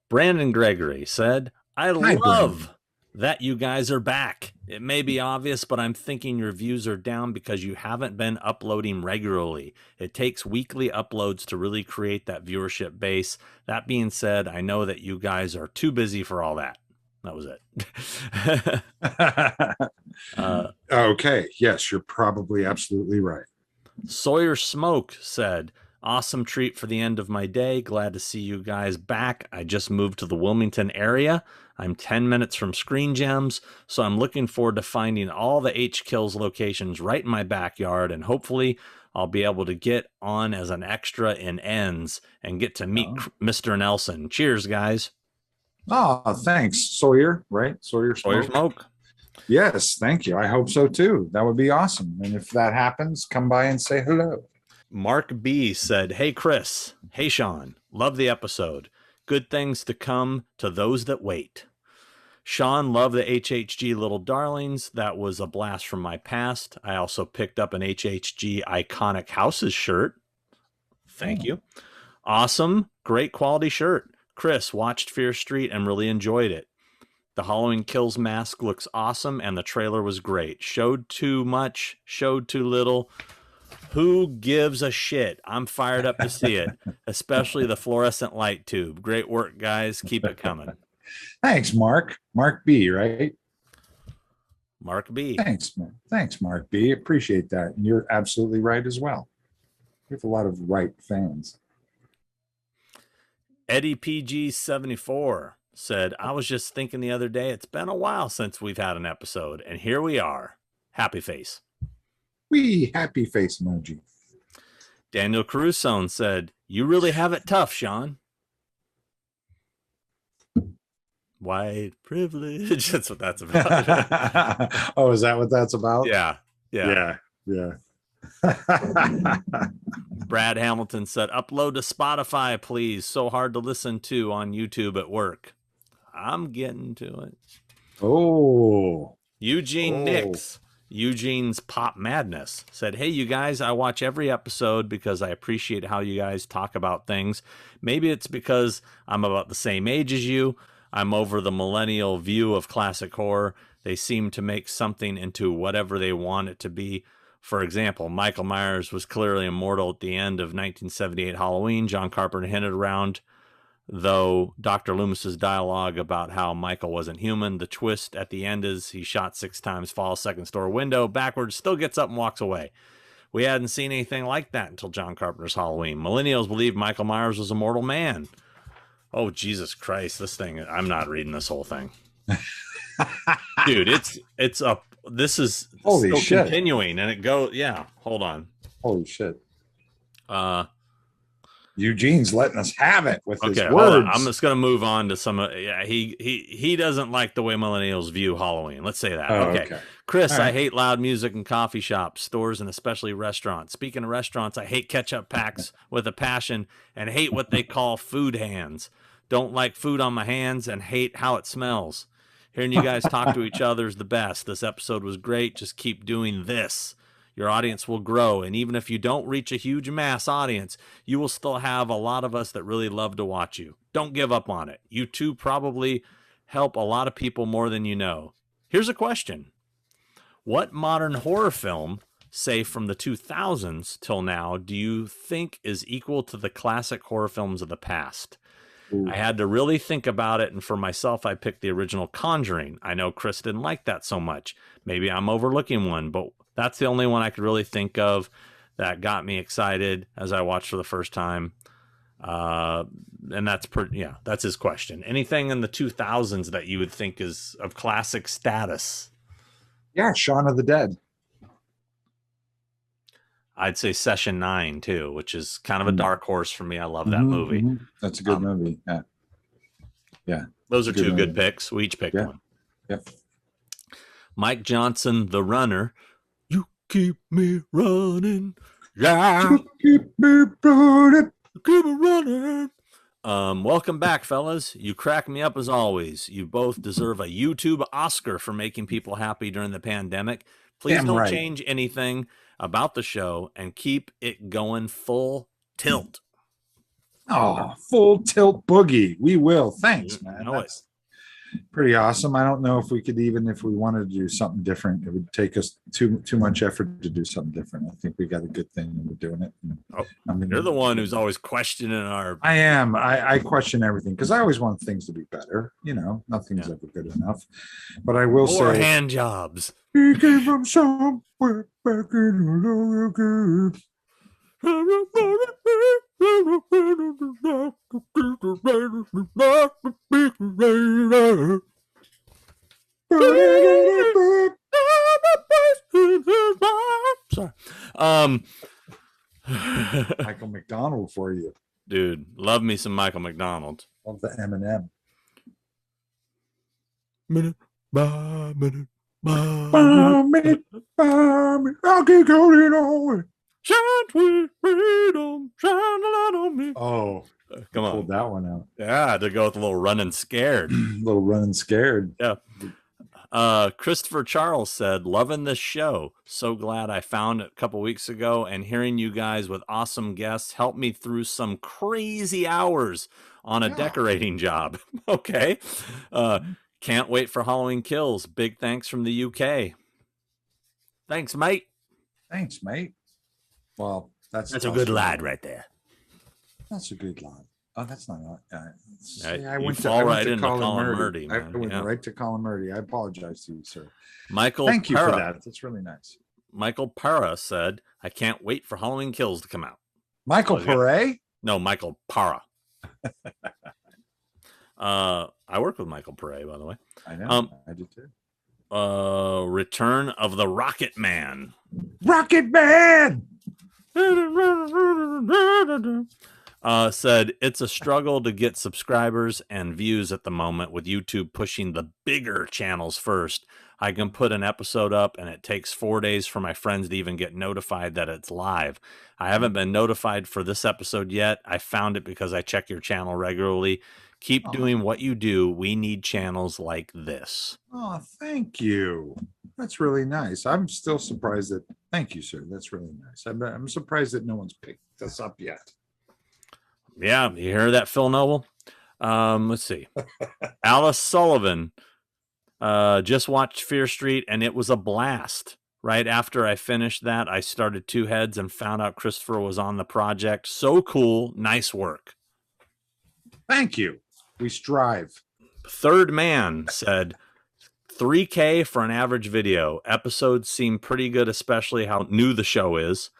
Brandon Gregory said, I love that you guys are back. It may be obvious, but I'm thinking your views are down because you haven't been uploading regularly. It takes weekly uploads to really create that viewership base. That being said, I know that you guys are too busy for all that. That was it. Okay. Yes, you're probably absolutely right. Sawyer Smoke said, awesome treat for the end of my day. Glad to see you guys back. I just moved to the Wilmington area. I'm 10 minutes from Screen Gems, so I'm looking forward to finding all the H-Kills locations right in my backyard, and hopefully I'll be able to get on as an extra in Ends and get to meet Mr. Nelson. Cheers, guys. Oh, thanks, Sawyer, right? Sawyer Smoke. Yes, thank you. I hope so too. That would be awesome. And if that happens, come by and say hello. Mark B said, hey, Chris. Hey, Sean. Love the episode. Good things to come to those that wait. Sean, love the HHG Little Darlings. That was a blast from my past. I also picked up an HHG Iconic Houses shirt. Thank you. Awesome. Great quality shirt. Chris, watched Fear Street and really enjoyed it. The Halloween Kills mask looks awesome, and the trailer was great. Showed too much, showed too little. Who gives a shit? I'm fired up to see it, especially the fluorescent light tube. Great work, guys. Keep it coming. Thanks, Mark. Mark B, right? Mark B. Thanks, Mark B. Appreciate that. And you're absolutely right as well. We have a lot of right fans. Eddie PG74 said, I was just thinking the other day, it's been a while since we've had an episode, and here we are. Happy face. Happy face emoji. Daniel Caruso said, you really have it tough, Sean. White privilege. That's what that's about. Oh, is that what that's about? Yeah. Brad Hamilton said, upload to Spotify, please. So hard to listen to on YouTube at work. I'm getting to it. Oh. Eugene Nix, Eugene's Pop Madness, said, hey, you guys, I watch every episode because I appreciate how you guys talk about things. Maybe it's because I'm about the same age as you. I'm over the millennial view of classic horror. They seem to make something into whatever they want it to be. For example, Michael Myers was clearly immortal at the end of 1978 Halloween. John Carpenter hinted around, though, Dr. Loomis's dialogue about how Michael wasn't human. The twist at the end is he shot 6 times, falls second story window backwards, still gets up and walks away. We hadn't seen anything like that until John Carpenter's Halloween. Millennials believe Michael Myers was a mortal man. Oh, Jesus Christ, this thing, I'm not reading this whole thing. Dude, it's up. This is holy still shit. Continuing, and it goes, yeah, hold on. Holy shit. Uh, Eugene's letting us have it with his okay, hold on. words. I'm just going to move on to some. He doesn't like the way millennials view Halloween. Let's say that. Oh, okay. Chris, All right. I hate loud music in coffee shops, stores, and especially restaurants. Speaking of restaurants, I hate ketchup packs with a passion and hate what they call food hands. Don't like food on my hands and hate how it smells. Hearing you guys talk to each other is the best. This episode was great. Just keep doing this. Your audience will grow, and even if you don't reach a huge mass audience, you will still have a lot of us that really love to watch you. Don't give up on it. You two probably help a lot of people more than you know. Here's a question. What modern horror film, say from the 2000s till now, do you think is equal to the classic horror films of the past? Ooh. I had to really think about it, and for myself, I picked the original Conjuring. I know Chris didn't like that so much. Maybe I'm overlooking one, but that's the only one I could really think of that got me excited as I watched for the first time. And that's his question. Anything in the 2000s that you would think is of classic status? Yeah, Shaun of the Dead. I'd say Session 9 too, which is kind of a dark horse for me. I love that movie. Mm-hmm. That's a good movie. Yeah. Yeah. Those are two movie. good picks. We each picked one. Yep. Mike Johnson, the runner. You keep me running. Yeah. Keep me running. Keep me running. Welcome back, fellas. You crack me up as always. You both deserve a YouTube Oscar for making people happy during the pandemic. Please don't change anything about the show and keep it going full tilt. Oh, full tilt boogie. We will. Thanks, man. That's pretty awesome. I don't know if we could, even if we wanted to do something different, it would take us too much effort to do something different. I think we got a good thing and we're doing it. You're the one who's always questioning our. I am. I question everything because I always want things to be better. You know, nothing's ever good enough. But I will More say, hand jobs. He came from somewhere back in the lower good. Sorry. Michael McDonald for you. Dude, love me some Michael McDonald. Love the Eminem. Minute by minute. I'll keep going on. Shine with freedom, shine a light on me. Oh, come on. Pulled that one out. Yeah, to go with a little running scared. Little running scared. Yeah. Christopher Charles said, loving this show. So glad I found it a couple weeks ago, and hearing you guys with awesome guests helped me through some crazy hours on a decorating job. Okay. Can't wait for Halloween Kills. Big thanks from the UK. Thanks, mate. Thanks, mate. Well, that's a good lad right there. That's a good lad. Oh, that's not. I went to Colin Murdy. I went right to Colin Murdy. I apologize to you, sir. Michael, thank you for that. That's really nice. Michael Para said, "I can't wait for Halloween Kills to come out." Michael Para? No, Michael Para. I work with Michael Para, by the way. I know. I did too. Return of the Rocket Man. Rocket Man. Said it's a struggle to get subscribers and views at the moment with YouTube pushing the bigger channels first. I can put an episode up and it takes 4 days for my friends to even get notified that it's live. I haven't been notified for this episode yet. I found it because I check your channel regularly. Keep doing what you do. We need channels like this. Oh, thank you. That's really nice. I'm still surprised that. Thank you, sir. That's really nice. I'm surprised that no one's picked this up yet. Yeah, you hear that, Phil Noble? Let's see. Alice Sullivan just watched Fear Street, and it was a blast. Right after I finished that, I started Two Heads and found out Christopher was on the project. So cool. Nice work. Thank you. We strive. Third Man said, 3K for an average video. Episodes seem pretty good, especially how new the show is.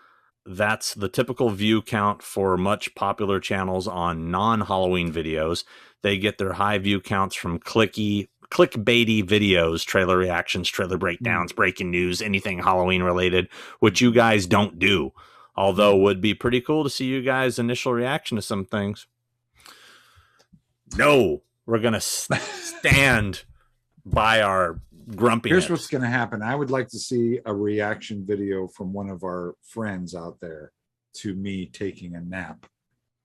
That's the typical view count for much popular channels on non-Halloween videos. They get their high view counts from clickbaity videos, trailer reactions, trailer breakdowns, breaking news, anything Halloween related, which you guys don't do. Although would be pretty cool to see you guys' initial reaction to some things. No, we're going to stand by our grumpiness. Here's what's going to happen. I would like to see a reaction video from one of our friends out there to me taking a nap.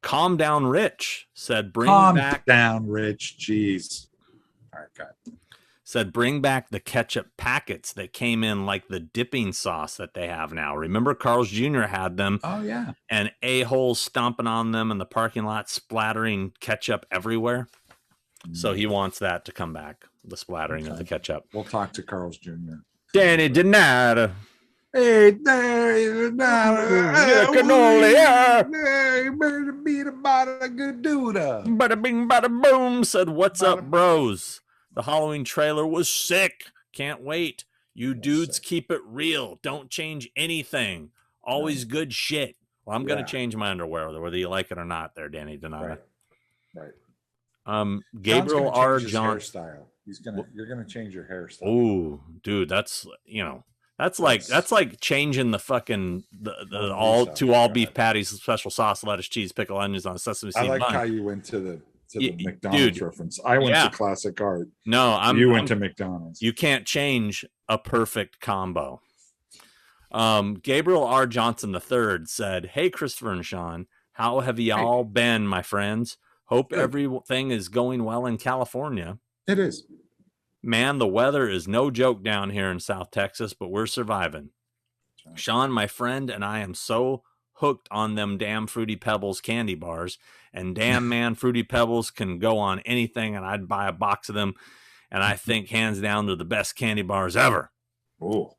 Calm down, Rich said. Calm down, Rich. Jeez. All right, God. Said bring back the ketchup packets that came in like the dipping sauce that they have now. Remember Carl's Jr. had them. Oh yeah. And a-holes stomping on them in the parking lot, splattering ketchup everywhere. So he wants that to come back. The splattering of the ketchup. We'll talk to Carl's Jr. Danny Donata. Hey, Danny Donata. Bada bing, bada boom, said, what's up, bros? The Halloween trailer was sick. Can't wait. You dudes keep it real. Don't change anything. Always good shit. Well, I'm going to change my underwear, whether you like it or not there, Danny Donata. Right. Gabriel R. John. Hairstyle. You're gonna change your hairstyle. Oh, dude, that's like changing the fucking all beef patties, special sauce, lettuce, cheese, pickle, onions on a sesame seed. I like bun. how you went to the McDonald's reference. I went to classic art. No, you went to McDonald's. You can't change a perfect combo. Gabriel R. Johnson III said, "Hey, Christopher and Sean, how have y'all been, my friends? Hope everything is going well in California." It is. Man, the weather is no joke down here in South Texas, but we're surviving. Right. Sean, my friend, and I am so hooked on them damn Fruity Pebbles candy bars. And damn, man, Fruity Pebbles can go on anything, and I'd buy a box of them. And I think, hands down, they're the best candy bars ever. Oh.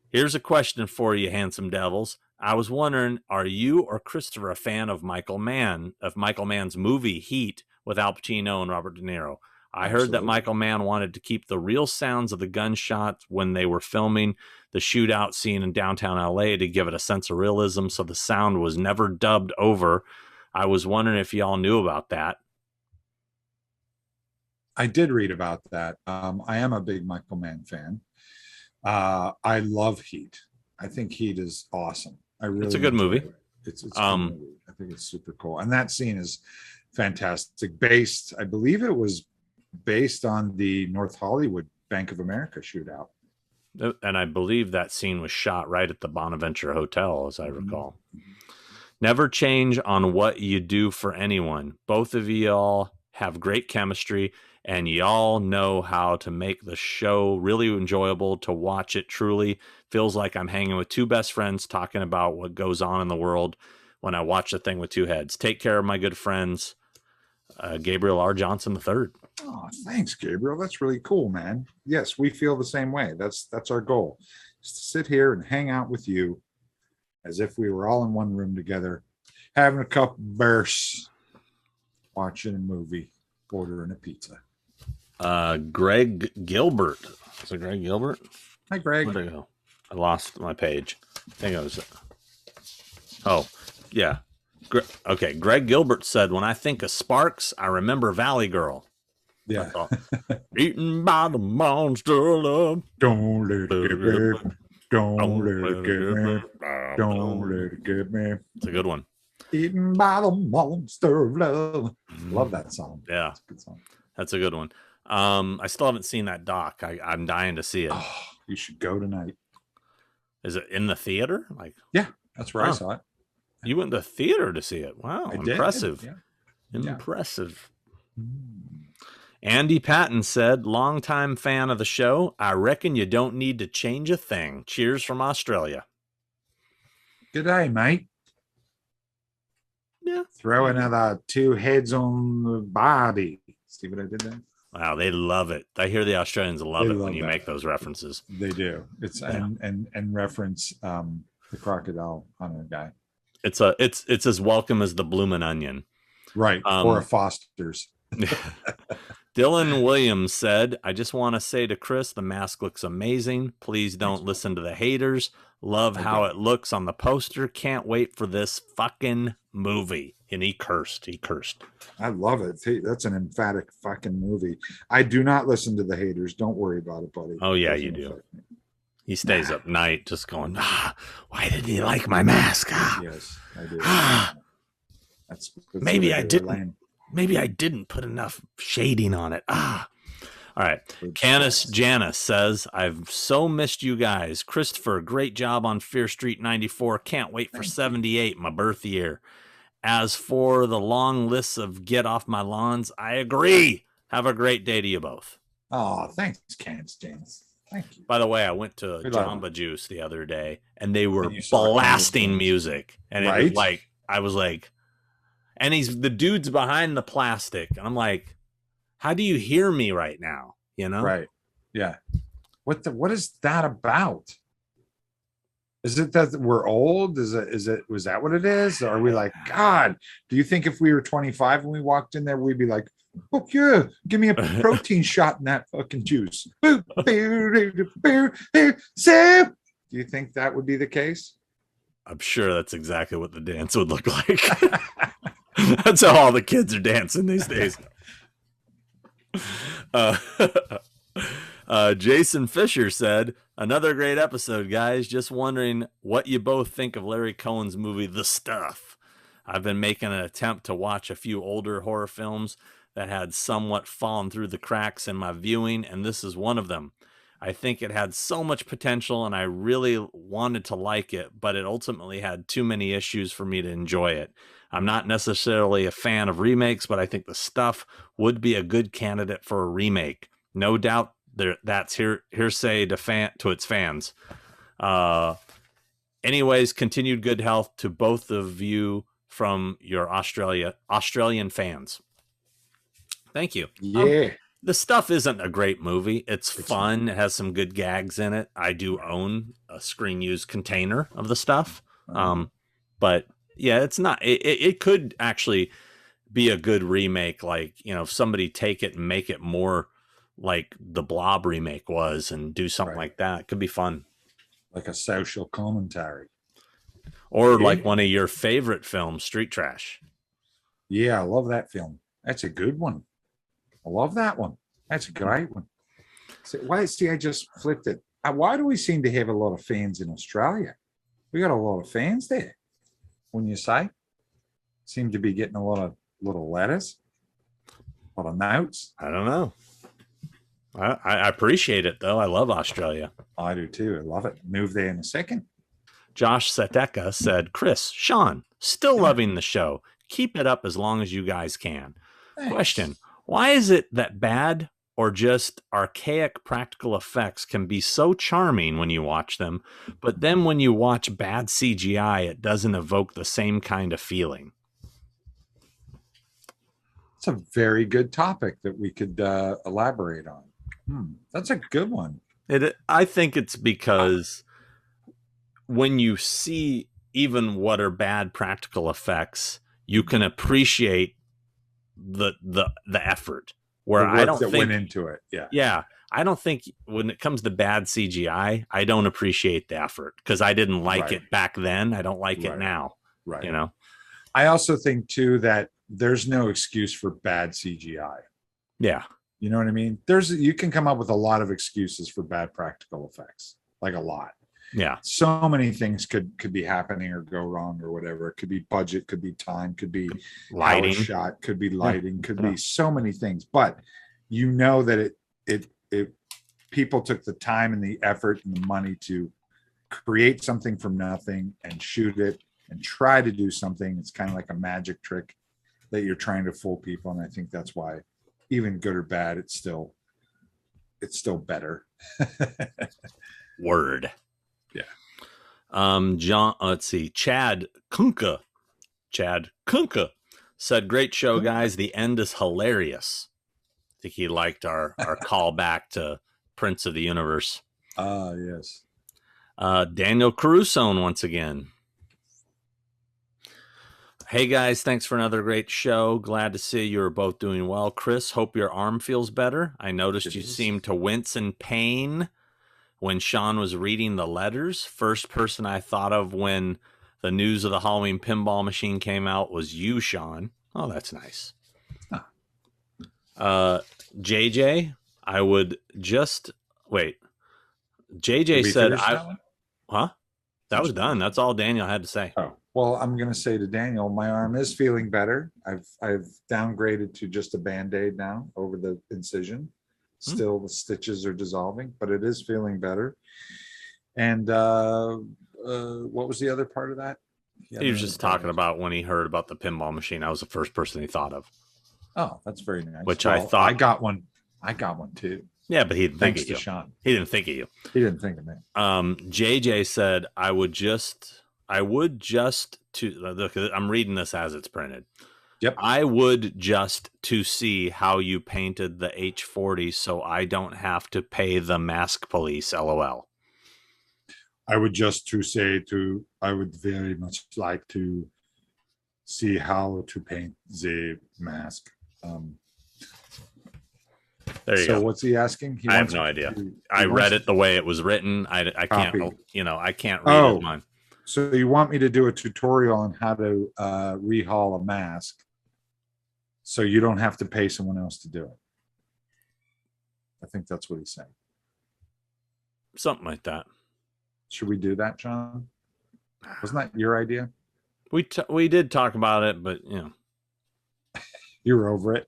Here's a question for you, handsome devils. I was wondering, are you or Christopher a fan of Michael Mann's movie Heat with Al Pacino and Robert De Niro? I heard that Michael Mann wanted to keep the real sounds of the gunshots when they were filming the shootout scene in downtown LA to give it a sense of realism, so the sound was never dubbed over. I was wondering if y'all knew about that. I did read about that. I am a big Michael Mann fan. I love Heat. I think Heat is awesome. It's a good movie. It's a good movie. I think it's super cool. And that scene is fantastic. I believe it was based on the North Hollywood Bank of America shootout. And I believe that scene was shot right at the Bonaventure Hotel, as I recall. Never change on what you do for anyone. Both of y'all have great chemistry, and y'all know how to make the show really enjoyable to watch. It truly feels like I'm hanging with two best friends talking about what goes on in the world when I watch the thing with two heads. Take care of my good friends. Gabriel R. Johnson III. Oh, thanks, Gabriel. That's really cool, man. Yes, we feel the same way. That's our goal, is to sit here and hang out with you as if we were all in one room together, having a couple beers, watching a movie, ordering a pizza. Greg Gilbert. Is it Greg Gilbert? Hi, Greg. Where'd I go? I lost my page. I think it was. Oh, yeah. Okay, Greg Gilbert said, when I think of Sparks, I remember Valley Girl. Yeah. Eaten by the monster love. Don't let it get me. Don't let it get me. Don't let it get me. It's a good one. Eaten by the monster of love. Love that song. Yeah. That's a good song. That's a good one. I still haven't seen that doc. I'm dying to see it. Oh, you should go tonight. Is it in the theater? Yeah, that's where I saw it. You went to the theater to see it. Wow, impressive. Yeah. Impressive. Yeah. Andy Patton said, longtime fan of the show. I reckon you don't need to change a thing. Cheers from Australia. Good day, mate. Yeah. Throw another two heads on the barbie. See what I did there? Wow, they love it. I hear the Australians love it when you make those references. They do. It's and reference the crocodile hunter guy. It's as welcome as the bloomin' onion. Right. Or a Foster's. Dylan Williams said, I just want to say to Chris, the mask looks amazing. Please don't listen to the haters. Love how it looks on the poster. Can't wait for this fucking movie. And he cursed. I love it. That's an emphatic fucking movie. I do not listen to the haters. Don't worry about it, buddy. Oh, yeah, you do. He stays up night just going, why didn't he like my mask? Yes, I do. That's maybe I didn't put enough shading on it. All right. Canis Janice says, I've so missed you guys. Christopher, great job on Fear Street 94. Can't wait for 78, my birth year. As for the long lists of get off my lawns, I agree. Have a great day to you both. Oh, thanks, Canis Janice. Thank you. By the way, I went to Jamba Juice the other day, and they were blasting music, and it was like, I was like, and the dude's behind the plastic, and I'm like, how do you hear me right now? You know? Right. Yeah. What is that about? Is it that we're old? Was that what it is? Or are we like, God, do you think if we were 25 and we walked in there, we'd be like, oh yeah, give me a protein shot in that fucking juice. Do you think that would be the case? I'm sure that's exactly what the dance would look like. That's how all the kids are dancing these days. Jason Fisher said, another great episode, guys. Just wondering what you both think of Larry Cohen's movie, The Stuff. I've been making an attempt to watch a few older horror films that had somewhat fallen through the cracks in my viewing, and this is one of them. I think it had so much potential, and I really wanted to like it, but it ultimately had too many issues for me to enjoy it. I'm not necessarily a fan of remakes, but I think The Stuff would be a good candidate for a remake. No doubt that's hearsay to its fans. Anyways, continued good health to both of you from your Australian fans. Thank you. Yeah. The Stuff isn't a great movie. It's fun. It has some good gags in it. I do own a screen used container of The Stuff. But yeah, it's not, it could actually be a good remake. Like, you know, if somebody take it and make it more like the Blob remake was and do something like that, it could be fun. Like a social commentary. Or like one of your favorite films, Street Trash. Yeah, I love that film. That's a good one. I love that one. That's a great one. I just flipped it. Why do we seem to have a lot of fans in Australia? We got a lot of fans there. When you say, seem to be getting a lot of little letters, a lot of notes. I don't know. I appreciate it though. I love Australia. I do too. I love it. Move there in a second. Josh Seteka said, Chris, Sean, still loving the show. Keep it up as long as you guys can. Thanks. Question. Why is it that bad or just archaic practical effects can be so charming when you watch them, but then when you watch bad CGI, it doesn't evoke the same kind of feeling? It's a very good topic that we could elaborate on. That's a good one. I think it's because when you see even what are bad practical effects, you can appreciate the effort. Where I don't think went into it. Yeah. I don't think when it comes to bad CGI, I don't appreciate the effort because I didn't like it back then. I don't like it now. Right. You know. I also think too that there's no excuse for bad CGI. Yeah. You know what I mean? You can come up with a lot of excuses for bad practical effects, like a lot. Yeah. So many things could be happening or go wrong or whatever. It could be budget, could be time, could be lighting shot, could be lighting, could be so many things. But you know that it people took the time and the effort and the money to create something from nothing and shoot it and try to do something. It's kind of like a magic trick that you're trying to fool people. And I think that's why, even good or bad, it's still better. Word. Yeah. John, let's see. Chad Kunka said, great show, guys. The end is hilarious. I think he liked our call back to Prince of the Universe. Yes. Daniel Caruso once again. Hey guys, thanks for another great show. Glad to see you're both doing well. Chris, hope your arm feels better. I noticed you seemed to wince in pain when Sean was reading the letters. First person I thought of when the news of the Halloween pinball machine came out was you, Sean. Oh, that's nice. JJ, I would just wait. JJ said, Huh? That was done. That's all Daniel had to say. Oh, well, I'm going to say to Daniel, my arm is feeling better. I've downgraded to just a Band-Aid now over the incision. Still, the stitches are dissolving, but it is feeling better. And what was the other part of that? He was just talking about when he heard about the pinball machine. I was the first person he thought of. Oh, that's very nice. Which I thought I got one. I got one too. Yeah, but he didn't think of you. Sean. He didn't think of you. He didn't think of me. JJ said, I would just to look. I'm reading this as it's printed. Yep. I would just to see how you painted the H40, so I don't have to pay the mask police. LOL. I would just to say I would very much like to see how to paint the mask. There you go. So what's he asking? I have no idea. I read it the way it was written. I can't, I can't read his mind. So you want me to do a tutorial on how to rehaul a mask so you don't have to pay someone else to do it? I think that's what he's saying. Something like that. Should we do that, John? Wasn't that your idea? We did talk about it, but you were over it.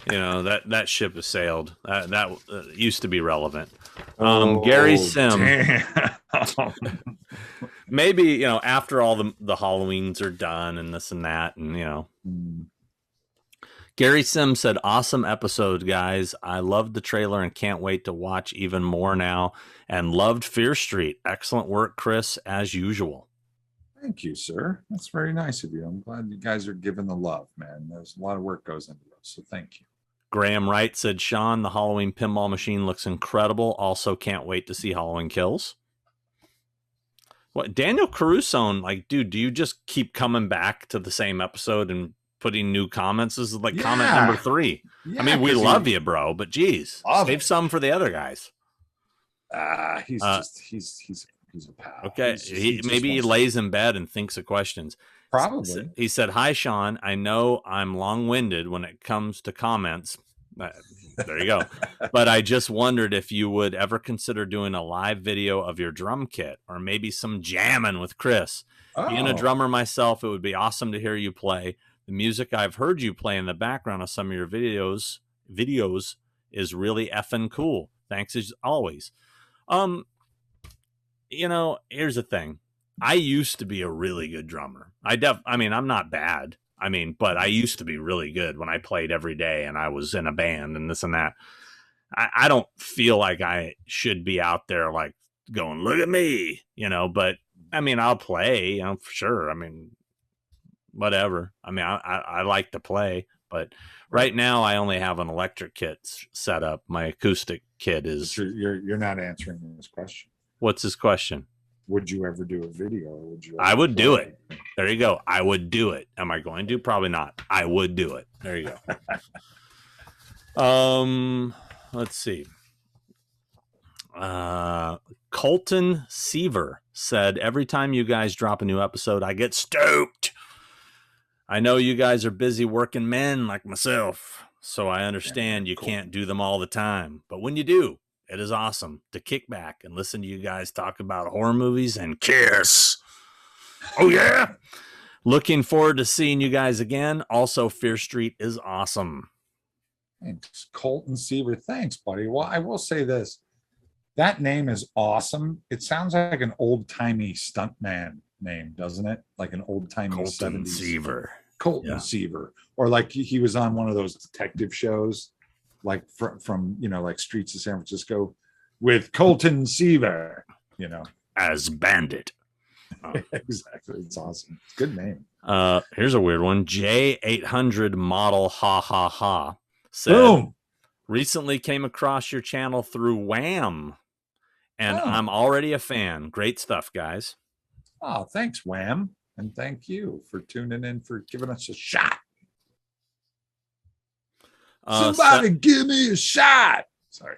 That ship has sailed. That used to be relevant. Gary Sim. Maybe after all the Halloweens are done and this and that, and Gary Sim said, "Awesome episode, guys. I loved the trailer and can't wait to watch even more now. And loved Fear Street. Excellent work, Chris, as usual." Thank you, sir. That's very nice of you. I'm glad you guys are giving the love, man. There's a lot of work goes into this, so thank you. Graham Wright said, "Sean, the Halloween pinball machine looks incredible. Also, can't wait to see Halloween Kills." What Daniel Caruso, dude, do you just keep coming back to the same episode and putting new comments? This is comment number 3. Yeah, I mean, we love you, bro, but geez, save some for the other guys. He's a pal. Okay, maybe he lays in bed and thinks of questions. Probably. He said, "Hi, Sean. I know I'm long-winded when it comes to comments." There you go. But I just wondered if you would ever consider doing a live video of your drum kit or maybe some jamming with Chris. Being a drummer myself, it would be awesome to hear you play. The music I've heard you play in the background of some of your videos is really effing cool. Thanks as always. Here's the thing. I used to be a really good drummer. I'm not bad. But I used to be really good when I played every day and I was in a band and this and that. I don't feel like I should be out there going, look at me, but I'll play, for sure. Whatever. I like to play, but right now I only have an electric kit set up. My acoustic kit is. You're not answering this question. What's his question? Would you ever do a video? I would do it. There you go. I would do it. Am I going to? Probably not. I would do it. There you go. Let's see. Colton Seaver said, "Every time you guys drop a new episode, I get stoked. I know you guys are busy working men like myself, so I understand you can't do them all the time. But when you do, it is awesome to kick back and listen to you guys talk about horror movies and kiss. Oh, yeah. Looking forward to seeing you guys again. Also, Fear Street is awesome." Thanks, Colton Seaver. Thanks, buddy. Well, I will say this. That name is awesome. It sounds like an old-timey stuntman name, doesn't it? Like an old-timey 70s. Seaver. Colton Seaver. Or like he was on one of those detective shows. Like from Streets of San Francisco with Colton Seaver, as Bandit. Exactly. It's awesome. It's a good name. Here's a weird one. J800 model said, "Boom. Recently came across your channel through Wham, and I'm already a fan. Great stuff, guys." Oh, thanks, Wham. And thank you for tuning in, for giving us a shot. Somebody give me a shot. Sorry.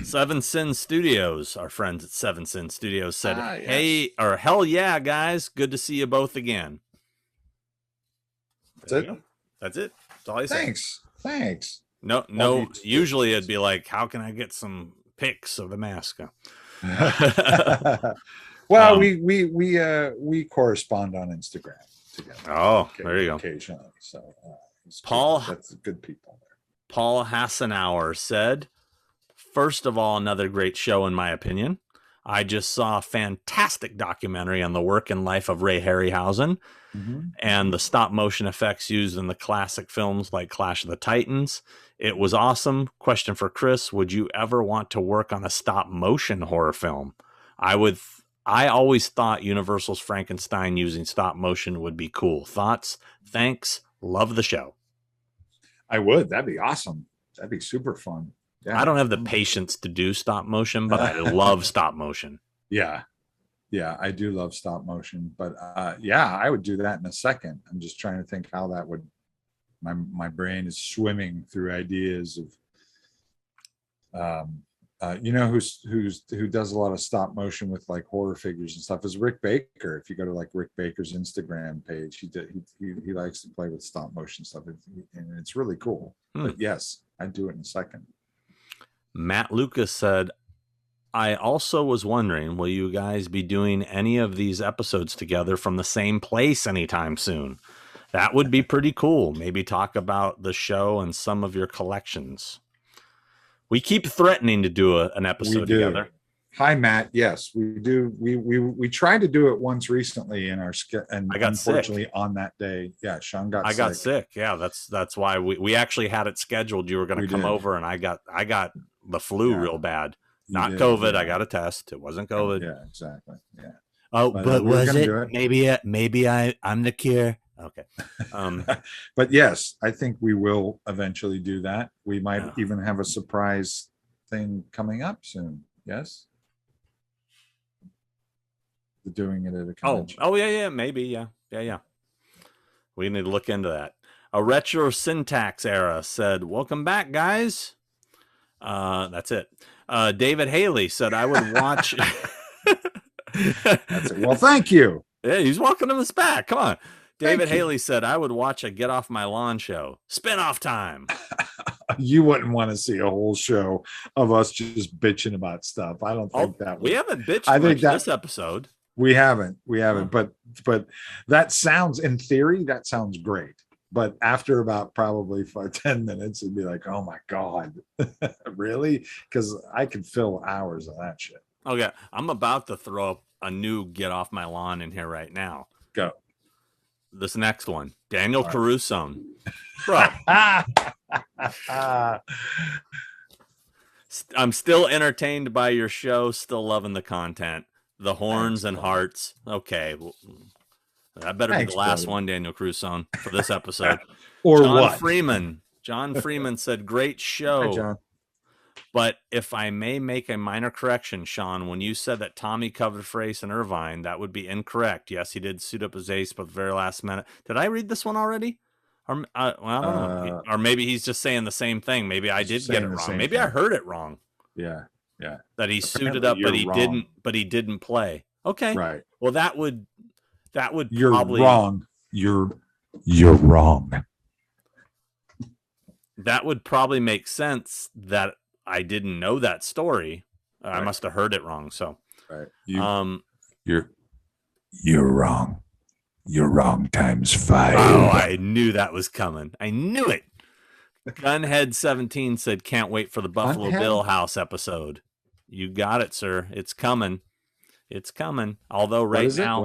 Seven Sin Studios, our friends at Seven Sin Studios said, "Hey, or hell yeah, guys. Good to see you both again." That's it. That's it. That's all I say. Thanks. No. Usually it'd be like, how can I get some pics of the mask. Well, we correspond on Instagram together. Oh, there you go. Occasionally, so Paul, that's good people there. Paul Hassenauer said, "First of all, another great show in my opinion. I just saw a fantastic documentary on the work and life of Ray Harryhausen and the stop motion effects used in the classic films like Clash of the Titans. It was awesome. Question for Chris: would you ever want to work on a stop motion horror film? I always thought Universal's Frankenstein using stop motion would be cool. Thoughts? Thanks. Love the show." I would. That'd be awesome. That'd be super fun. Yeah. I don't have the patience to do stop motion, but I love stop motion. Yeah. Yeah, I do love stop motion, but yeah, I would do that in a second. I'm just trying to think how that would. My brain is swimming through ideas of, you know, who does a lot of stop motion with like horror figures and stuff is Rick Baker. If you go to like Rick Baker's Instagram page, he likes to play with stop motion stuff, and it's really cool. But yes, I'd do it in a second. Matt Lucas said, "I also was wondering, will you guys be doing any of these episodes together from the same place anytime soon? That would be pretty cool. Maybe talk about the show and some of your collections." We keep threatening to do an episode together. Hi, Matt. Yes, we do. We tried to do it once recently in our and I got unfortunately sick. On that day, yeah, Sean got sick. I got sick. Yeah, that's why we actually had it scheduled. You were going to come over, and I got the flu real bad. Not COVID. I got a test. It wasn't COVID. Yeah, exactly. Yeah. Oh, but was it? Maybe I'm the cure. Okay. But yes, I think we will eventually do that. We might even have a surprise thing coming up soon. Yes. Doing it at a convention. Oh yeah, maybe, yeah. We need to look into that. A retro syntax era said, "Welcome back, guys." That's it. David Haley said, "I would watch." That's it. Well, thank you. Yeah, he's welcoming us back. Come on. David Haley said, "I would watch a Get Off My Lawn show. Spin-off time." You wouldn't want to see a whole show of us just bitching about stuff. I don't think that would. We haven't bitched much this episode. We haven't. But that sounds, in theory, that sounds great. But after about probably 10 minutes, it'd be like, oh my God, really? Because I could fill hours of that shit. Okay, I'm about to throw up a new Get Off My Lawn in here right now. Go. This next one, Daniel Caruso. Bro. I'm still entertained by your show, still loving the content. The horns and hearts. Okay. Well, that better be the last one, Daniel Caruso, for this episode. Or John what? John Freeman said, "Great show." Hi, John. But if I may make a minor correction, Sean, when you said that Tommy covered for Ace and Irvine, that would be incorrect. Yes, he did suit up as Ace, but the very last minute. Did I read this one already? Or I don't know. Or maybe he's just saying the same thing. Maybe I did get it wrong. Maybe I heard it wrong. Yeah. That he suited up, but he didn't play. Okay. Right. Well, that would You're probably wrong. You're wrong. That would probably make sense that I didn't know that story. I must have heard it wrong. So, right. You're wrong. You're wrong times 5. Oh, I knew that was coming. I knew it. Gunhead17 said, "Can't wait for the Buffalo Bill House episode." You got it, sir. It's coming. It's coming. Although right now,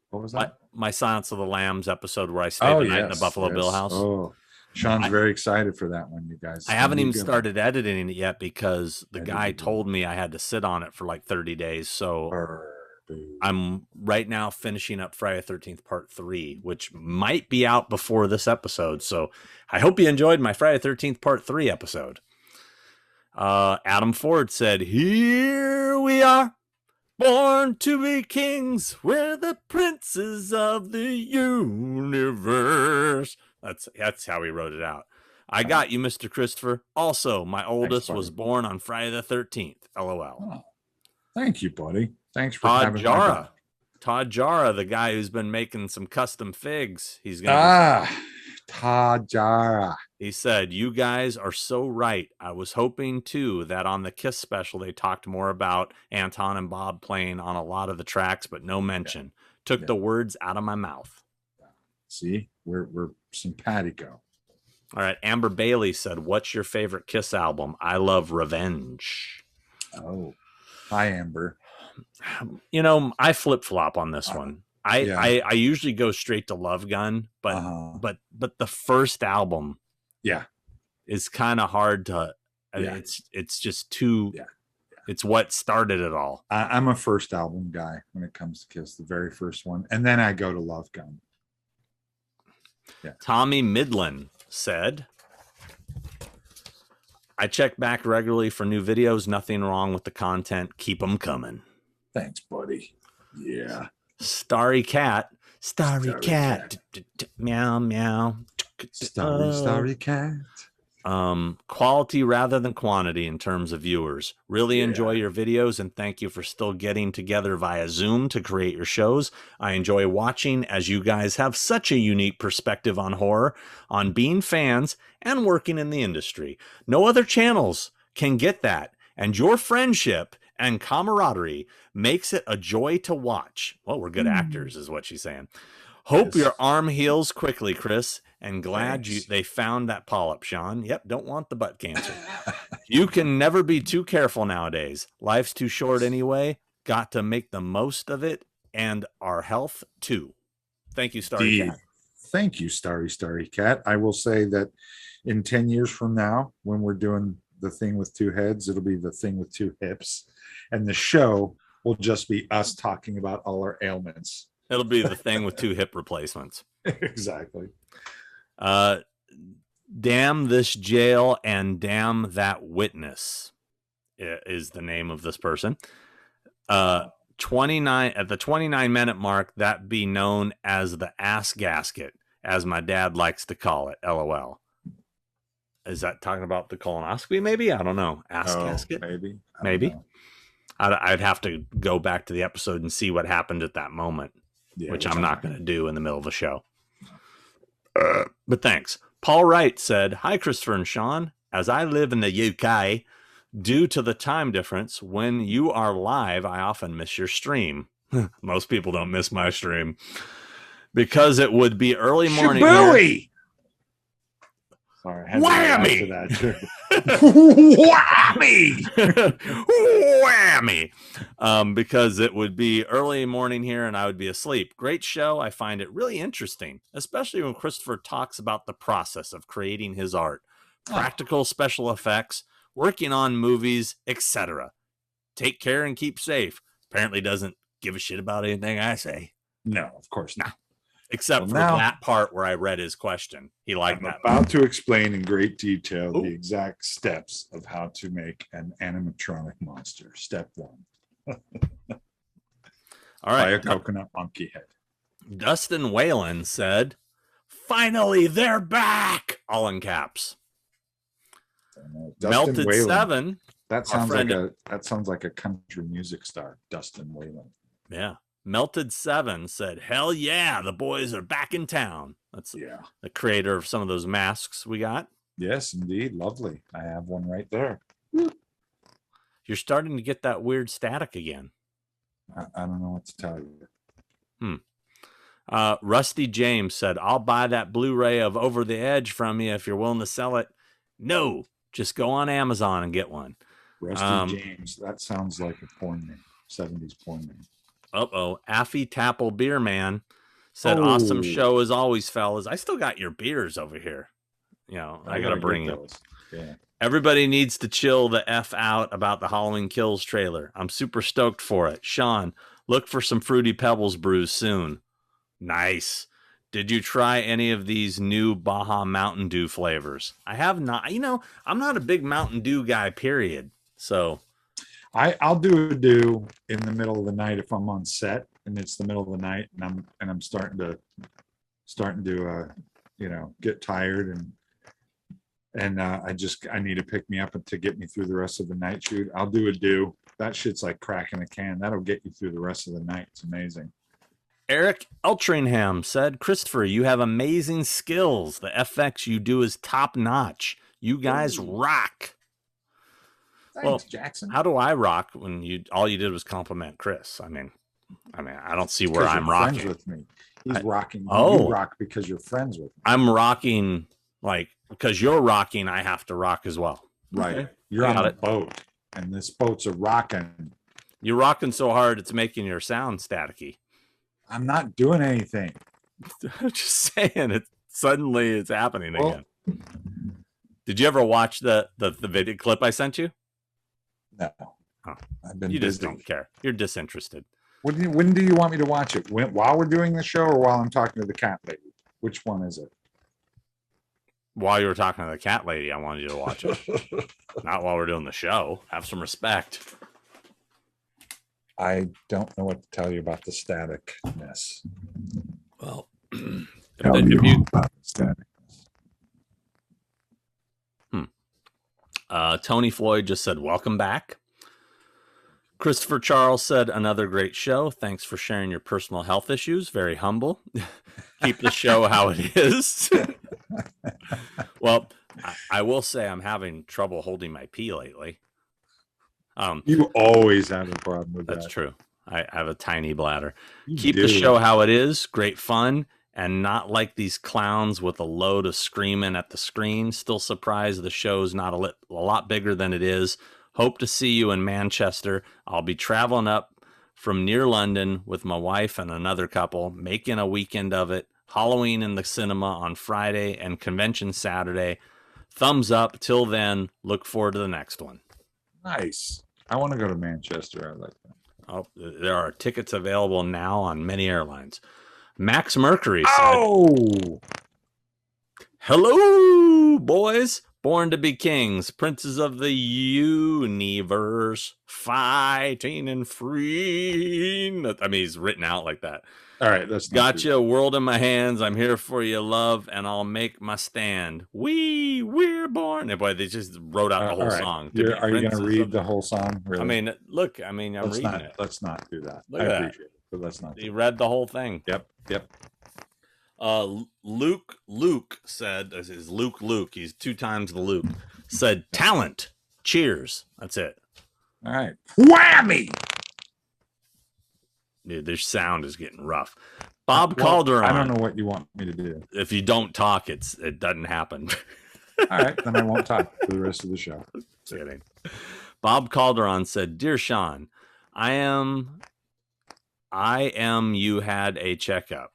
what was that? My Silence of the Lambs episode where I stayed the night in the Buffalo Bill House. Oh, Sean's very excited for that one, you guys. I haven't even started editing it yet because the guy told me I had to sit on it for like 30 days. So I'm right now finishing up Friday the 13th Part 3, which might be out before this episode. So I hope you enjoyed my Friday the 13th Part 3 episode. Adam Ford said, "Here we are, born to be kings. We're the princes of the universe." That's how he wrote it out. I got you, Mr. Christopher. Also, my oldest was born on Friday the 13th. LOL. Oh, thank you, buddy. Thanks for Todd Jara. Todd Jara, the guy who's been making some custom figs. He's gonna Todd Jara. He said, "You guys are so right. I was hoping too that on the Kiss special they talked more about Anton and Bob playing on a lot of the tracks, but no mention. Took the words out of my mouth." See, we're simpatico. All right. Amber Bailey said, "What's your favorite Kiss album?" "I love Revenge." Oh, hi, Amber. You know, I flip-flop on this one. I usually go straight to Love Gun, but the first album is kind of hard to I mean, it's just too it's what started it all. I'm a first album guy when it comes to Kiss, the very first one, and then I go to Love Gun. Tommy Midland said, "I check back regularly for new videos. Nothing wrong with the content. Keep them coming." Thanks, buddy. Yeah. Starry Cat. Meow, meow. Starry Cat. Quality rather than quantity in terms of viewers. Really enjoy your videos, and thank you for still getting together via Zoom to create your shows. I enjoy watching as you guys have such a unique perspective on horror, on being fans, and working in the industry. No other channels can get that, and your friendship and camaraderie makes it a joy to watch. Well, we're good actors, is what she's saying. Hope your arm heals quickly, Chris, and glad they found that polyp, Sean. Yep, don't want the butt cancer. You can never be too careful nowadays. Life's too short anyway. Got to make the most of it, and our health too. Thank you, Starry Cat. Thank you, Starry Cat. I will say that in 10 years from now, when we're doing the thing with two heads, it'll be the thing with two hips, and the show will just be us talking about all our ailments. It'll be the thing with two hip replacements. Exactly. Damn this jail and damn that witness is the name of this person. 29 at the 29-minute mark, that be known as the ass gasket, as my dad likes to call it. LOL. Is that talking about the colonoscopy? Maybe, I don't know. Ass gasket. Maybe. I'd have to go back to the episode and see what happened at that moment, which I'm not going to do in the middle of the show. But thanks. Paul Wright said, "Hi, Christopher and Sean. As I live in the UK, due to the time difference, when you are live, I often miss your stream." Most people don't miss my stream because it would be early morning. Shabooey! Sorry, whammy! Whammy! Because it would be early morning here and I would be asleep. Great show. I find it really interesting, especially when Christopher talks about the process of creating his art, practical special effects, working on movies, etc. Take care and keep safe. Apparently doesn't give a shit about anything I say. No, of course not. Except for that part where I read his question. He liked that. I'm about to explain in great detail the exact steps of how to make an animatronic monster. Step 1. All right. Buy a coconut monkey head. Dustin Whalen said, "Finally, they're back!" All in caps. Melted Whalen. 7. That sounds like a country music star, Dustin Whalen. Yeah. Melted 7 said, "Hell yeah, the boys are back in town." That's the creator of some of those masks we got. Yes, indeed. Lovely. I have one right there. You're starting to get that weird static again. I don't know what to tell you. Rusty James said, "I'll buy that Blu-ray of Over the Edge from you if you're willing to sell it." No, just go on Amazon and get one. Rusty James. That sounds like a porn name. 70s porn name. Affy Tapple Beer Man said, "Awesome show as always, fellas." I still got your beers over here. You know, I got to bring them. Yeah. Everybody needs to chill the F out about the Halloween Kills trailer. I'm super stoked for it. Sean, look for some Fruity Pebbles brews soon. Nice. Did you try any of these new Baja Mountain Dew flavors? I have not. You know, I'm not a big Mountain Dew guy, period. So I'll do a dew in the middle of the night if I'm on set and it's the middle of the night and I'm starting to get tired and I need to pick me up to get me through the rest of the night shoot. I'll do a dew. That shit's like cracking a can. That'll get you through the rest of the night. It's amazing. Eric Eltringham said, Christopher, you have amazing skills. The FX you do is top notch. You guys rock. Thanks, Jackson. How do I rock when all you did was compliment Chris? I mean, I don't see where I'm rocking. Friends with me. He's rocking. Oh, you rock because you're friends with me. I'm rocking because you're rocking. I have to rock as well. Right. Okay. You're on a boat, and this boat's a rocking. You're rocking so hard it's making your sound staticky. I'm not doing anything. I'm just saying suddenly it's happening again. Did you ever watch the video clip I sent you? No. Oh. I've been You busy. just don't care. You're disinterested. When do you want me to watch it? While we're doing the show or while I'm talking to the cat lady? Which one is it? While you were talking to the cat lady, I wanted you to watch it. Not while we're doing the show. Have some respect. I don't know what to tell you about the staticness. Well, Tony Floyd just said, welcome back. Christopher Charles said, another great show. Thanks for sharing your personal health issues. Very humble. Keep the show how it is. Well, I will say I'm having trouble holding my pee lately. You always have a problem with that. That's true. I have a tiny bladder. You Keep the show how it is. Great fun. And not like these clowns with a load of screaming at the screen. Still surprised the show's not a lot bigger than it is. Hope to see you in Manchester. I'll be traveling up from near London with my wife and another couple, making a weekend of it. Halloween in the cinema on Friday and convention Saturday. Thumbs up. Till then, look forward to the next one. Nice. I want to go to Manchester. I like that. Oh, there are tickets available now on many airlines. Max Mercury said, hello, boys. Born to be kings, princes of the universe, fighting and freeing. I mean, he's written out like that. All right, that's gotcha. A world in my hands. I'm here for you, love, and I'll make my stand. We're born. And boy, they just wrote out the whole song. Are you going to read the whole song? Really? I mean, look. I'm reading it. Let's not do that. Look I at appreciate it, but let's not. He read the whole thing. Yep. Luke said, this is Luke. He's 2 times the Luke. Said, talent. Cheers. That's it. All right. Whammy. Dude, their sound is getting rough. Bob Calderon. I don't know what you want me to do. If you don't talk, it doesn't happen. All right, then I won't talk for the rest of the show. Kidding. Bob Calderon said, dear Sean, I am you had a checkup.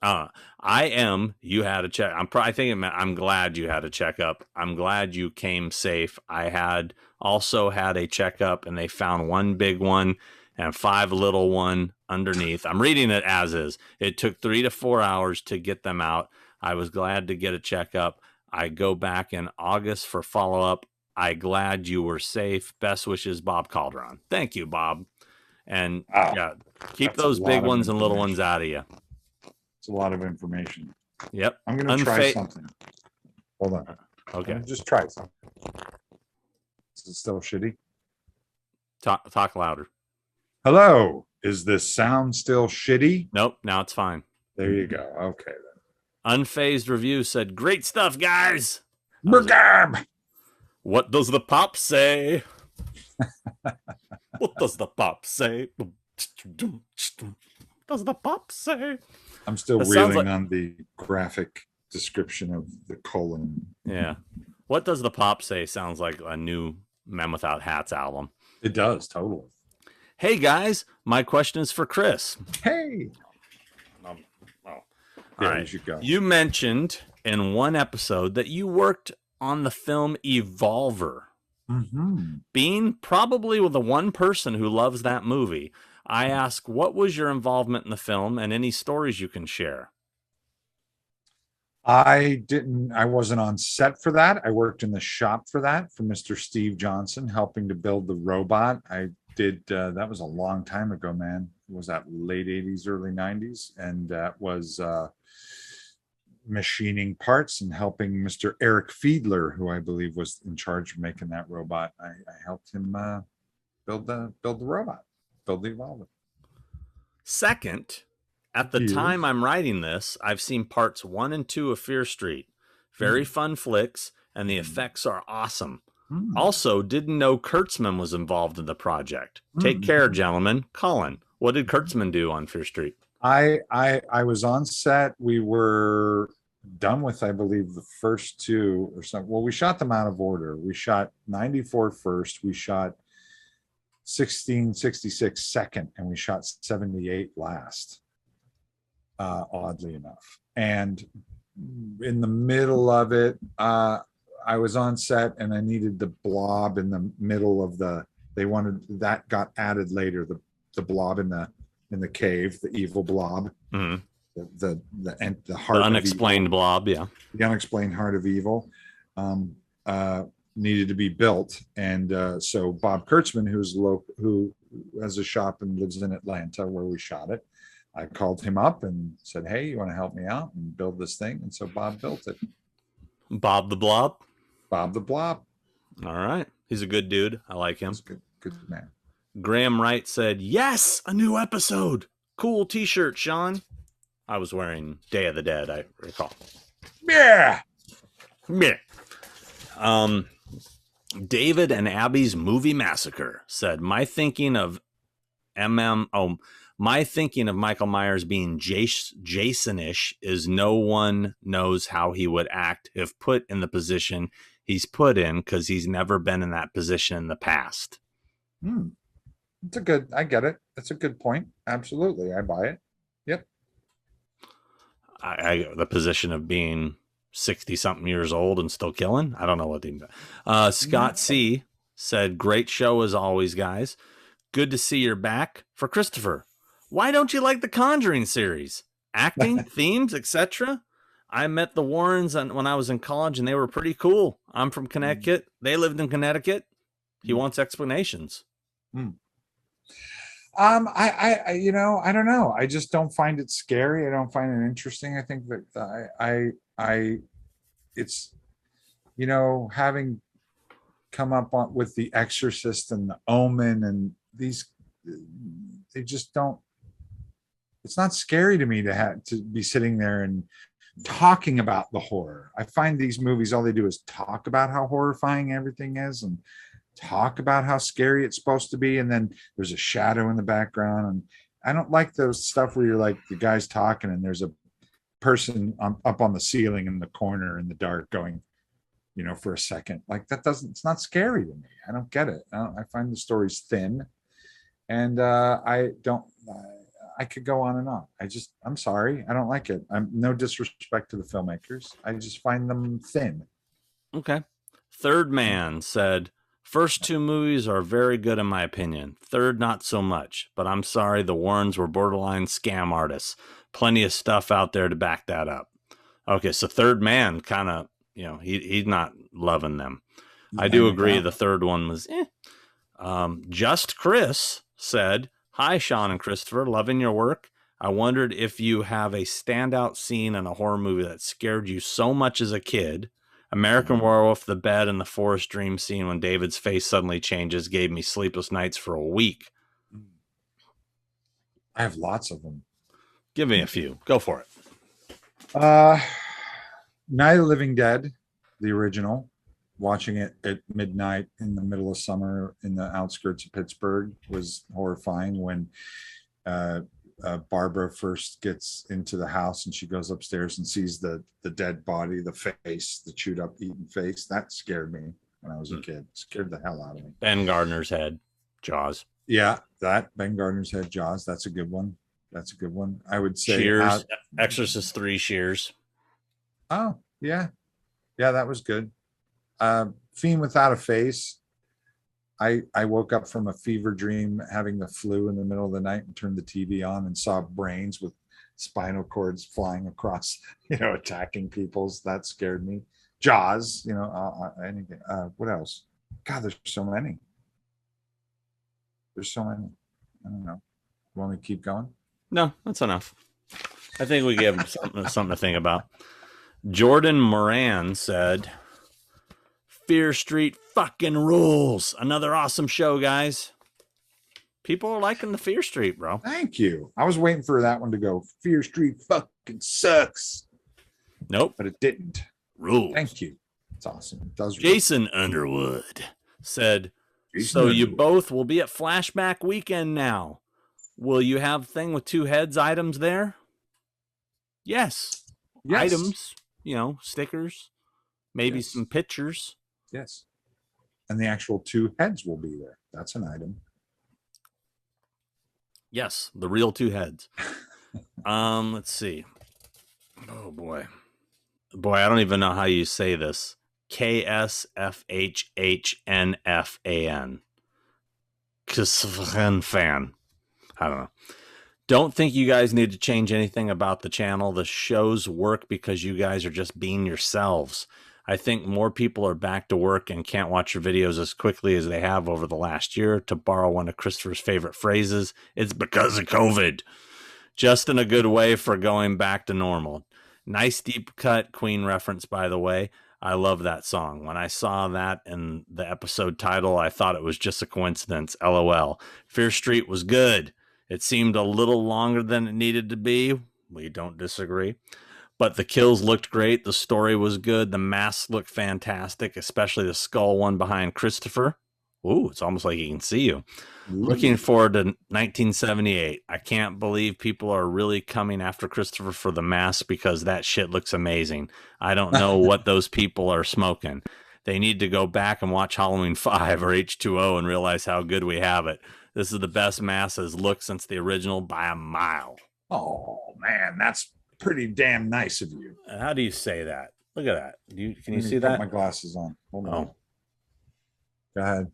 You had a check. I think it meant I'm glad you had a checkup. I'm glad you came safe. I also had a checkup and they found 1 big one and 5 little one underneath. I'm reading it as is. It took 3 to 4 hours to get them out. I was glad to get a checkup. I go back in August for follow-up. I glad you were safe. Best wishes, Bob Calderon. Thank you, Bob. And keep those big ones and little ones out of you. It's a lot of information. Yep. I'm going to try something. Hold on. Okay. Just try something. Is it still shitty? Talk louder. Hello. Is this sound still shitty? Nope. Now it's fine. There you go. Okay then. Unfazed Review said, great stuff, guys. Burgab. What does the pop say? What does the pop say? Does the pop say? I'm still reeling on the graphic description of the colon. Yeah. What does the pop say? Sounds like a new Men Without Hats album. It does, totally. Hey, guys. My question is for Chris. Hey. All right. You mentioned in one episode that you worked on the film Evolver. Mm-hmm. Being probably the one person who loves that movie, I ask, what was your involvement in the film and any stories you can share? I wasn't on set for that. I worked in the shop for that for Mr. Steve Johnson, helping to build the robot. I did, that was a long time ago, man. It was that late 80s, early 90s. And that was machining parts and helping Mr. Eric Fiedler, who I believe was in charge of making that robot. I helped him build the robot, build the Evolver. Second, at the time I'm writing this, I've seen parts 1 and 2 of Fear Street. Very fun flicks, and the effects are awesome. Also, didn't know Kurtzman was involved in the project. Take care, gentlemen. Colin, what did Kurtzman do on Fear Street? I was on set. We were done with, I believe, the first 2 or something. Well, we shot them out of order. We shot 94 first. We shot 1666 second, and we shot 78 last. Oddly enough, and in the middle of it, I was on set, and I needed the blob in the middle of the. They wanted that got added later. The blob in the cave, the evil blob, the heart, the unexplained blob, yeah, the unexplained heart of evil, needed to be built, and so Bob Kurtzman, who has a shop and lives in Atlanta where we shot it. I called him up and said, "Hey, you want to help me out and build this thing?" And so Bob built it. Bob the Blob. Bob the Blob. All right, he's a good dude. I like him. Good man. Graham Wright said, "Yes, a new episode. Cool T-shirt, Sean." I was wearing Day of the Dead, I recall. Yeah. David and Abby's Movie Massacre said, My thinking of Michael Myers being Jason-ish is no one knows how he would act if put in the position he's put in, because he's never been in that position in the past. I get it. That's a good point. Absolutely. I buy it. Yep. The position of being 60-something years old and still killing. I don't know what the Scott C said, great show as always, guys. Good to see you're back. For Christopher, why don't you like the Conjuring series? Acting, themes, etc. I met the Warrens when I was in college, and they were pretty cool. I'm from Connecticut. They lived in Connecticut. He wants explanations. I don't know. I just don't find it scary. I don't find it interesting. I think that it's, having come up with The Exorcist and The Omen and these, they just don't, it's not scary to me to have to be sitting there and talking about the horror. I find these movies, all they do is talk about how horrifying everything is and talk about how scary it's supposed to be, and then there's a shadow in the background. And I don't like those stuff where you're like, the guy's talking and there's a person up on the ceiling in the corner in the dark going, for a second. Like, it's not scary to me. I don't get it. I find the stories thin, and I could go on and on. I'm sorry, I don't like it. I'm no disrespect to the filmmakers. I just find them thin. Okay. Third Man said, first 2 movies are very good in my opinion. Third, not so much. But I'm sorry, the Warrens were borderline scam artists. Plenty of stuff out there to back that up. Okay, so Third Man kind of, he's not loving them. I do agree the third one was Just Chris said, hi, Sean and Christopher. Loving your work. I wondered if you have a standout scene in a horror movie that scared you so much as a kid. American Werewolf, the bed, and the forest dream scene when David's face suddenly changes gave me sleepless nights for a week. I have lots of them. Give me a few. Go for it. Night of the Living Dead, the original. Watching it at midnight in the middle of summer in the outskirts of Pittsburgh was horrifying. When Barbara first gets into the house and she goes upstairs and sees the dead body, the face, the chewed up eaten face, that scared me when I was a kid. It scared the hell out of me. Ben Gardner's head, Jaws. Yeah, Ben Gardner's head, Jaws. That's a good one. I would say Shears, Exorcist 3, Shears. Oh, yeah, that was good. Fiend Without a Face. I woke up from a fever dream having the flu in the middle of the night and turned the TV on and saw brains with spinal cords flying across, attacking people's. That scared me. Jaws, anything. What else? God, there's so many. I don't know. You want me to keep going? No, that's enough. I think we give something to think about. Jordan Moran said, Fear Street fucking rules. Another awesome show, guys. People are liking the Fear Street, bro. Thank you. I was waiting for that one to go. Fear Street fucking sucks. Nope. But it didn't. Rules. Thank you. It's awesome. It does. Jason Underwood said, so you both will be at Flashback weekend now. Will you have thing with two heads items there? Yes. Items, stickers, maybe some pictures. Yes. And the actual two heads will be there. That's an item. Yes, the real two heads. Let's see. Oh boy. I don't even know how you say this. KSFHHNFAN. Fan. I don't know. Don't think you guys need to change anything about the channel. The shows work because you guys are just being yourselves. I think more people are back to work and can't watch your videos as quickly as they have over the last year. To borrow one of Christopher's favorite phrases, it's because of COVID. Just in a good way for going back to normal. Nice deep cut Queen reference, by the way. I love that song. When I saw that in the episode title, I thought it was just a coincidence. LOL. Fear Street was good. It seemed a little longer than it needed to be. We don't disagree. But the kills looked great. The story was good. The masks looked fantastic, especially the skull one behind Christopher. Ooh, it's almost like he can see you. Looking forward to 1978. I can't believe people are really coming after Christopher for the mask because that shit looks amazing. I don't know what those people are smoking. They need to go back and watch Halloween 5 or H2O and realize how good we have it. This is the best mask as looked since the original by a mile. Oh, man, that's pretty damn nice of you. How do you say that? Look at that. Can you see that? Put my glasses on. Hold on. Go ahead.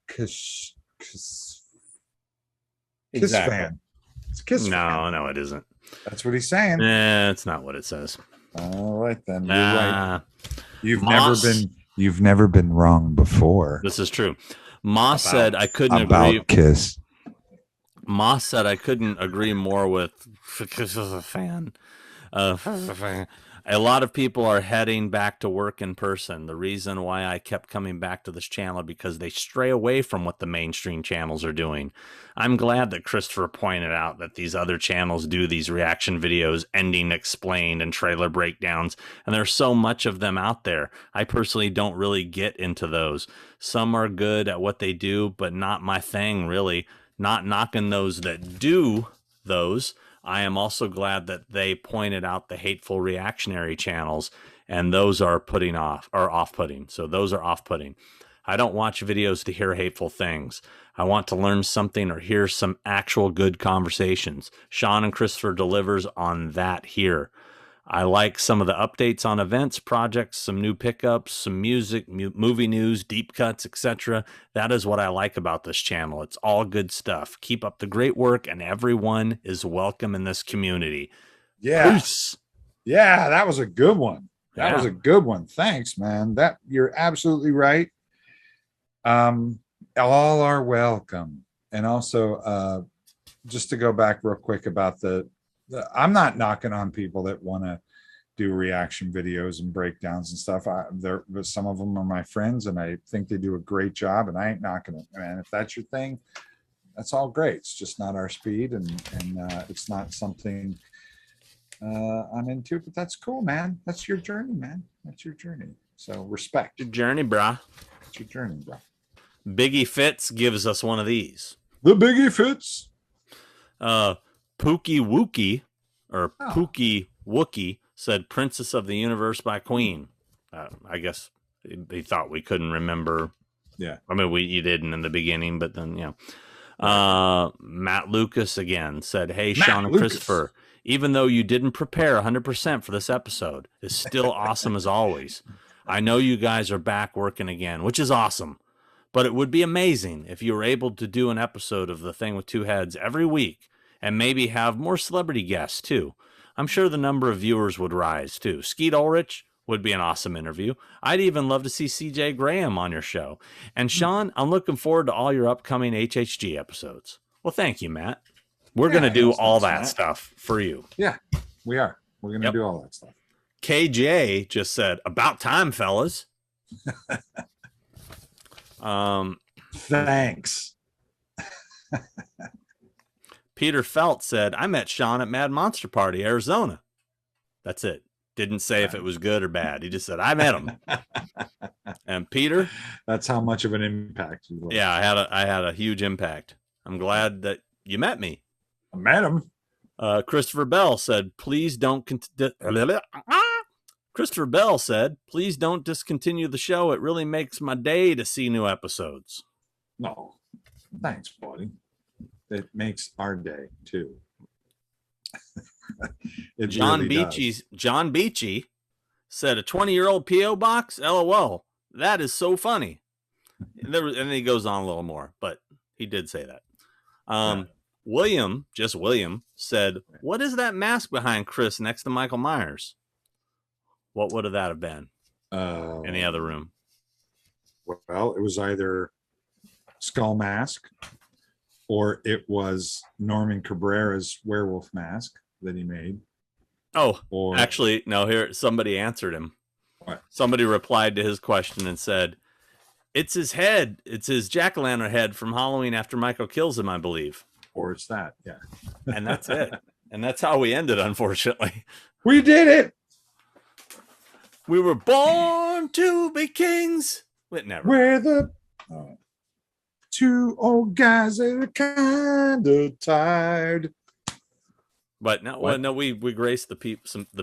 Kiss fan. It's Kiss fan. No, it isn't. That's what he's saying. It's not what it says. All right, then. You're right. You've never been wrong before. This is true. Moss said I couldn't agree. Kiss. Moss said I couldn't agree more with fan. A lot of people are heading back to work in person. The reason why I kept coming back to this channel because they stray away from what the mainstream channels are doing. I'm glad that Christopher pointed out that these other channels do these reaction videos, ending explained and trailer breakdowns, and there's so much of them out there. I personally don't really get into those. Some are good at what they do, but not my thing, really. Not knocking those that do those. I am also glad that they pointed out the hateful reactionary channels, and those are off-putting. So those are off-putting. I don't watch videos to hear hateful things. I want to learn something or hear some actual good conversations. Sean and Christopher delivers on that here. I like some of the updates on events, projects, some new pickups, some music, movie news, deep cuts, etc. That is what I like about this channel. It's all good stuff. Keep up the great work, and everyone is welcome in this community. Yeah. Peace. Yeah, that was a good one. That was a good one. Thanks, man. You're absolutely right. All are welcome. And also, just to go back real quick about I'm not knocking on people that want to do reaction videos and breakdowns and stuff. Some of them are my friends, and I think they do a great job, and I ain't knocking it, man. If that's your thing, that's all great. It's just not our speed, and it's not something I'm into, but that's cool, man. That's your journey, man. That's your journey. So respect. Your journey, brah. It's your journey, bro. Biggie Fitz gives us one of these. The Biggie Fitz. Pookie Wookie, or Pookie Wookie, said Princess of the Universe by Queen. I guess he thought we couldn't remember. Yeah. I mean, you didn't in the beginning, but then, Matt Lucas again said, hey, Sean and Christopher, even though you didn't prepare 100% for this episode, it's still awesome as always. I know you guys are back working again, which is awesome. But it would be amazing if you were able to do an episode of The Thing with Two Heads every week, and maybe have more celebrity guests, too. I'm sure the number of viewers would rise, too. Skeet Ulrich would be an awesome interview. I'd even love to see CJ Graham on your show. And Sean, I'm looking forward to all your upcoming HHG episodes. Well, thank you, Matt. We're going to do all that stuff for you. Yeah, we are. We're going to do all that stuff. KJ just said, about time, fellas. Thanks. Peter Felt said, I met Sean at Mad Monster Party, Arizona. That's it. Didn't say if it was good or bad. He just said, I met him. And Peter, that's how much of an impact he was. Yeah, I had a huge impact. I'm glad that you met me. I met him. Christopher Bell said, please don't Christopher Bell said, please don't discontinue the show. It really makes my day to see new episodes. No, thanks, buddy. It makes our day too. John Beachy said, a 20-year-old P.O. box? LOL. That is so funny. And then he goes on a little more, but he did say that. William said, what is that mask behind Chris next to Michael Myers? What would that have been in the other room? Well, it was either Skull Mask or it was Norman Cabrera's werewolf mask that he made. Oh, actually, no, here, somebody answered him. What? Somebody replied to his question and said, it's his head. It's his jack-o'-lantern head from Halloween after Michael kills him, I believe. Or it's that, yeah. And that's it. And that's how we ended, unfortunately. We did it. We were born to be kings. But never. We're the two old guys that are kind of tired. But no, we graced the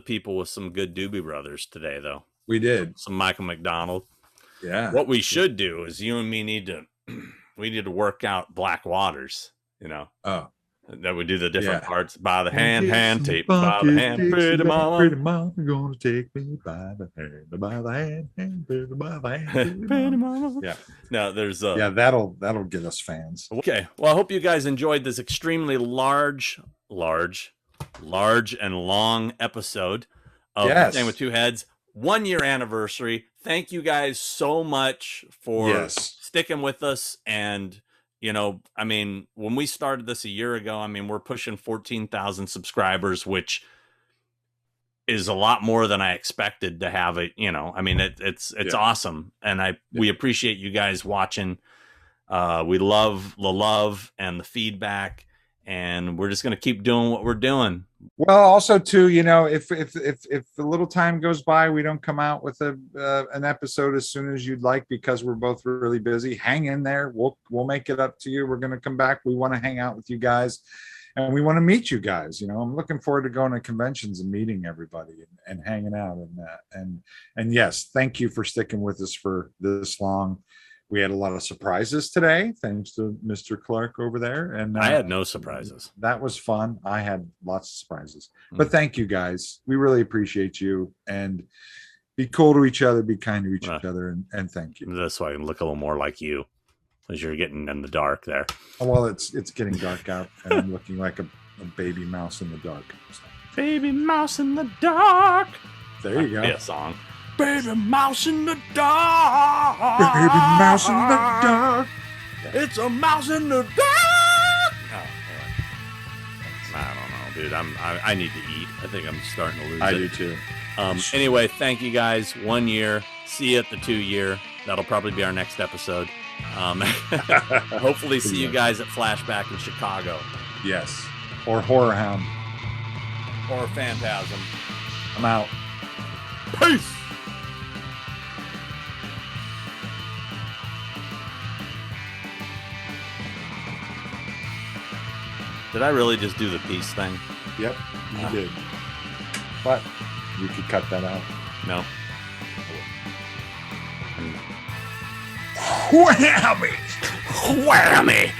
people with some good Doobie Brothers today, though. We did. Some Michael McDonald. Yeah. What we should do is you and me need to work out Black Waters, you know. Oh. That we do the different parts. By the hand tape, by the hand, pretty mama. Pretty mama gonna take me by the hand, by the hand, by the hand. Pretty mama. Yeah. No, there's that'll get us fans. Okay. Well, I hope you guys enjoyed this extremely large and long episode of Thing with Two Heads. 1 year anniversary. Thank you guys so much for sticking with us. And, you know, I mean, when we started this a year ago, I mean, we're pushing 14,000 subscribers, which is a lot more than I expected to have it. You know, I mean, it's awesome. And we appreciate you guys watching. We love the love and the feedback, and we're just going to keep doing what we're doing. Well, also too, you know, if a little time goes by, we don't come out with an episode as soon as you'd like because we're both really busy. Hang in there. We'll make it up to you. We're going to come back. We want to hang out with you guys, and we want to meet you guys. You know, I'm looking forward to going to conventions and meeting everybody and hanging out and yes, thank you for sticking with us for this long. We had a lot of surprises today, thanks to Mr. Clark over there. And I had no surprises. That was fun. I had lots of surprises. But thank you guys. We really appreciate you. And be cool to each other, be kind to each other, and thank you. That's why I can look a little more like you, as you're getting in the dark there. Oh, well, it's getting dark out, and I'm looking like a baby mouse in the dark. So. Baby mouse in the dark. There you go. Be a song. Baby mouse in the dark. Baby mouse in the dark. It's a mouse in the dark. Oh, I don't know, dude. I need to eat. I think I'm starting to lose it. I do too. Anyway, thank you guys. 1 year. See you at the 2 year. That'll probably be our next episode. Hopefully see you guys at Flashback in Chicago. Yes. Or Horror Hound. Or Phantasm. I'm out. Peace. Did I really just do the peace thing? Yep, you did. But you could cut that out. No. Whammy! Whammy!